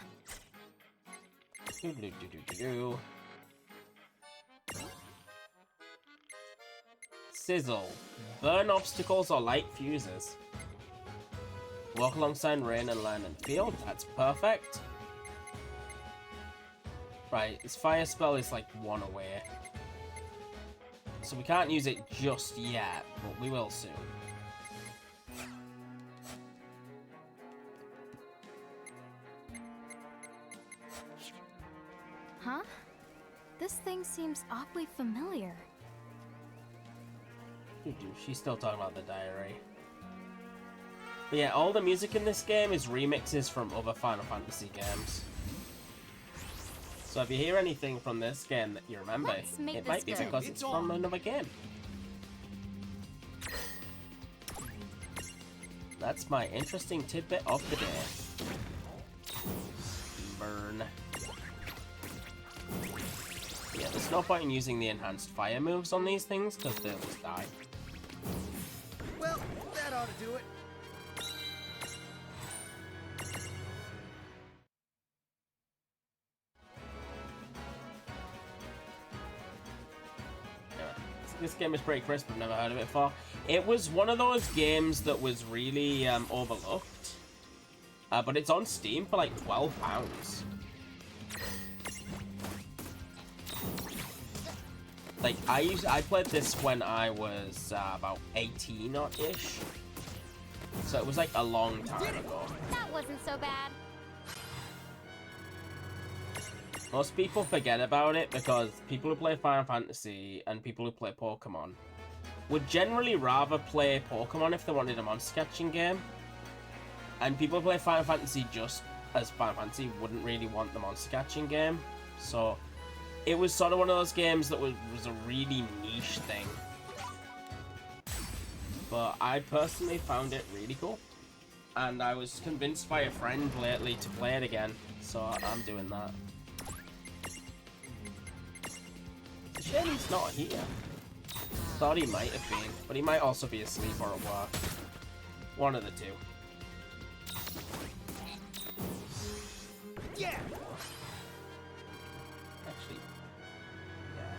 Sizzle. Burn obstacles or light fuses. Walk alongside rain and land and field. That's perfect. Right, this fire spell is like 1 away. So we can't use it just yet, but we will soon. Huh? This thing seems awfully familiar. She's still talking about the diary. But yeah, all the music in this game is remixes from other Final Fantasy games. So if you hear anything from this game that you remember, it might be because it's from another game. That's my interesting tidbit of the day. Burn. Yeah, there's no point in using the enhanced fire moves on these things because they'll just die. Well, that ought to do it. This game is pretty crisp, I've never heard of it before. It was one of those games that was really overlooked. But it's on Steam for like £12. Like, I played this when I was about 18-ish. So it was like a long time ago. That wasn't so bad. Most people forget about it because people who play Final Fantasy and people who play Pokemon would generally rather play Pokemon if they wanted a monster catching game. And people who play Final Fantasy just as Final Fantasy wouldn't really want the monster catching game. So it was sort of one of those games that was a really niche thing. But I personally found it really cool. And I was convinced by a friend lately to play it again. So I'm doing that. Shame he's not here. Thought he might have been, but he might also be asleep or at work. One of the two. Yeah. Actually, yeah.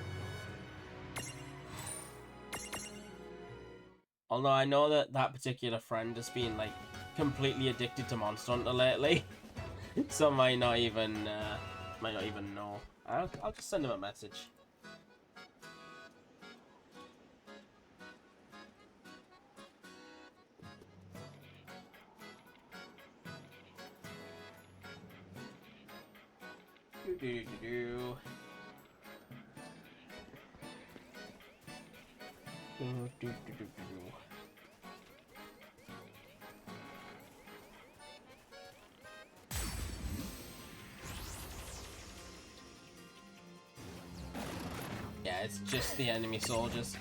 Although I know that that particular friend has been like completely addicted to Monster Hunter lately, so might not even know. I'll just send him a message. Yeah, it's just the enemy soldiers.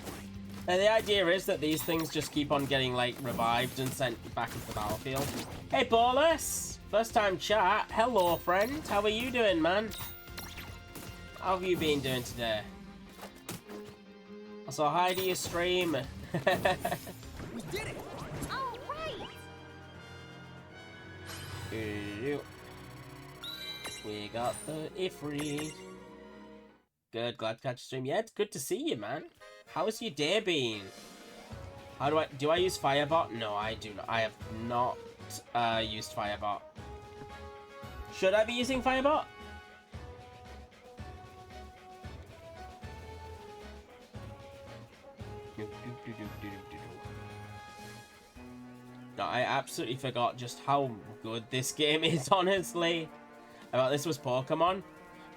And the idea is that these things just keep on getting like revived and sent back into the battlefield. Hey Bolus! First time chat. Hello friend, how are you doing, man? How have you been doing today? Also, hi to your stream. We did it! All right. We got the Ifrit. Good, glad to catch your stream. Yeah, it's good to see you, man. How's your day been? Do I use Firebot? No, I do not. I have not used Firebot. Should I be using Firebot? No, I absolutely forgot just how good this game is, honestly. I thought this was Pokemon.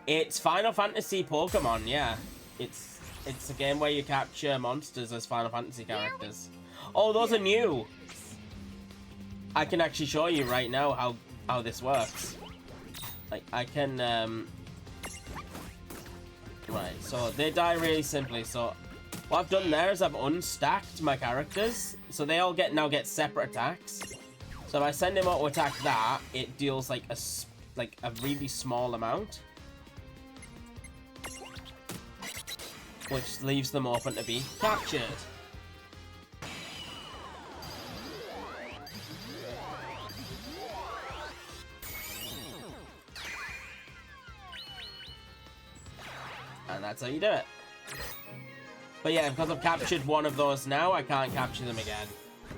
It's Final Fantasy Pokemon, yeah. It's a game where you capture monsters as Final Fantasy characters. Oh, those are new! I can actually show you right now how this works. Like, I can, Right, so they die really simply, so what I've done there is I've unstacked my characters, so they all now get separate attacks. So if I send him out to attack that, it deals like a really small amount, which leaves them open to be captured. And that's how you do it. But yeah, because I've captured one of those now, I can't capture them again.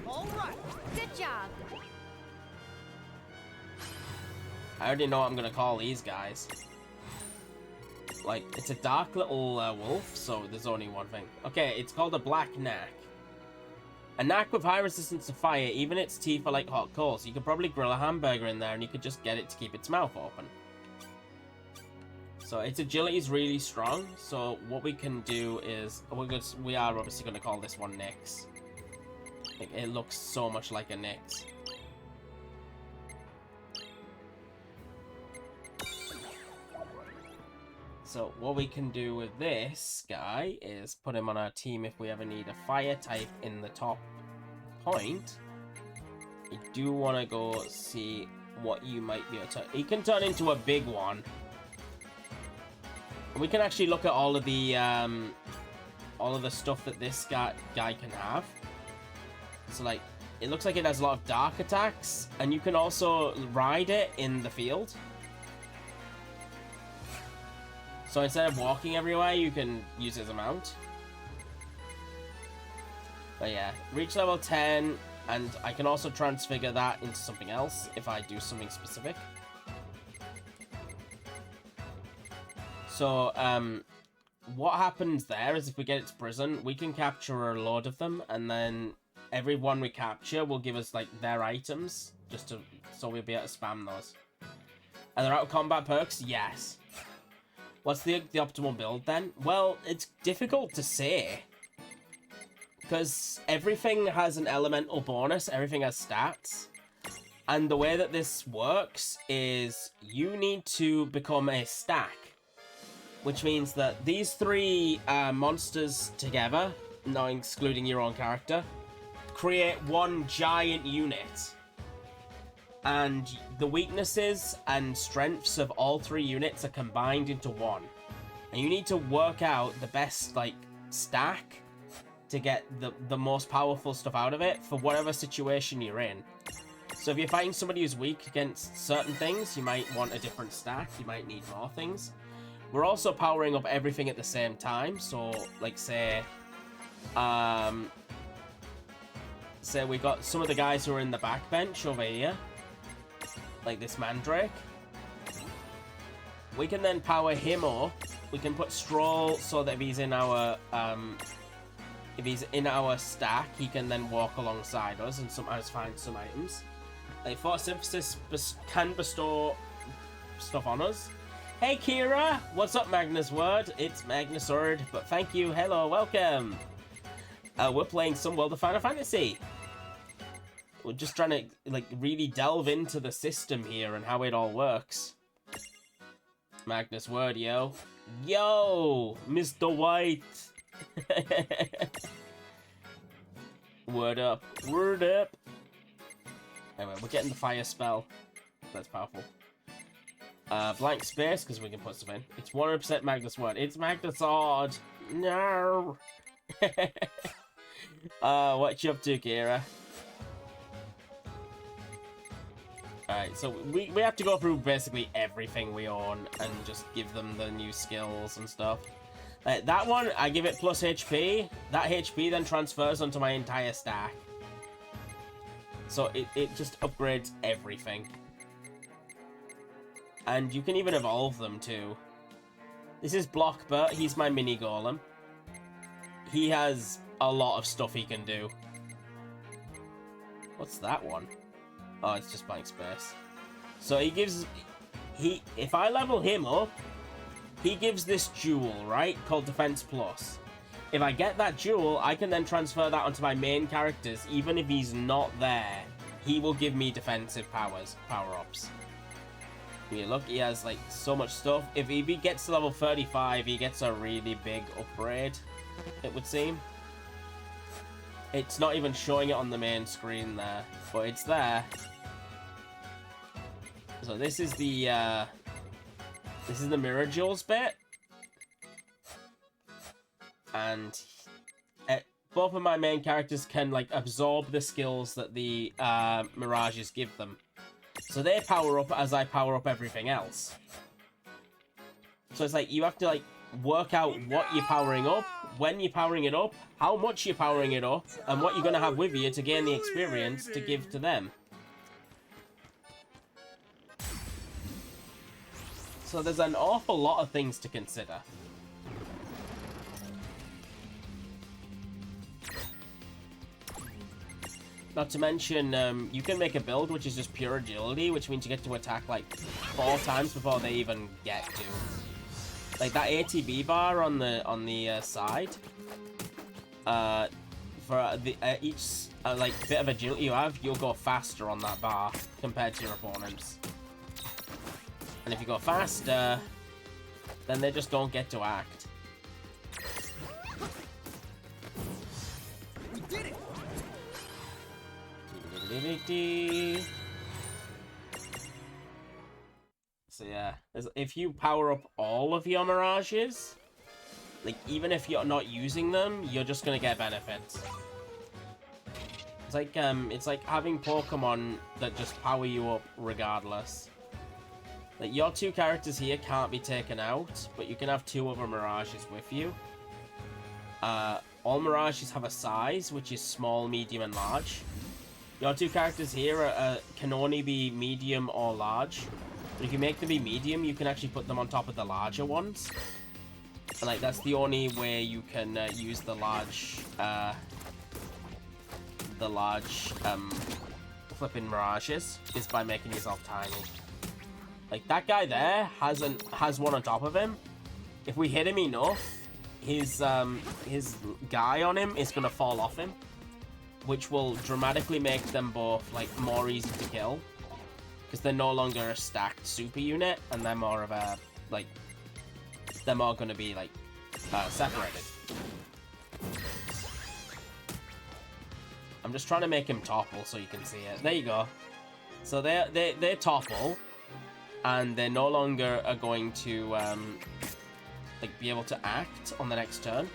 All right. Good job. I already know what I'm gonna call these guys. Like, it's a dark little wolf, so there's only one thing. Okay, it's called a black knack. A knack with high resistance to fire, even its teeth are like hot coals. You could probably grill a hamburger in there and you could just get it to keep its mouth open. So its agility is really strong, so what we can do is... we are obviously going to call this one Nyx. It looks so much like a Nyx. So what we can do with this guy is put him on our team if we ever need a fire type in the top point. You do want to go see what you might be able to... He can turn into a big one. We can actually look at all of the stuff that this guy can have. So like, it looks like it has a lot of dark attacks, and you can also ride it in the field. So instead of walking everywhere, you can use it as a mount. But yeah, reach level 10, and I can also transfigure that into something else if I do something specific. So, what happens there is if we get it to prison, we can capture a load of them, and then every one we capture will give us, like, their items, just to, so we'll be able to spam those. Are there out-of-combat perks? Yes. What's the optimal build, then? Well, it's difficult to say. Because everything has an elemental bonus, everything has stats. And the way that this works is you need to become a stack. Which means that these three monsters together, not excluding your own character, create one giant unit. And the weaknesses and strengths of all three units are combined into one. And you need to work out the best, like, stack to get the most powerful stuff out of it for whatever situation you're in. So if you're fighting somebody who's weak against certain things, you might want a different stack. You might need more things. We're also powering up everything at the same time. So, like, say we got some of the guys who are in the backbench over here. Like this Mandrake. We can then power him up. We can put Stroll so that if he's in our stack, he can then walk alongside us and sometimes find some items. Like photosynthesis can bestow stuff on us. Hey Kira, what's up Magnus Word? It's Magnus Word, but thank you, hello, welcome. We're playing some World of Final Fantasy. We're just trying to, like, really delve into the system here and how it all works. Magnus Word, yo. Yo, Mr. White. Word up. Word up. Anyway, we're getting the fire spell. That's powerful. Blank space, because we can put stuff in. It's 100% Magnus Word. It's Magnus Sword. No. What you up to, Kira? Alright, so we have to go through basically everything we own and just give them the new skills and stuff. That one, I give it plus HP. That HP then transfers onto my entire stack. So it just upgrades everything. And you can even evolve them too. This is Blockbert, he's my mini golem. He has a lot of stuff he can do. What's that one? Oh, it's just blank space. So he gives... if I level him up, he gives this jewel, right? Called Defense Plus. If I get that jewel, I can then transfer that onto my main characters. Even if he's not there, he will give me defensive power-ups. Yeah, look, he has, like, so much stuff. If he gets to level 35, he gets a really big upgrade, it would seem. It's not even showing it on the main screen there, but it's there. So this is the Mirror Jewels bit. And both of my main characters can, like, absorb the skills that the Mirages give them. So they power up as I power up everything else. So it's like, you have to, like, work out what you're powering up, when you're powering it up, how much you're powering it up, and what you're going to have with you to gain the experience to give to them. So there's an awful lot of things to consider. Not to mention, you can make a build which is just pure agility, which means you get to attack like 4 times before they even get to. Like that ATB bar on the side. For each like bit of agility you have, you'll go faster on that bar compared to your opponents. And if you go faster, then they just don't get to act. We did it! So yeah, if you power up all of your mirages, like even if you're not using them, you're just gonna get benefits. It's like having Pokemon that just power you up regardless. Like your 2 characters here can't be taken out, but you can have 2 other mirages with you. All mirages have a size, which is small, medium, and large. Your 2 characters here can only be medium or large. But if you make them be medium, you can actually put them on top of the larger ones. And like that's the only way you can use the large flipping mirages is by making yourself tiny. Like that guy there has one on top of him. If we hit him enough, his guy on him is gonna fall off him, which will dramatically make them both like more easy to kill, because they're no longer a stacked super unit, and they're more of a like they're more gonna be like separated. I'm just trying to make him topple so you can see it. There you go. So they topple, and they no longer are going to like be able to act on the next turn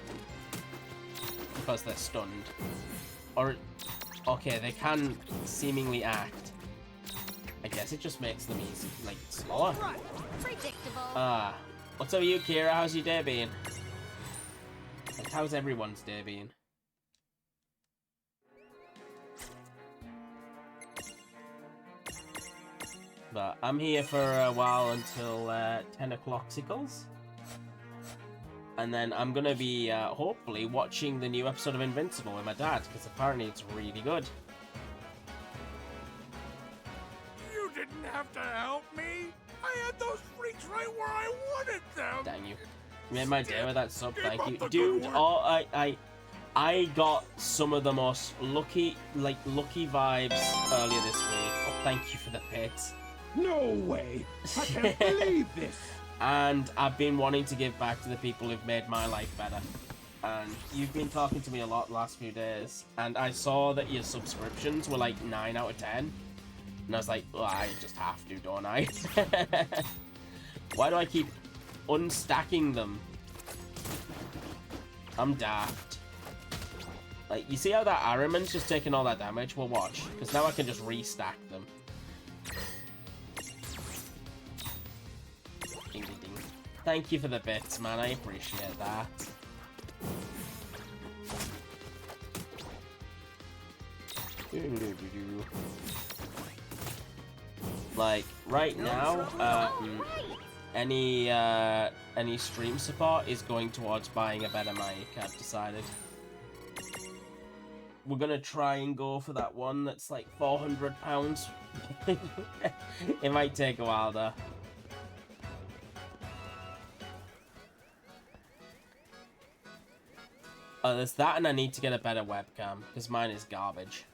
because they're stunned. Or okay, they can seemingly act. I guess it just makes them easy, like slower. Predictable. What's up with you, Kira? How's your day been? Like, how's everyone's day been? But I'm here for a while until 10 o'clock-sicles. And then I'm going to be, hopefully, watching the new episode of Invincible with my dad, because apparently it's really good. You didn't have to help me. I had those freaks right where I wanted them. Dang you. You made my day with that sub, thank you. Dude, I got some of the most lucky vibes earlier this week. Oh, thank you for the pits. No way! I can't believe this! And I've been wanting to give back to the people who've made my life better. And you've been talking to me a lot the last few days. And I saw that your subscriptions were like 9 out of 10. And I was like, well, I just have to, don't I? Why do I keep unstacking them? I'm daft. Like, you see how that Ahriman's just taking all that damage? Well, watch. Because now I can just restack them. Ding, ding, ding. Thank you for the bits, man. I appreciate that. Like, right now, any stream support is going towards buying a better mic, I've decided. We're gonna try and go for that one that's like £400. It might take a while though. There's that, and I need to get a better webcam, because mine is garbage.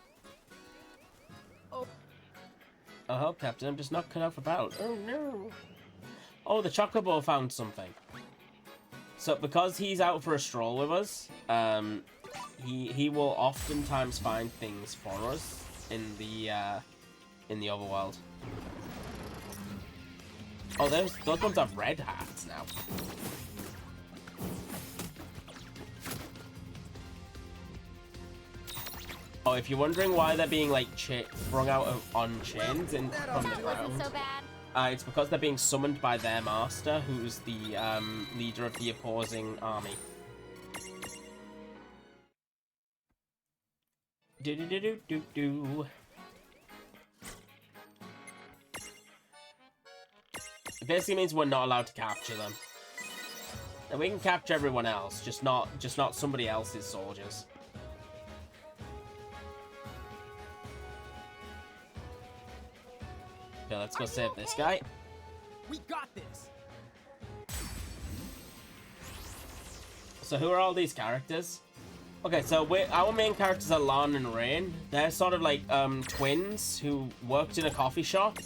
Oh, Captain, I'm just not cut out for battle. Oh, no. Oh, the Chocobo found something. So, because he's out for a stroll with us, he will oftentimes find things for us in the overworld. Oh, those ones have red hats now. Oh, if you're wondering why they're being like sprung out on chains from the ground, so bad. It's because they're being summoned by their master, who's the leader of the opposing army. Do-do-do-do-do-do. It basically means we're not allowed to capture them. And we can capture everyone else, just not somebody else's soldiers. Okay, let's go save this guy. We got this. So who are all these characters? Okay, so our main characters are Lan and Rain. They're sort of like twins who worked in a coffee shop,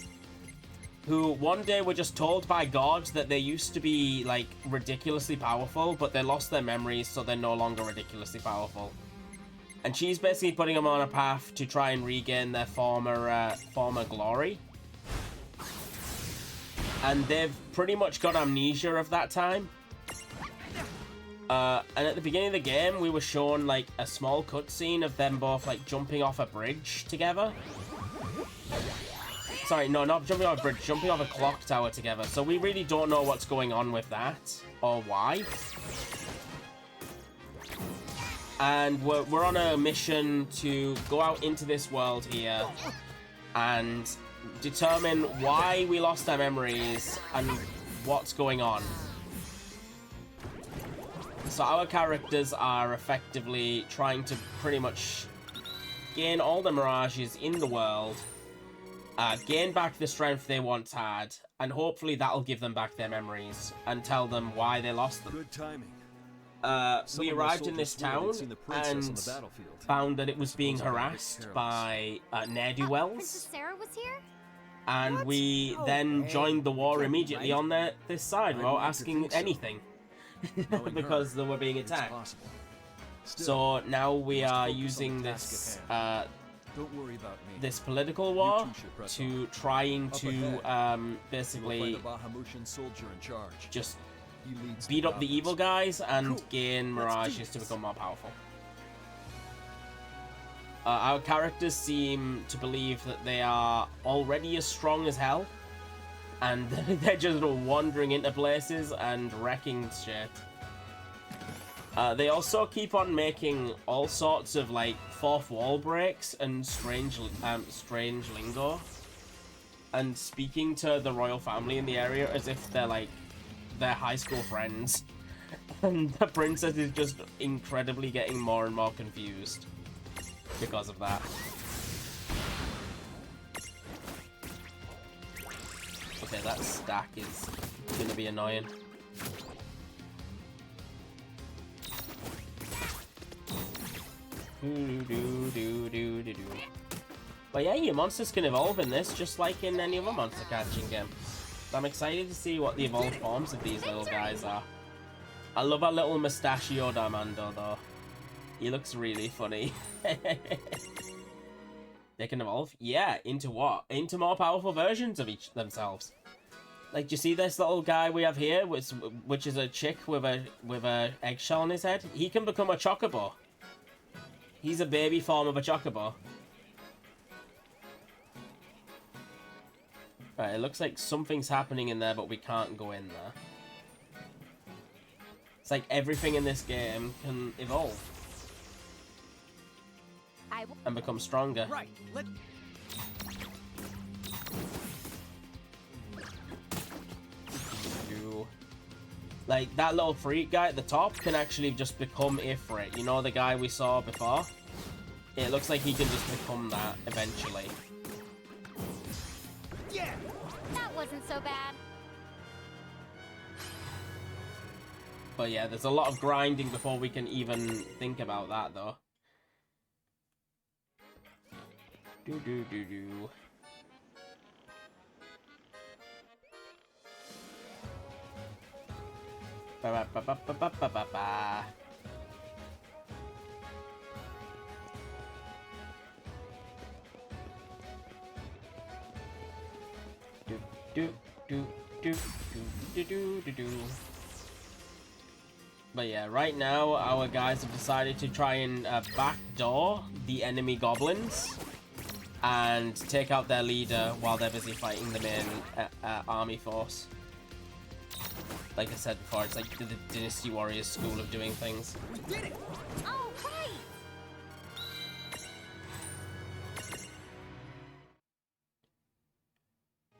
who one day were just told by God that they used to be like ridiculously powerful, but they lost their memories, so they're no longer ridiculously powerful. And she's basically putting them on a path to try and regain their former glory. And they've pretty much got amnesia of that time. And at the beginning of the game, we were shown like a small cutscene of them both like jumping off a bridge together. Sorry, no, not jumping off a bridge, jumping off a clock tower together. So we really don't know what's going on with that or why. And we're on a mission to go out into this world here and determine why we lost our memories and what's going on. So our characters are effectively trying to pretty much gain all the mirages in the world, gain back the strength they once had, and hopefully that'll give them back their memories and tell them why they lost them. Good timing. We arrived in this town and found that it was being harassed by ne'er-do-wells. Princess Sarah was here? And we then joined the war immediately on this side without asking anything. Because they were being attacked. So now we are using this this political war to trying to basically just beat up the evil guys and gain mirages to become more powerful. Our characters seem to believe that they are already as strong as hell, and they're just wandering into places and wrecking shit. They also keep on making all sorts of like fourth wall breaks and strange lingo, and speaking to the royal family in the area as if they're like their high school friends. And the princess is just incredibly getting more and more confused because of that. Okay, that stack is gonna be annoying. But yeah, your monsters can evolve in this, just like in any other monster catching game. So I'm excited to see what the evolved forms of these little guys are. I love our little mustachioed Armando though. He looks really funny. They can evolve? Yeah, into what? Into more powerful versions of each themselves. Like, do you see this little guy we have here, which is a chick with a eggshell on his head? He can become a chocobo. He's a baby form of a chocobo. Right, it looks like something's happening in there, but we can't go in there. It's like everything in this game can evolve. And become stronger. Right. Like, that little freak guy at the top can actually just become Ifrit. You know, the guy we saw before? It looks like he can just become that eventually. Yeah. That wasn't so bad. But yeah, there's a lot of grinding before we can even think about that, though. Do-do-do-do. Ba-ba-ba-ba-ba-ba-ba-ba. Do-do-do-do-do-do-do-do-do. But yeah, right now our guys have decided to try and backdoor the enemy goblins and take out their leader while they're busy fighting the main army force. Like I said before, it's like the Dynasty Warriors school of doing things. We did it! Oh, great!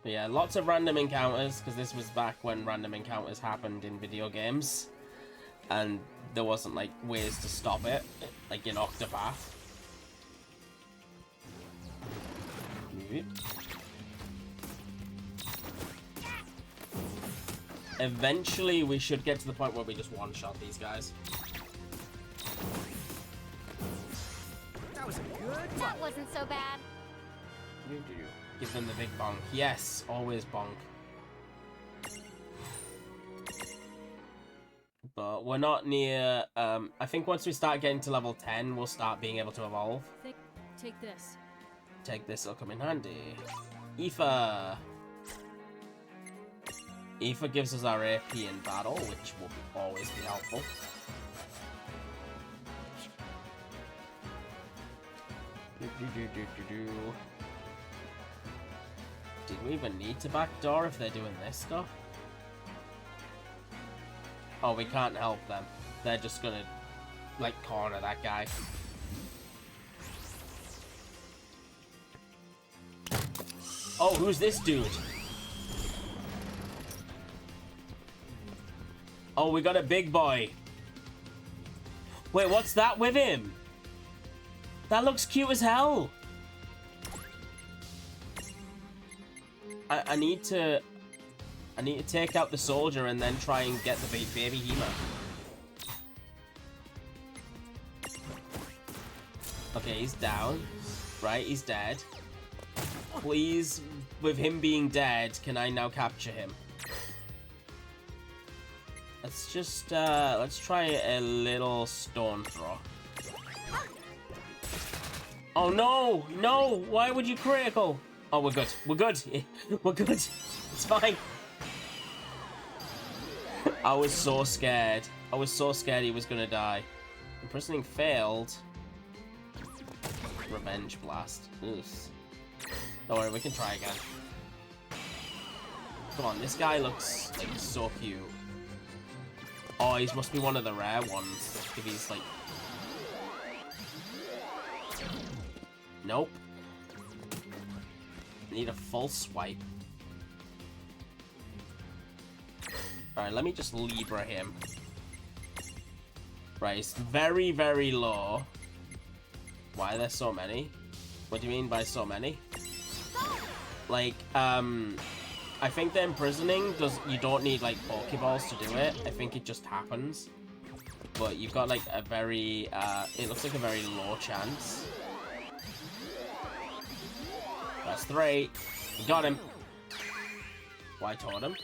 But yeah, lots of random encounters, because this was back when random encounters happened in video games. And there wasn't, like, ways to stop it, like in Octopath. Eventually, we should get to the point where we just one-shot these guys. That was a good That wasn't so bad. Give them the big bonk. Yes, always bonk. But we're not near... I think once we start getting to level 10, we'll start being able to evolve. Take this. Take this, it'll come in handy. Aoife. Aoife gives us our AP in battle, which will always be helpful. Did we even need to backdoor if they're doing this stuff? Oh, we can't help them. They're just gonna, like, corner that guy. Oh, who's this dude? Oh, we got a big boy. Wait, what's that with him? That looks cute as hell. I need to take out the soldier and then try and get the baby Hema. Okay, he's down. Right, he's dead. Please, with him being dead, can I now capture him? Let's just, let's try a little stone throw. Oh no! No! Why would you critical? Oh, we're good. We're good. We're good. It's fine. I was so scared. I was so scared he was gonna die. Imprisoning failed. Revenge blast. Ugh. Don't worry, we can try again. Come on, this guy looks like so cute. Oh, he must be one of the rare ones. If he's like... Nope. Need a full swipe. Alright, let me just Libra him. Right, it's very, very low. Why are there so many? What do you mean by so many? Like, I think the imprisoning you don't need, like, Pokeballs to do it. I think it just happens. But you've got, like, a very, it looks like a very low chance. That's 3. You got him. Why totem?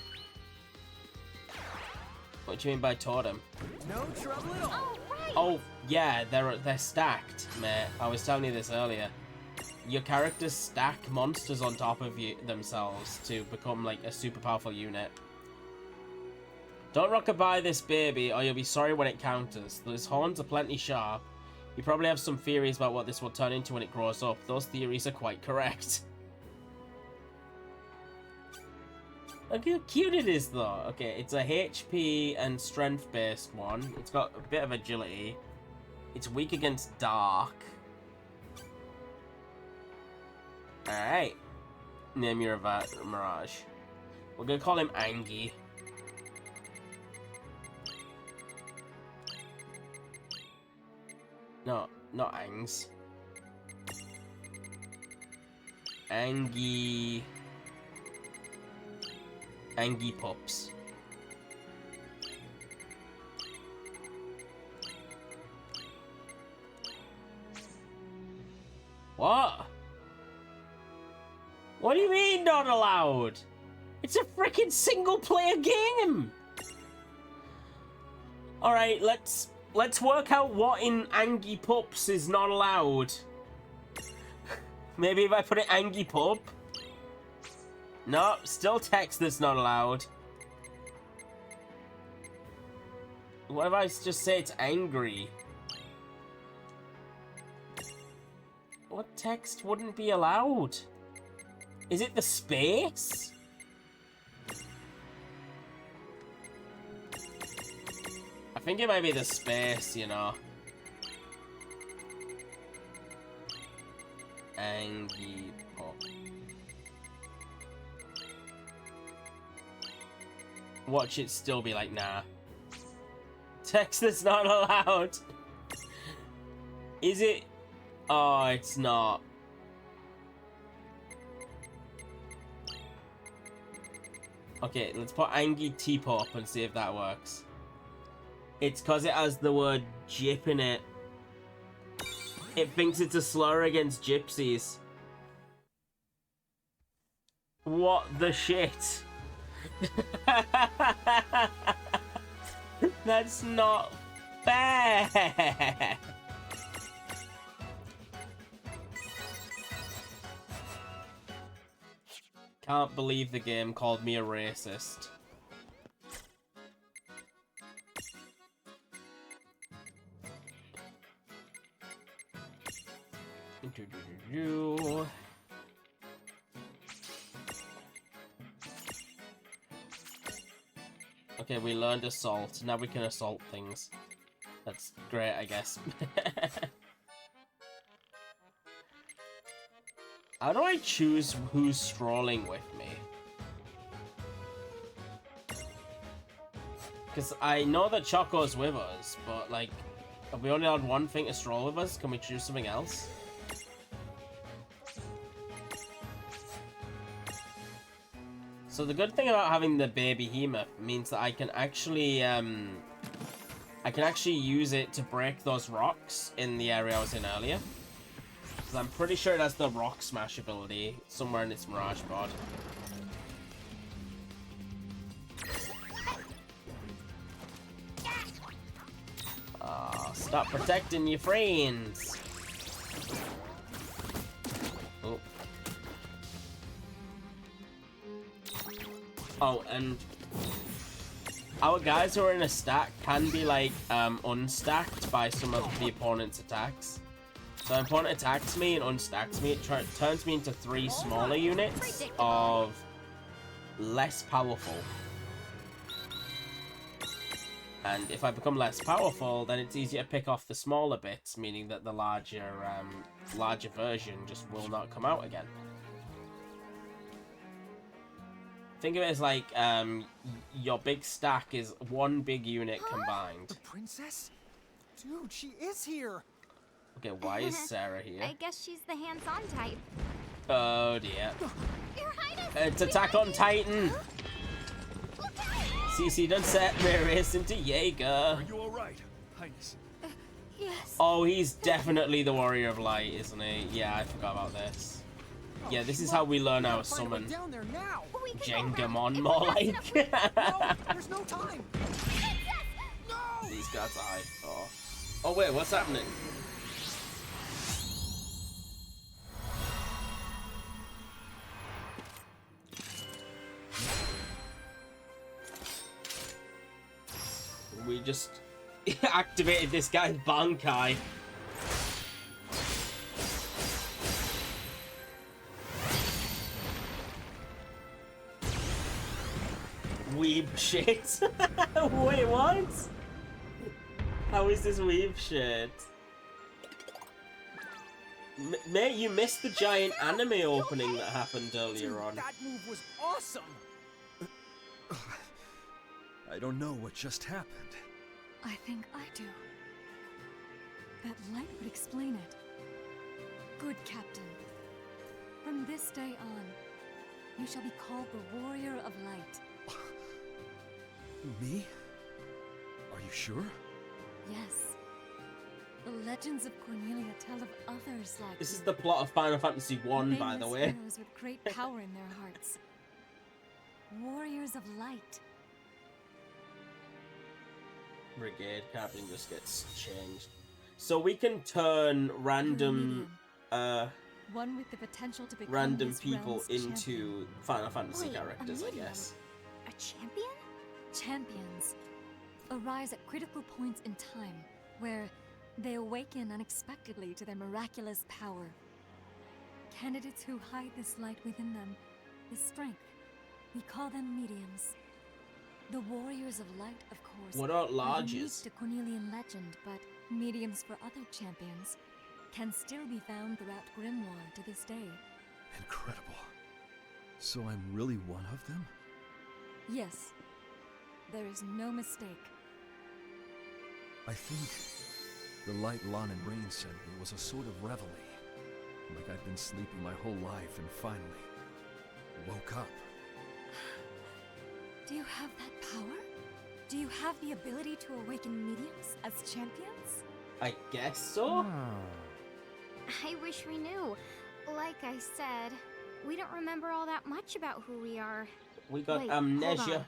What do you mean by totem? No trouble at all. Oh, yeah, they're stacked, mate. I was telling you this earlier. Your characters stack monsters on top of themselves to become, like, a super powerful unit. Don't rockabye this baby, or you'll be sorry when it counters. Those horns are plenty sharp. You probably have some theories about what this will turn into when it grows up. Those theories are quite correct. Look how cute it is, though. Okay, it's a HP and strength-based one. It's got a bit of agility. It's weak against dark. Alright. Name your Mirage. We're gonna call him Angie. No, not Angs. Angie Pups. What? What do you mean not allowed? It's a freaking single-player game! Alright, let's work out what in Angie Pups is not allowed. Maybe if I put it Angie Pup? No, still text that's not allowed. What if I just say it's angry? What text wouldn't be allowed? Is it the space? I think it might be the space, you know. Angie Pop. Watch it still be like, nah. Text that's not allowed. Is it? Oh, it's not. Okay, let's put Angie Teapot and see if that works. It's because it has the word gyp in it. It thinks it's a slur against gypsies. What the shit? That's not fair. Can't believe the game called me a racist. Okay, we learned assault. Now we can assault things. That's great, I guess. How do I choose who's strolling with me? Because I know that Choco's with us, but like, have we only had one thing to stroll with us? Can we choose something else? So the good thing about having the baby Behemoth means that I can actually use it to break those rocks in the area I was in earlier. Because I'm pretty sure it has the rock smash ability somewhere in its Mirage Pod. Stop protecting your friends. Oh. Oh, and our guys who are in a stack can be like unstacked by some of the opponent's attacks. So an opponent attacks me and unstacks me, it turns me into 3 smaller units of less powerful. And if I become less powerful, then it's easier to pick off the smaller bits, meaning that the larger version just will not come out again. Think of it as like your big stack is one big unit combined. The princess? Dude, she is here. Okay, why is Sarah here? I guess she's the hands-on type. Oh dear. Your Highness, It's Attack on Titan! CC done set Marius into Jaeger. Are you alright, Highness? Yes. Oh, he's definitely the Warrior of Light, isn't he? Yeah, I forgot about this. Yeah, this is how we learn our summon. Down there now. Jengamon, more like. No, there's no time. These guys are. Oh. Oh wait, what's happening? We just activated this guy's Bankai. Weeb shit. Wait, what? How is this weeb shit? Mate, you missed the giant anime opening that happened earlier on. That move was awesome. I don't know what just happened. I think I do. That light would explain it. Good Captain. From this day on, you shall be called the Warrior of Light. Me? Are you sure? Yes. The legends of Cornelia tell of others like This is the plot of Final Fantasy 1, by the nameless way. heroes with great power in their hearts. Warriors of Light. Brigade Captain just gets changed. So we can turn random One with the potential to become random this people realm's into champion. Final Fantasy Wait, characters, I Amidian? guess. A champion? Champions arise at critical points in time where they awaken unexpectedly to their miraculous power. candidates who hide this light within them, this strength. We call them mediums. The warriors of light, of course. What are are larges? unique to Cornelian legend, but mediums for other champions can still be found throughout Grimoire to this day. Incredible. So I'm really one of them? Yes, there is no mistake. I think the light Lon and Rain sent me was a sort of reveille. Like I've been sleeping my whole life and finally woke up. Do you have that power? Do you have the ability to awaken mediums as champions? I guess so. I wish we knew. Like I said, we don't remember all that much about who we are. We got Wait, hold amnesia.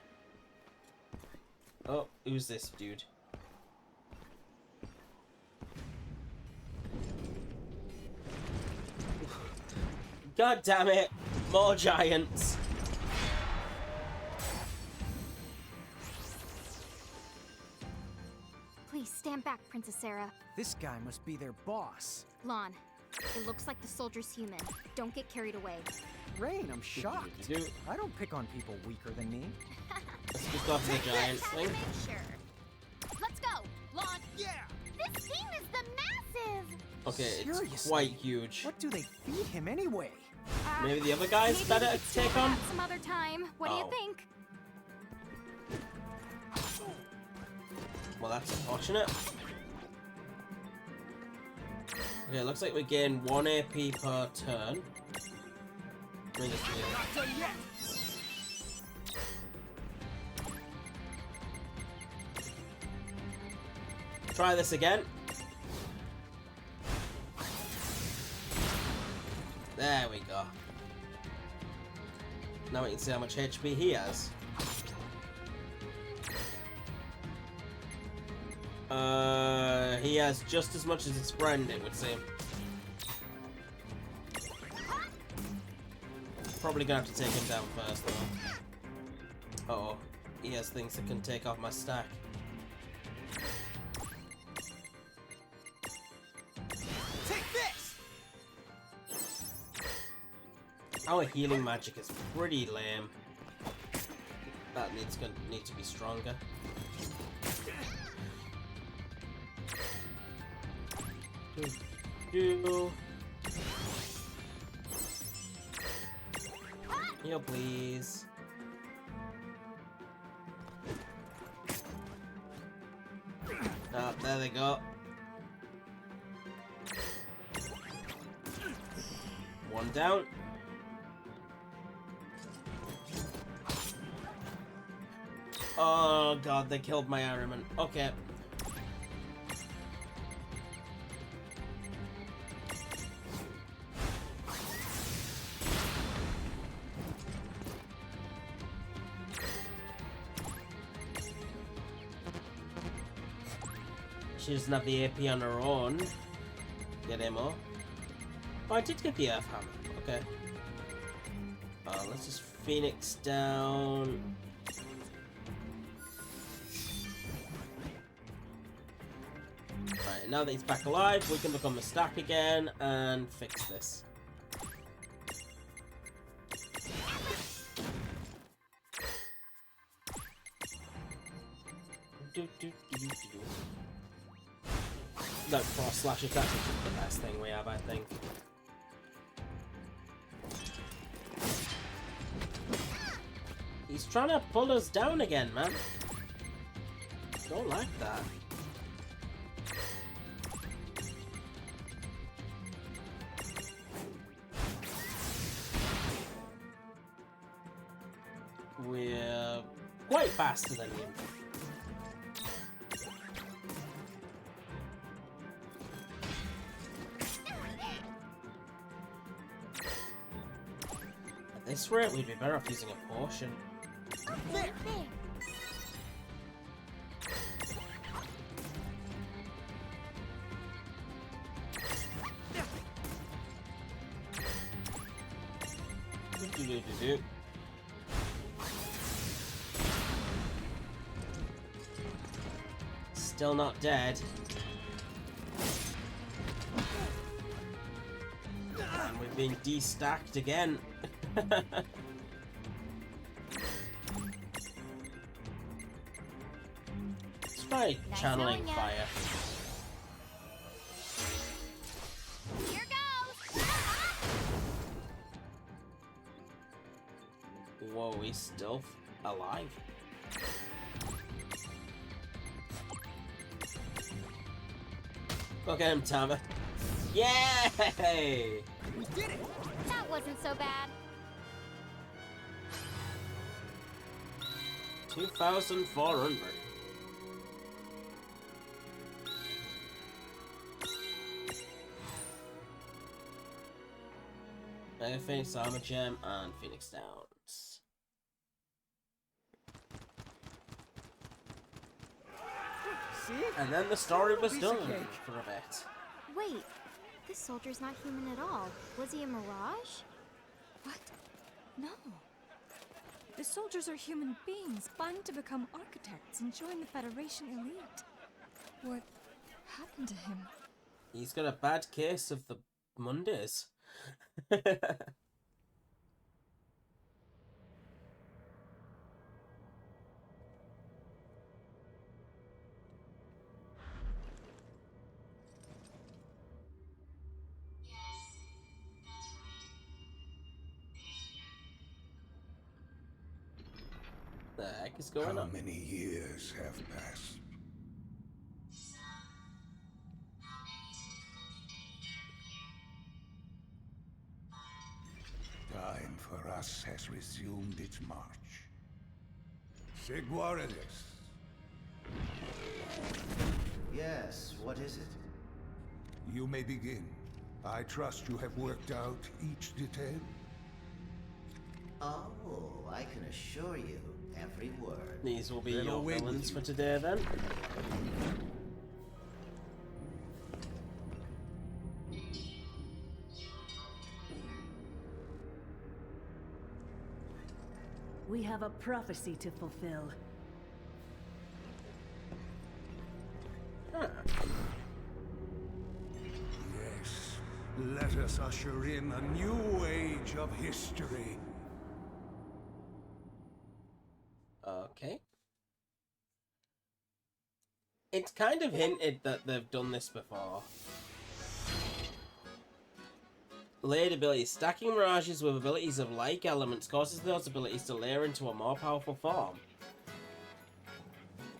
on. Oh, who's this dude? God damn it! More giants! Please stand back, Princess Sarah. This guy must be their boss. Lon, it looks like the soldier's human. Don't get carried away. Rain, I'm shocked. I don't pick on people weaker than me. Let's just go for the giants thing. Make sure. Let's go, Lon. Yeah. This thing is the massive. Okay, it's Seriously? quite huge. What do they feed him anyway? Maybe the other guys Maybe better we could take sort on? that some other time. What do you Oh. think? Well, that's unfortunate. Okay, it looks like we gain 1 AP per turn. Let me just do it. Not done yet. Try this again. There we go. Now we can see how much HP he has. He has just as much as his friend, it would seem. Probably gonna have to take him down first, though. Uh oh, he has things that can take off my stack. Take this. Our healing magic is pretty lame. That needs to be stronger. Do. Heal, please. Ah, there they go. One down. Oh god, they killed my Ironman. Okay. She doesn't have the AP on her own. Get ammo. Oh, I did get the Earth Hammer. Okay. Let's just Phoenix down. Right, now that he's back alive, we can become a stack again and fix this. That cross slash attack is just the best thing we have, I think. He's trying to pull us down again, man. Don't like that. We're quite faster than him. At this rate, we'd be better off using a potion. There. Still not dead. And we've being destacked again. Let's try channeling fire. Here goes! Whoa, he's still alive. Go get him, Tama. Yay! We did it! That wasn't so bad. 2,400. Phoenix Armor Gem and Phoenix Downs. See? And then the story was Piece of done cake. for a bit. Wait, this soldier's not human at all. Was he a mirage? What? No. The soldiers are human beings planning to become architects and join the Federation elite. What happened to him? He's got a bad case of the Mondays. The heck is going How on? many years have passed? Time for us has resumed its march. Seguaredes. Yes, what is it? You may begin. I trust you have worked out each detail. Oh, I can assure you, every word. These will be Then your away with villains you. for today then. We have a prophecy to fulfill. Yes, let us usher in a new age of history. Okay. It's kind of hinted that they've done this before. Layered abilities. Stacking mirages with abilities of like elements causes those abilities to layer into a more powerful form.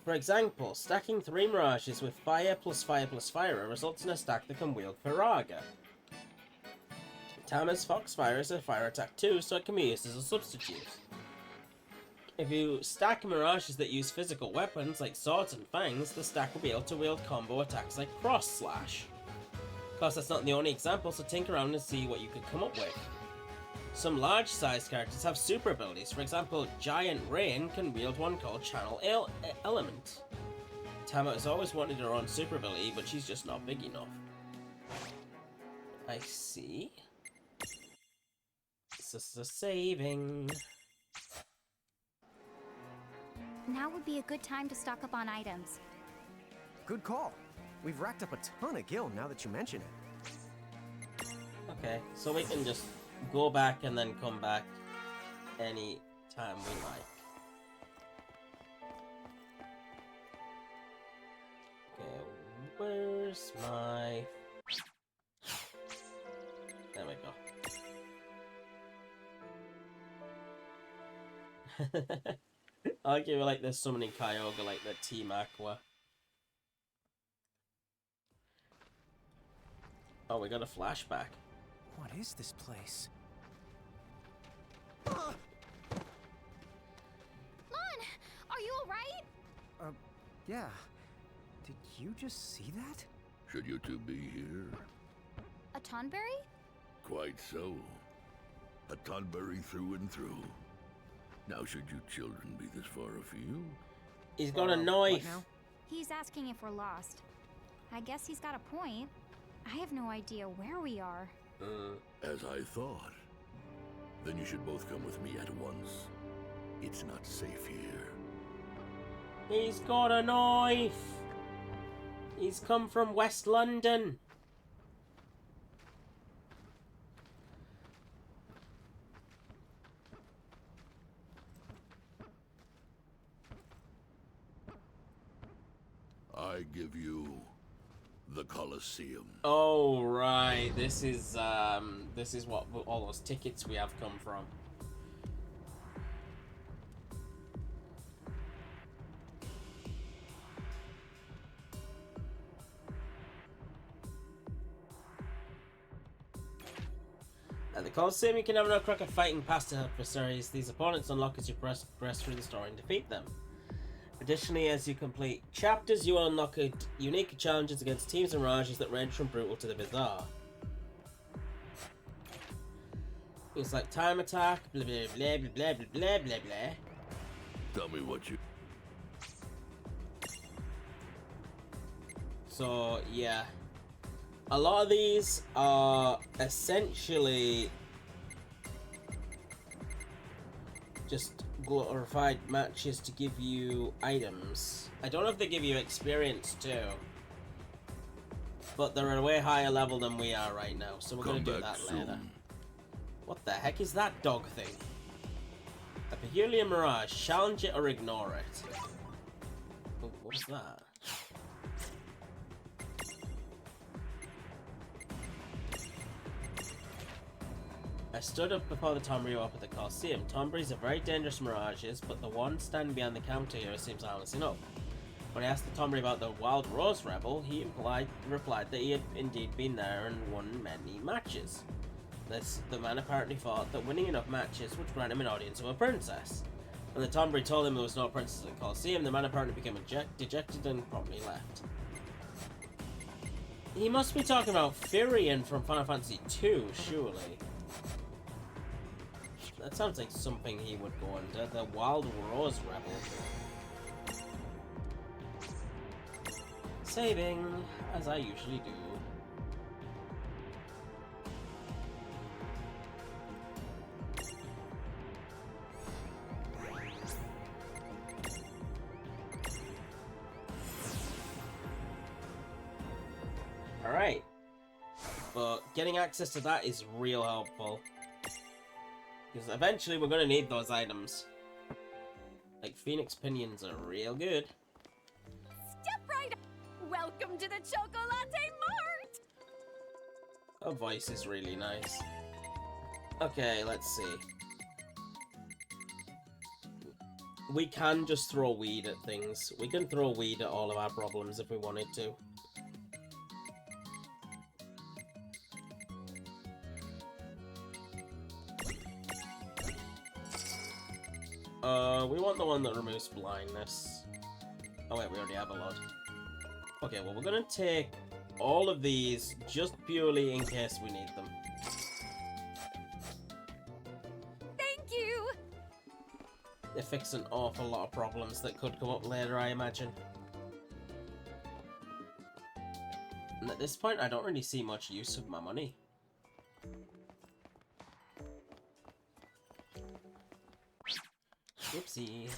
For example, stacking 3 mirages with fire plus fire plus fire results in a stack that can wield Firaga. Tama's Foxfire is a fire attack too, so it can be used as a substitute. If you stack mirages that use physical weapons like swords and fangs, the stack will be able to wield combo attacks like Cross Slash. Of course, that's not the only example, so tinker around and see what you could come up with. Some large-sized characters have super abilities. For example, Giant Rain can wield one called Channel Element. Tama has always wanted her own super ability, but she's just not big enough. I see. This is a saving. Now would be a good time to stock up on items. Good call. We've racked up a ton of gil now that you mention it. Okay, so we can just go back and then come back any time we like. Okay, where's my... There we go. I give it like there's summoning Kyogre like the Team Aqua. Oh, we got a flashback. What is this place? Lon! Are you alright? Yeah. Did you just see that? Should you two be here? A Tonberry? Quite so. A Tonberry through and through. Now should you children be this far afield? He's got a knife. He's asking if we're lost. I guess he's got a point. I have no idea where we are. As I thought. Then you should both come with me at once. It's not safe here. He's got a knife. He's come from West London. I give you the Colosseum. Oh right, this is what all those tickets we have come from. At the Colosseum, you can have no crack at fighting past adversaries. These opponents unlock as you progress through the story and defeat them. Additionally, as you complete chapters, you unlock unique challenges against teams and mirages that range from brutal to the bizarre. It's like time attack, blah blah blah blah blah blah blah blah. Tell me what you... So, yeah. A lot of these are essentially just glorified matches to give you items. I don't know if they give you experience too, but they're at a way higher level than we are right now, so we're going to do that later. What the heck is that dog thing? A peculiar mirage. Challenge it or ignore it. Oh, what's that? I stood up before the Tombury up at the Colosseum. Tomburies are very dangerous mirages, but the one standing behind the counter here seems harmless enough. When I asked the Tombury about the Wild Rose Rebel, he replied that he had indeed been there and won many matches. The man apparently thought that winning enough matches would grant him an audience of a princess. When the Tombury told him there was no princess at the Colosseum, the man apparently became dejected and promptly left. He must be talking about Firion from Final Fantasy II, surely. That sounds like something he would go under. The Wild Rose Rebel. Saving, as I usually do. Alright. But getting access to that is real helpful. Because eventually we're going to need those items. Like Phoenix Pinions are real good. Step right up. Welcome to the Chocolate Mart! Her voice is really nice. Okay, let's see. We can just throw weed at things. We can throw weed at all of our problems if we wanted to. We want the one that removes blindness. Oh wait, we already have a lot. Okay, well we're gonna take all of these just purely in case we need them. Thank you! They fix an awful lot of problems that could come up later, I imagine. And at this point, I don't really see much use of my money. Whoopsie.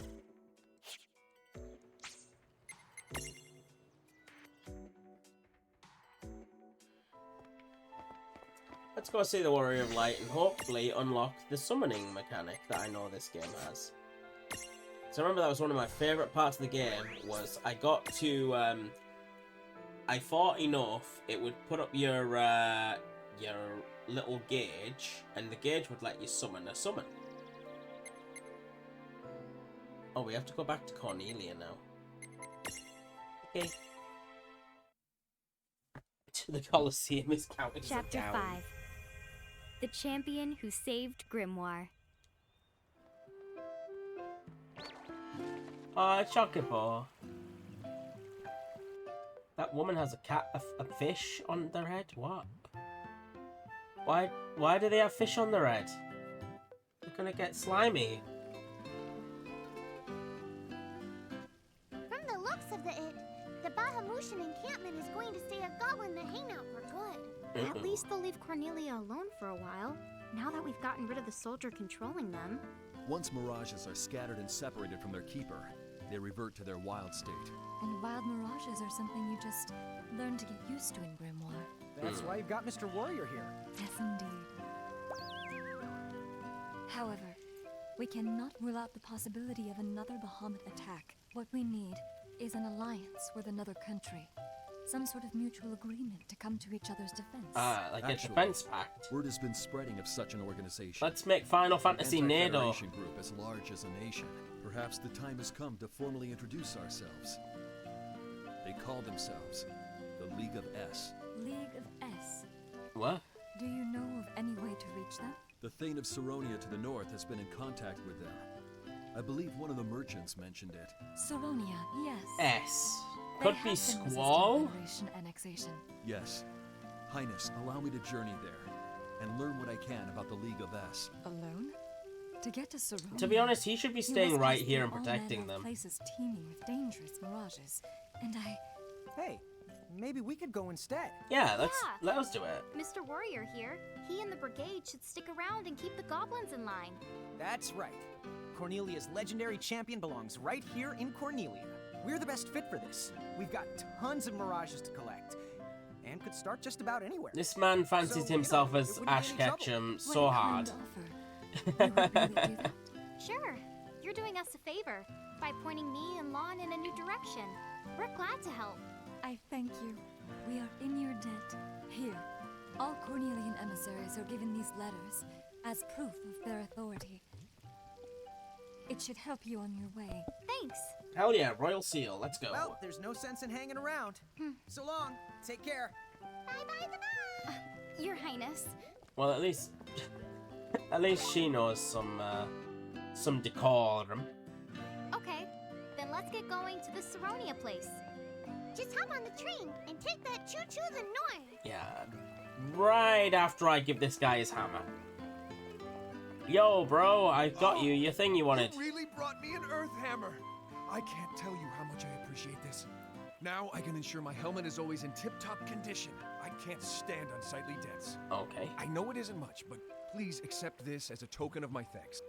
Let's go see the Warrior of Light and hopefully unlock the summoning mechanic that I know this game has. So remember that was one of my favourite parts of the game, was I got to, I thought enough, it would put up your little gauge, and the gauge would let you summon a summon. Oh, we have to go back to Cornelia now. Okay. The Colosseum is counted as a Chapter down. 5. The Champion Who Saved Grimoire. Chocobo. That woman has a cat, a fish on their head? What? Why do they have fish on their head? They're gonna get slimy. From the looks of the Bahamutian encampment is going to stay a goblin hangout for good. At least they'll leave Cornelia alone for a while, now that we've gotten rid of the soldier controlling them. Once mirages are scattered and separated from their keeper, they revert to their wild state. And wild mirages are something you just learn to get used to in Grimoire. That's why you've got Mr. Warrior here. Yes, indeed. However, we cannot rule out the possibility of another Bahamut attack. What we need is an alliance with another country. Some sort of mutual agreement to come to each other's defense. Like a defense pact. Word has been spreading of such an organization. Let's make Final Fantasy NATO. Anti-Federation group as large as a nation. Perhaps the time has come to formally introduce ourselves. They call themselves the League of S. League of S. What? Do you know of any way to reach them? The Thane of Saronia to the north has been in contact with them. I believe one of the merchants mentioned it. Saronia, yes. S. They Could have be been Squall? resisting Federation annexation. Yes. Highness, allow me to journey there and learn what I can about the League of S. Alone? To get to Saronia, To be honest, he should be you staying must right pass here through and all protecting manner of them. places teeming with dangerous mirages, and Hey, maybe we could go instead. Yeah, let us do it. Mr. Warrior here. He and the brigade should stick around and keep the goblins in line. That's right. Cornelia's legendary champion belongs right here in Cornelia. We're the best fit for this. We've got tons of mirages to collect, and could start just about anywhere. This man fancies himself as Ash Ketchum so hard. Sure. You're doing us a favor by pointing me and Lon in a new direction. We're glad to help. I thank you. We are in your debt. Here, all Cornelian emissaries are given these letters as proof of their authority. It should help you on your way. Thanks. Hell yeah, Royal Seal, let's go. Well, there's no sense in hanging around. So long. Take care. Your Highness. Well, at least she knows some decorum. Okay, then let's get going to the Saronia place. Just hop on the train and take that choo-choo the north. Yeah, right after I give this guy his hammer. Yo, bro, I got you your thing you wanted. You really brought me an Earth Hammer. I can't tell you how much I appreciate this. Now I can ensure my helmet is always in tip-top condition. I can't stand unsightly dents. Okay. I know it isn't much, but please accept this as a token of my thanks.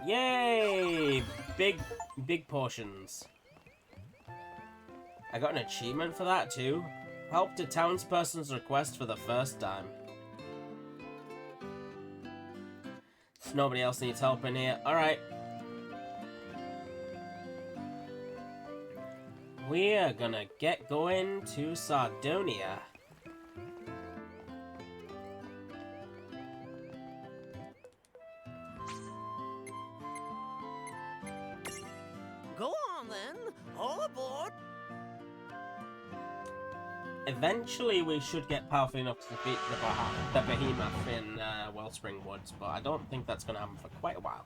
Yay! Big portions. I got an achievement for that too. Helped a townsperson's request for the first time. Nobody else needs help in here. Alright. We are gonna get going to Sardonia. Go on then. All aboard. Eventually, we should get powerful enough to defeat the behemoth in Wellspring Woods, but I don't think that's going to happen for quite a while.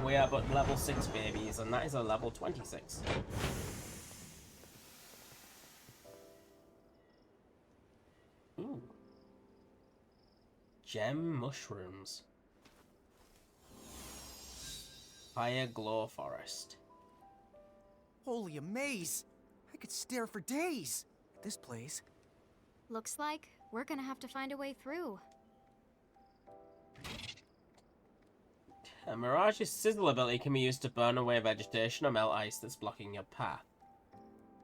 We are but level 6 babies, and that is a level 26. Ooh. Gem mushrooms. Fire Glow Forest. Holy amaze! I could stare for days at this place. Looks like we're gonna have to find a way through. A Mirage's sizzle ability can be used to burn away vegetation or melt ice that's blocking your path.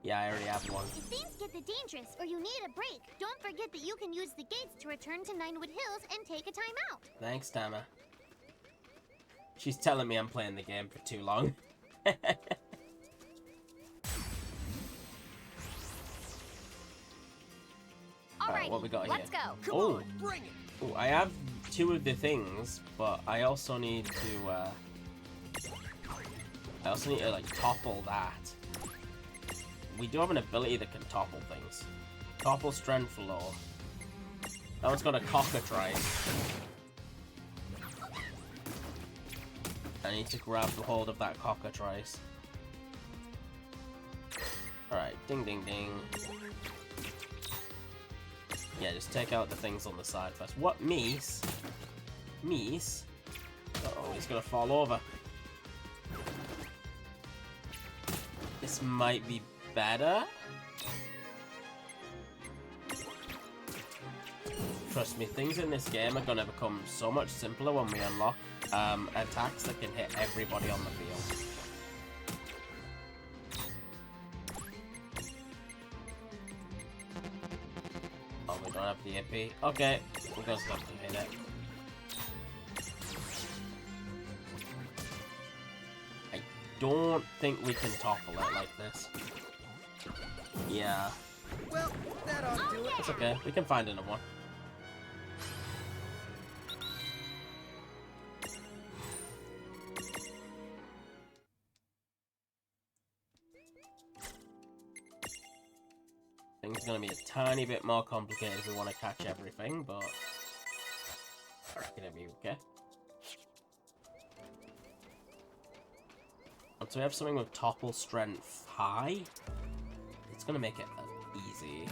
Yeah, I already have one. If things get dangerous or you need a break, don't forget that you can use the gates to return to Ninewood Hills and take a time out. Thanks, Tama. She's telling me I'm playing the game for too long. Alright, what we got let's here? go. Oh, on, bring it. Oh, I have 2 of the things, but I also need to like topple that. We do have an ability that can topple things. Topple strength low. That one's got a cockatrice. I need to grab the hold of that cockatrice. Alright, ding ding ding. Yeah, just take out the things on the side first. What meese? Meese? Uh-oh, he's gonna fall over. This might be better. Trust me, things in this game are gonna become so much simpler when we unlock attacks that can hit everybody on the field. Oh, we don't have the AP. Okay, we're gonna have to hit it. don't think we can topple it like this. Yeah. Well, that ought to do it. It's okay. We can find another one. I think it's going to be a tiny bit more complicated if we want to catch everything, but I reckon it'll be okay. So we have something with topple strength high. It's going to make it easy.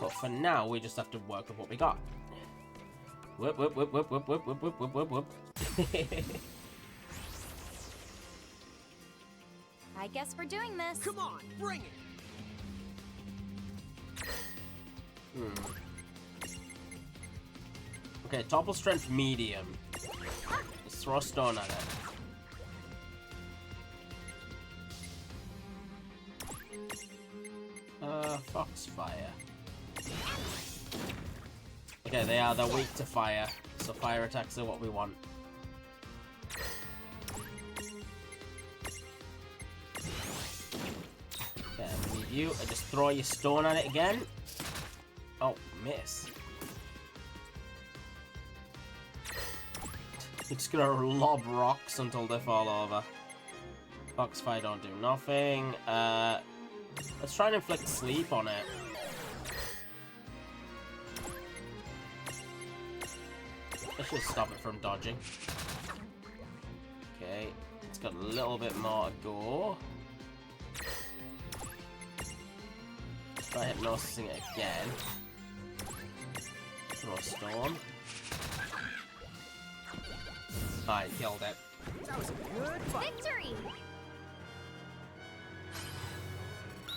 But for now, we just have to work with what we got. Whoop, whoop, whoop, whoop, whoop, whoop, whoop, whoop, whoop, whoop. I guess we're doing this. Come on, bring it. Okay, topple strength medium. Let's throw a stone at it. Foxfire. Okay, they're weak to fire, so fire attacks are what we want. Okay, we need you. Just throw your stone at it again. Oh, miss. You're just gonna lob rocks until they fall over. Foxfire don't do nothing. Let's try and inflict sleep on it. That should stop it from dodging. Okay, it's got a little bit more to go. Let's try hypnosising it again. Throw a storm. I killed it. That was a good fight. Victory!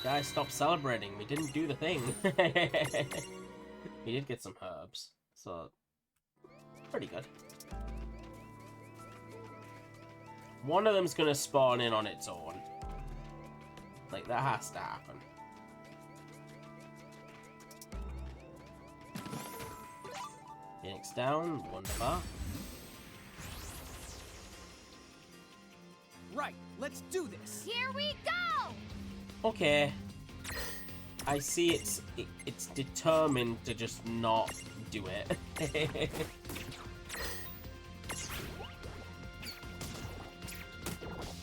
Guys, stop celebrating. We didn't do the thing. We did get some herbs, so pretty good. One of them's gonna spawn in on its own. Like, that has to happen. Phoenix down, one bar. Right, let's do this. Here we go! Okay. I see it's determined to just not do it.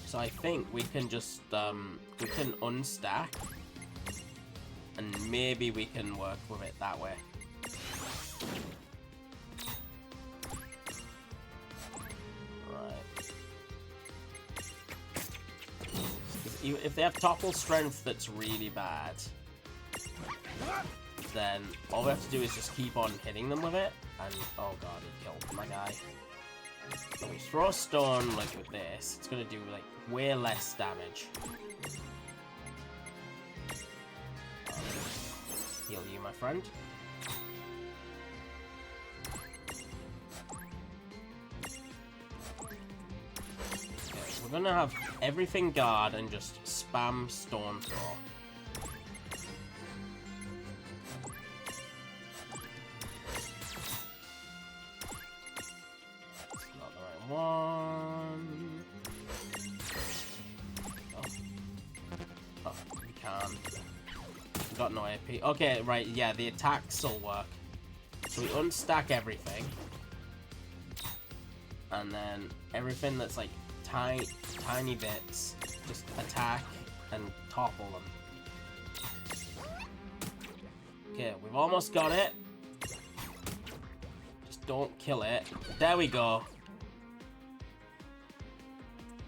So I think we can just we can unstack and maybe we can work with it that way. If they have topple strength that's really bad, then all we have to do is just keep on hitting them with it, and oh god, it killed my guy. So we throw a stone like with this, it's gonna do like way less damage. Heal you, my friend. We're gonna have everything guard and just spam stone throw. That's not the right one. Oh, we can't. We got no AP. Okay, right, yeah, the attacks will work. So we unstack everything. And then everything that's like tiny bits, just attack and topple them. Okay, we've almost got it. Just don't kill it. There we go.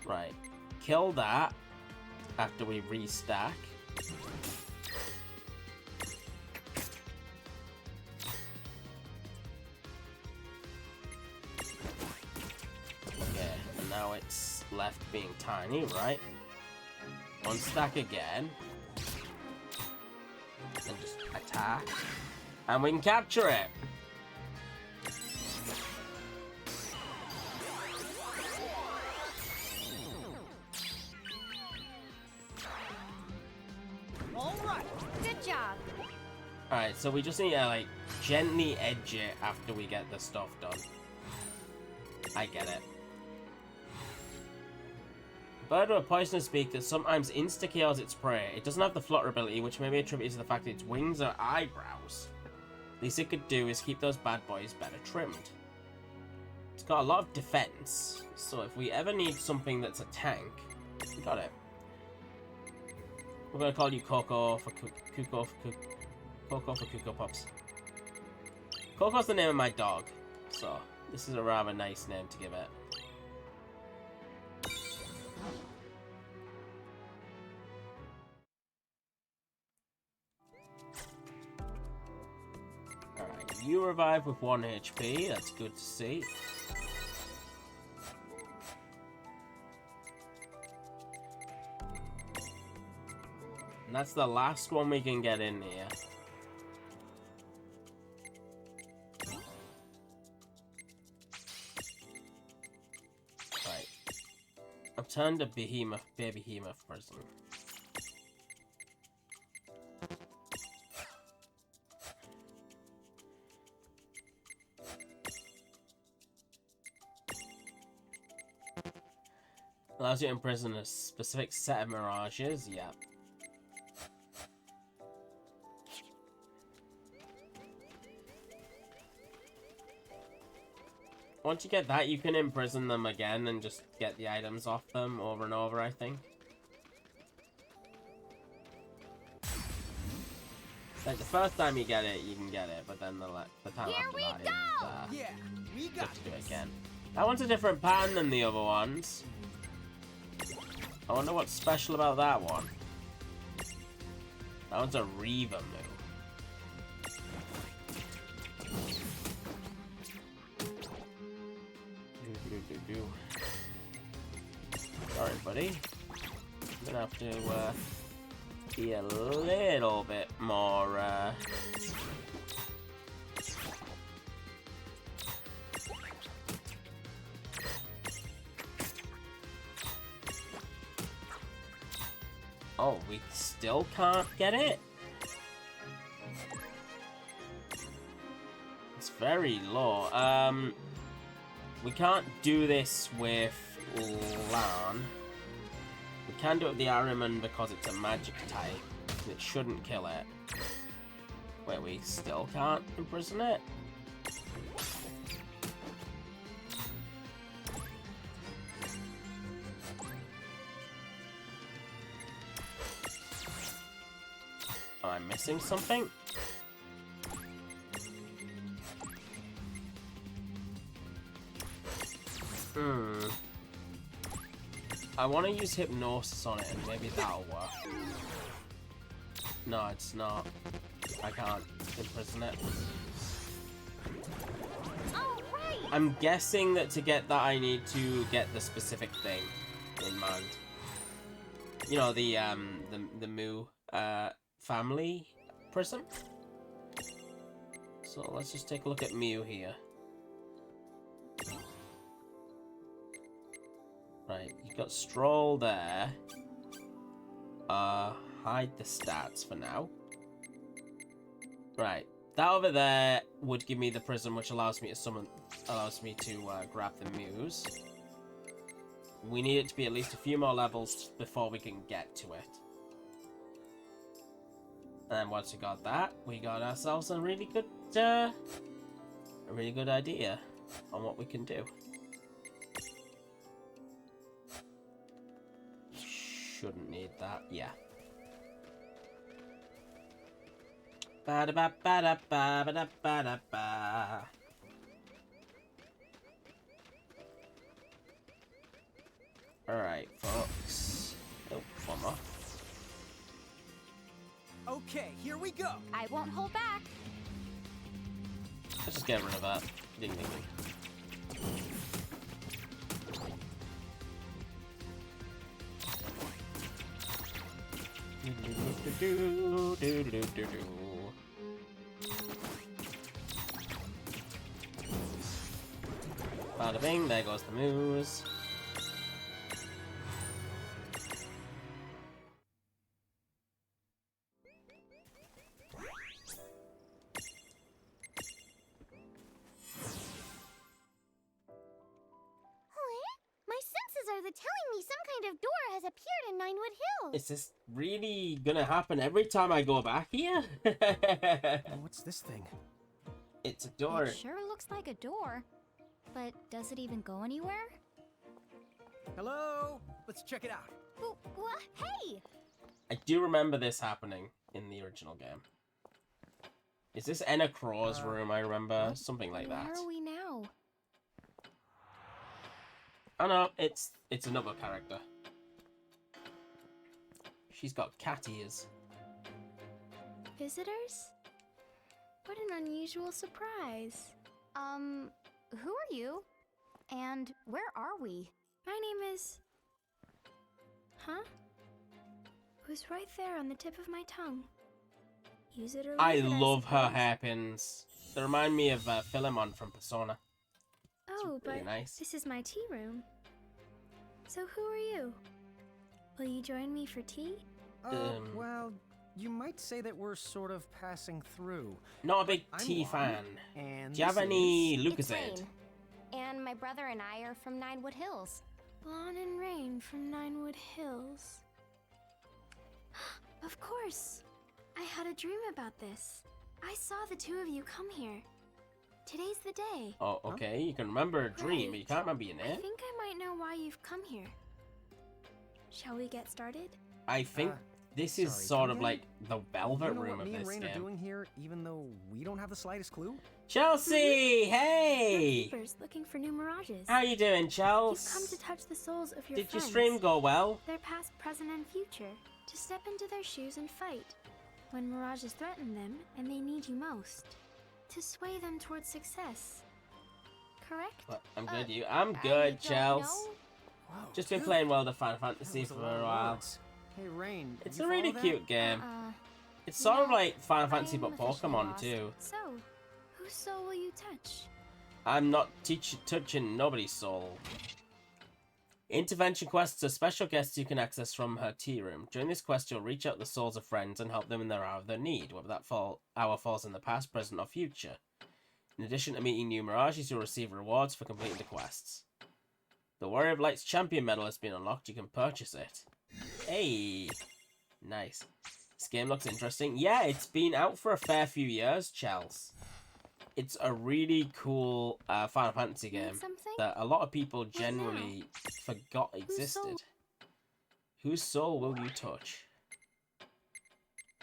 Right. Kill that after we restack. Okay, and now it's left being tiny, right? One stack again. And just attack. And we can capture it! Alright! Good job! Alright, so we just need to, like, gently edge it after we get the stuff done. I get it. bird with a poisonous beak that sometimes insta-kills its prey. It doesn't have the flutter ability, which may be attributed to the fact that its wings are eyebrows. Least it could do is keep those bad boys better trimmed. It's got a lot of defense, so if we ever need something that's a tank, we got it. We're gonna call you Coco for Coco for Coco Pops. Coco's the name of my dog, so this is a rather nice name to give it. Alright, you revive with 1 HP, that's good to see. And that's the last one we can get in here. Right. I've turned a behemoth, baby behemoth prison. Allows you to imprison a specific set of mirages, yeah. Once you get that, you can imprison them again and just get the items off them over and over, I think. Like, the first time you get it, you can get it, but then the time after that is, you have to do it again. That one's a different pattern than the other ones. I wonder what's special about that one. That one's a Reaver move. Sorry, buddy. I'm gonna have to be a little bit more Oh, we still can't get it? It's very low. We can't do this with Lan. We can do it with the Ahriman because it's a magic type. And it shouldn't kill it. Wait, we still can't imprison it? Am I missing something? I want to use Hypnosis on it and maybe that'll work. No, it's not. I can't imprison it. I'm guessing that to get that I need to get the specific thing in mind. You know, the Mu family prism. So let's just take a look at Mew here. Right, you've got Stroll there. Hide the stats for now. Right, that over there would give me the prism, which allows me to summon, grab the Mews. We need it to be at least a few more levels before we can get to it. And then once we got that, we got ourselves a really good idea on what we can do. Shouldn't need that, yeah. Ba da ba ba da ba ba da ba da ba. Alright, folks. Oh, one more. Okay, here we go. I won't hold back. Let's just get rid of that. Ding ding ding. Bada bing, there goes the moose. My senses are they're telling me some kind of door has appeared in Ninewood Hills. Is this really gonna happen every time I go back here? What's this thing? It's a door. It sure looks like a door. But does it even go anywhere? Hello? Let's check it out. What? Hey! I do remember this happening in the original game. Is this Enna Crow's room? I remember something like that. Where are we now? Oh no, it's another character. She's got cat ears. Visitors? What an unusual surprise. Who are you? And where are we? My name is... Huh? It was right there on the tip of my tongue. Use it or I lose it, love her suppose. hairpins. They remind me of Philemon from Persona. Oh, really but nice. this is my tea room. So who are you? Will you join me for tea? Well, you might say that we're sort of passing through. Not a big I'm tea Juan, fan. And Do you have this any is- It's Lucozade? Rain. And my brother and I are from Ninewood Hills. Lon and Rain from Ninewood Hills. Of course! I had a dream about this. I saw the two of you come here. Today's the day. Oh, okay. You can remember a dream, but you can't remember your I name. think I might know why you've come here. Shall we get started? I think this is sorry, sort come of again? like the velvet You know room what of me and this Rain are game. doing here, even though we don't have the slightest clue? Chelsea, hey! Keepers looking for new mirages. How you doing, You've Chels? come to touch the souls of your Did your friends. stream go well? Their past, present, and future. To step into their shoes and fight. When mirages threaten them and they need you most. To sway them towards success. Correct? What? I'm good, you? I'm good, Chels. Just been playing World of Final Fantasy for a while. Hey, Rain. It's you a really follow that? cute game. It's sort of like Final Fantasy but Pokemon too. So, whose soul will you touch? I'm not touching nobody's soul. Intervention quests are special guests you can access from her tea room. During this quest, you'll reach out the souls of friends and help them in their hour of their need, whether that hour falls in the past, present, or future. In addition to meeting new mirages, you'll receive rewards for completing the quests. The Warrior of Light's Champion medal has been unlocked. You can purchase it. Hey! Nice. This game looks interesting. Yeah, it's been out for a fair few years, Chels. It's a really cool Final Fantasy game that a lot of people generally forgot existed. Whose soul will you touch?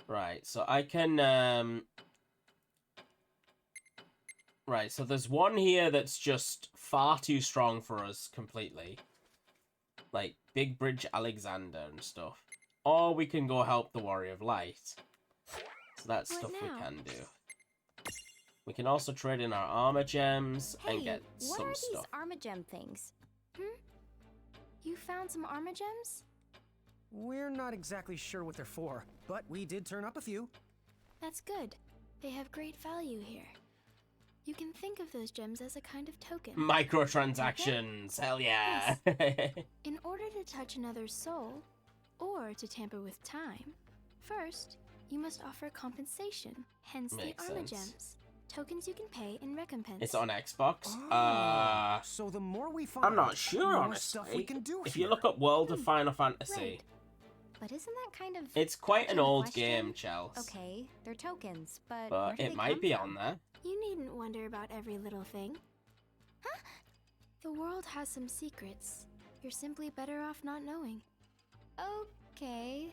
Right, so I can... Right, so there's one here that's just far too strong for us completely. Like, Big Bridge Alexander and stuff. Or we can go help the Warrior of Light. So that's stuff we can do. We can also trade in our armor gems and get what some are stuff. these Armagem things? You found some armor gems? We're not exactly sure what they're for, but we did turn up a few. That's good. They have great value here. You can think of those gems as a kind of token. Microtransactions! Hell yeah! In order to touch another's soul, or to tamper with time, first, you must offer compensation, hence Makes the armor sense. gems. Tokens you can pay in recompense. It's on Xbox. So the more we find, I'm not sure, the more honestly. stuff we can do If here. you look up World of Final Fantasy, But isn't that kind of... it's quite an the old question? game, Chels. Okay, they're tokens, but where But do it they might come be from? on there. You needn't wonder about every little thing. The world has some secrets. You're simply better off not knowing. Okay.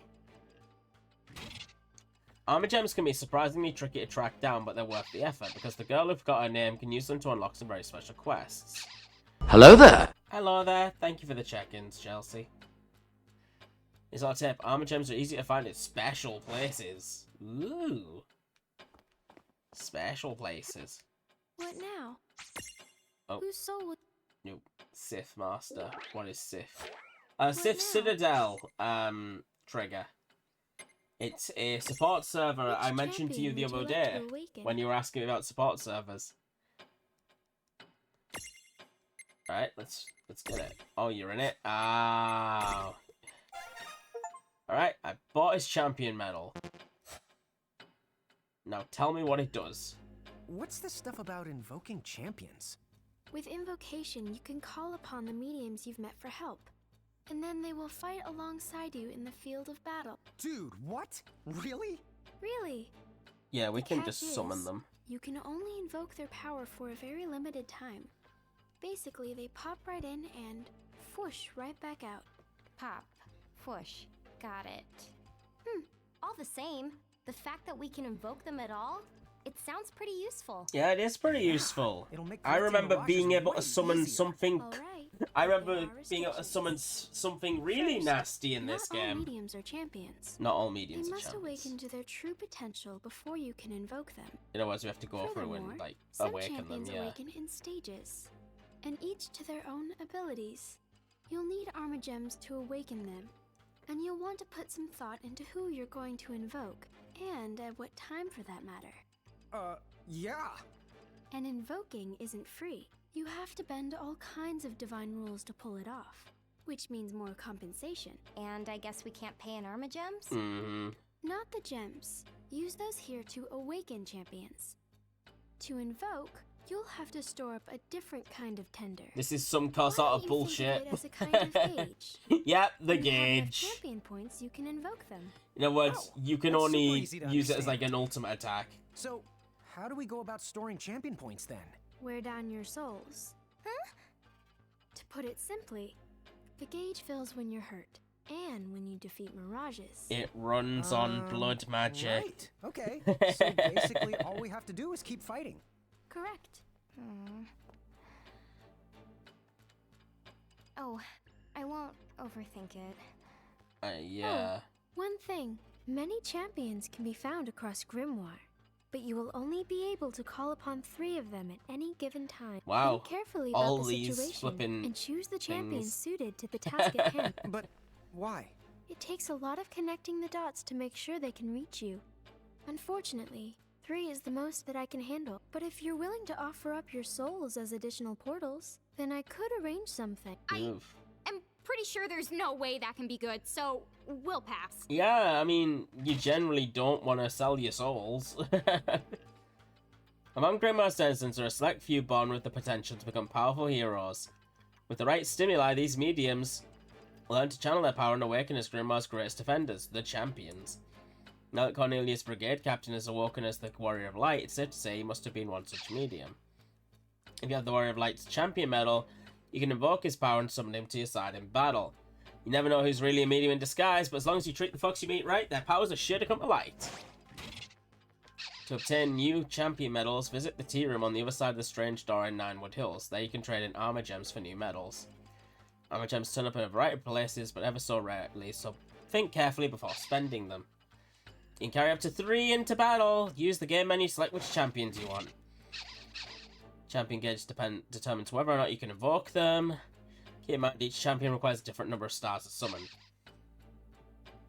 Armor gems can be surprisingly tricky to track down, but they're worth the effort, because the girl who forgot her name can use them to unlock some very special quests. Hello there! Hello there, thank you for the check-ins, Chelsea. Here's our tip, armor gems are easy to find in special places. Ooh. Special places. What now? Oh. Whose soul would... Nope. Sith Master. What is Sith? Sith Citadel, trigger. It's a support server I mentioned to you the other day when you were asking me about support servers. Alright, let's get it. Oh, you're in it? Ah. Alright, I bought his champion medal. Now tell me what it does. What's this stuff about invoking champions? With invocation, you can call upon the mediums you've met for help. and then they will fight alongside you in the field of battle. Dude, what? Really? Really? Yeah, we can catch just summon is, them. You can only invoke their power for a very limited time. Basically, they pop right in and whoosh right back out. Pop. Whoosh. Got it. All the same, the fact that we can invoke them at all, it sounds pretty useful. Yeah, it is pretty useful. It'll make I remember collecting being mirages able to way summon easier. something. All right. I remember There are being able to restrictions. summon something really First, nasty in this not all game. mediums are champions. Not all mediums They are must champions. awaken to their true potential before you can invoke them. In other words, we have to go through Furthermore, and like some awaken them. champions Yeah. awaken in stages, and each to their own abilities. You'll need Armor Gems to awaken them, and you'll want to put some thought into who you're going to invoke, and at what time for that matter. Yeah. And invoking isn't free. You have to bend all kinds of divine rules to pull it off, which means more compensation. And I guess we can't pay in Arma Gems? Mm-hmm. Not the gems. Use those here to awaken champions. To invoke, you'll have to store up a different kind of tender. This is some sort Why of don't you bullshit. think of it as a kind of gauge? Yep, the When you have enough gauge. champion points, you can invoke them. In other words, you can that's only super easy to use it as understand. like an ultimate attack. So, how do we go about storing champion points then? Wear down your souls. Huh? To put it simply, the gauge fills when you're hurt, and when you defeat mirages. It runs on blood magic. Right. Okay. So basically, all we have to do is keep fighting. Correct. Oh, I won't overthink it. Yeah. One thing, many champions can be found across Grimoire, but you will only be able to call upon 3 of them at any given time. Wow, Think carefully all about the these situation flippin' and choose the champion things. suited to the task at hand. But why? It takes a lot of connecting the dots to make sure they can reach you. Unfortunately, 3 is the most that I can handle. But if you're willing to offer up your souls as additional portals, then I could arrange something. Oof. I'm pretty sure there's no way that can be good, so we'll pass. Yeah, I mean, you generally don't want to sell your souls. Among Grimoire's denizens, there are a select few born with the potential to become powerful heroes. With the right stimuli, these mediums learn to channel their power and awaken as Grimoire's greatest defenders, the champions. Now that Cornelius' brigade captain is awoken as the Warrior of Light, it's safe to say he must have been one such medium. If you have the Warrior of Light's champion medal, you can invoke his power and summon him to your side in battle. You never know who's really a medium in disguise, but as long as you treat the folks you meet right, their powers are sure to come to light. To obtain new champion medals, visit the tea room on the other side of the strange door in Ninewood Hills. There you can trade in armor gems for new medals. Armor gems turn up in a variety of places, but ever so rarely, so think carefully before spending them. You can carry up to 3 into battle. Use the game menu, select which champions you want. Champion gauge determines whether or not you can invoke them. Keep in mind, each champion requires a different number of stars to summon.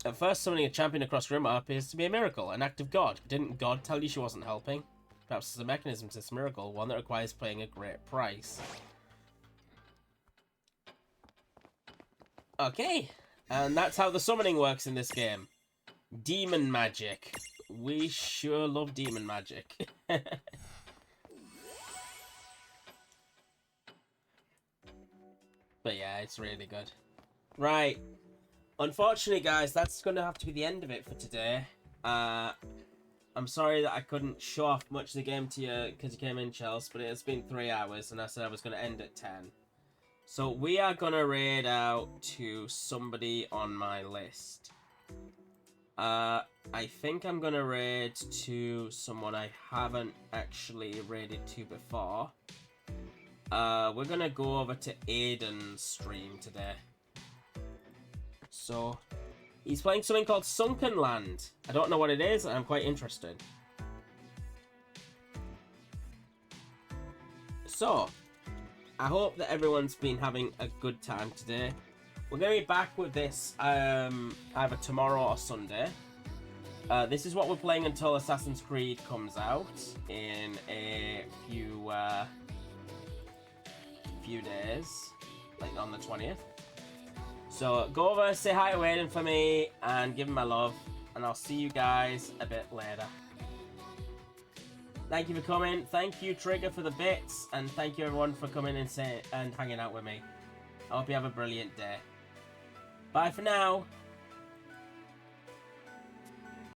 At first, summoning a champion across Grimoire appears to be a miracle, an act of God. Didn't God tell you she wasn't helping? Perhaps there's a mechanism to this miracle, one that requires paying a great price. Okay, and that's how the summoning works in this game. Demon magic. We sure love demon magic. But yeah, it's really good. Right. Unfortunately, guys, that's going to have to be the end of it for today. I'm sorry that I couldn't show off much of the game to you because you came in, Chelsea, but it has been 3 hours and I said I was going to end at 10. So we are going to raid out to somebody on my list. I think I'm going to raid to someone I haven't actually raided to before. We're going to go over to Aiden's stream today. So, he's playing something called Sunken Land. I don't know what it is, and I'm quite interested. So, I hope that everyone's been having a good time today. We're going to be back with this either tomorrow or Sunday. This is what we're playing until Assassin's Creed comes out in a few days, like on the 20th. So go over, say hi to Aiden for me, and give him my love, and I'll see you guys a bit later. Thank you for coming. Thank you, Trigger, for the bits, and thank you everyone for coming and hanging out with me. I hope you have a brilliant day. Bye for now.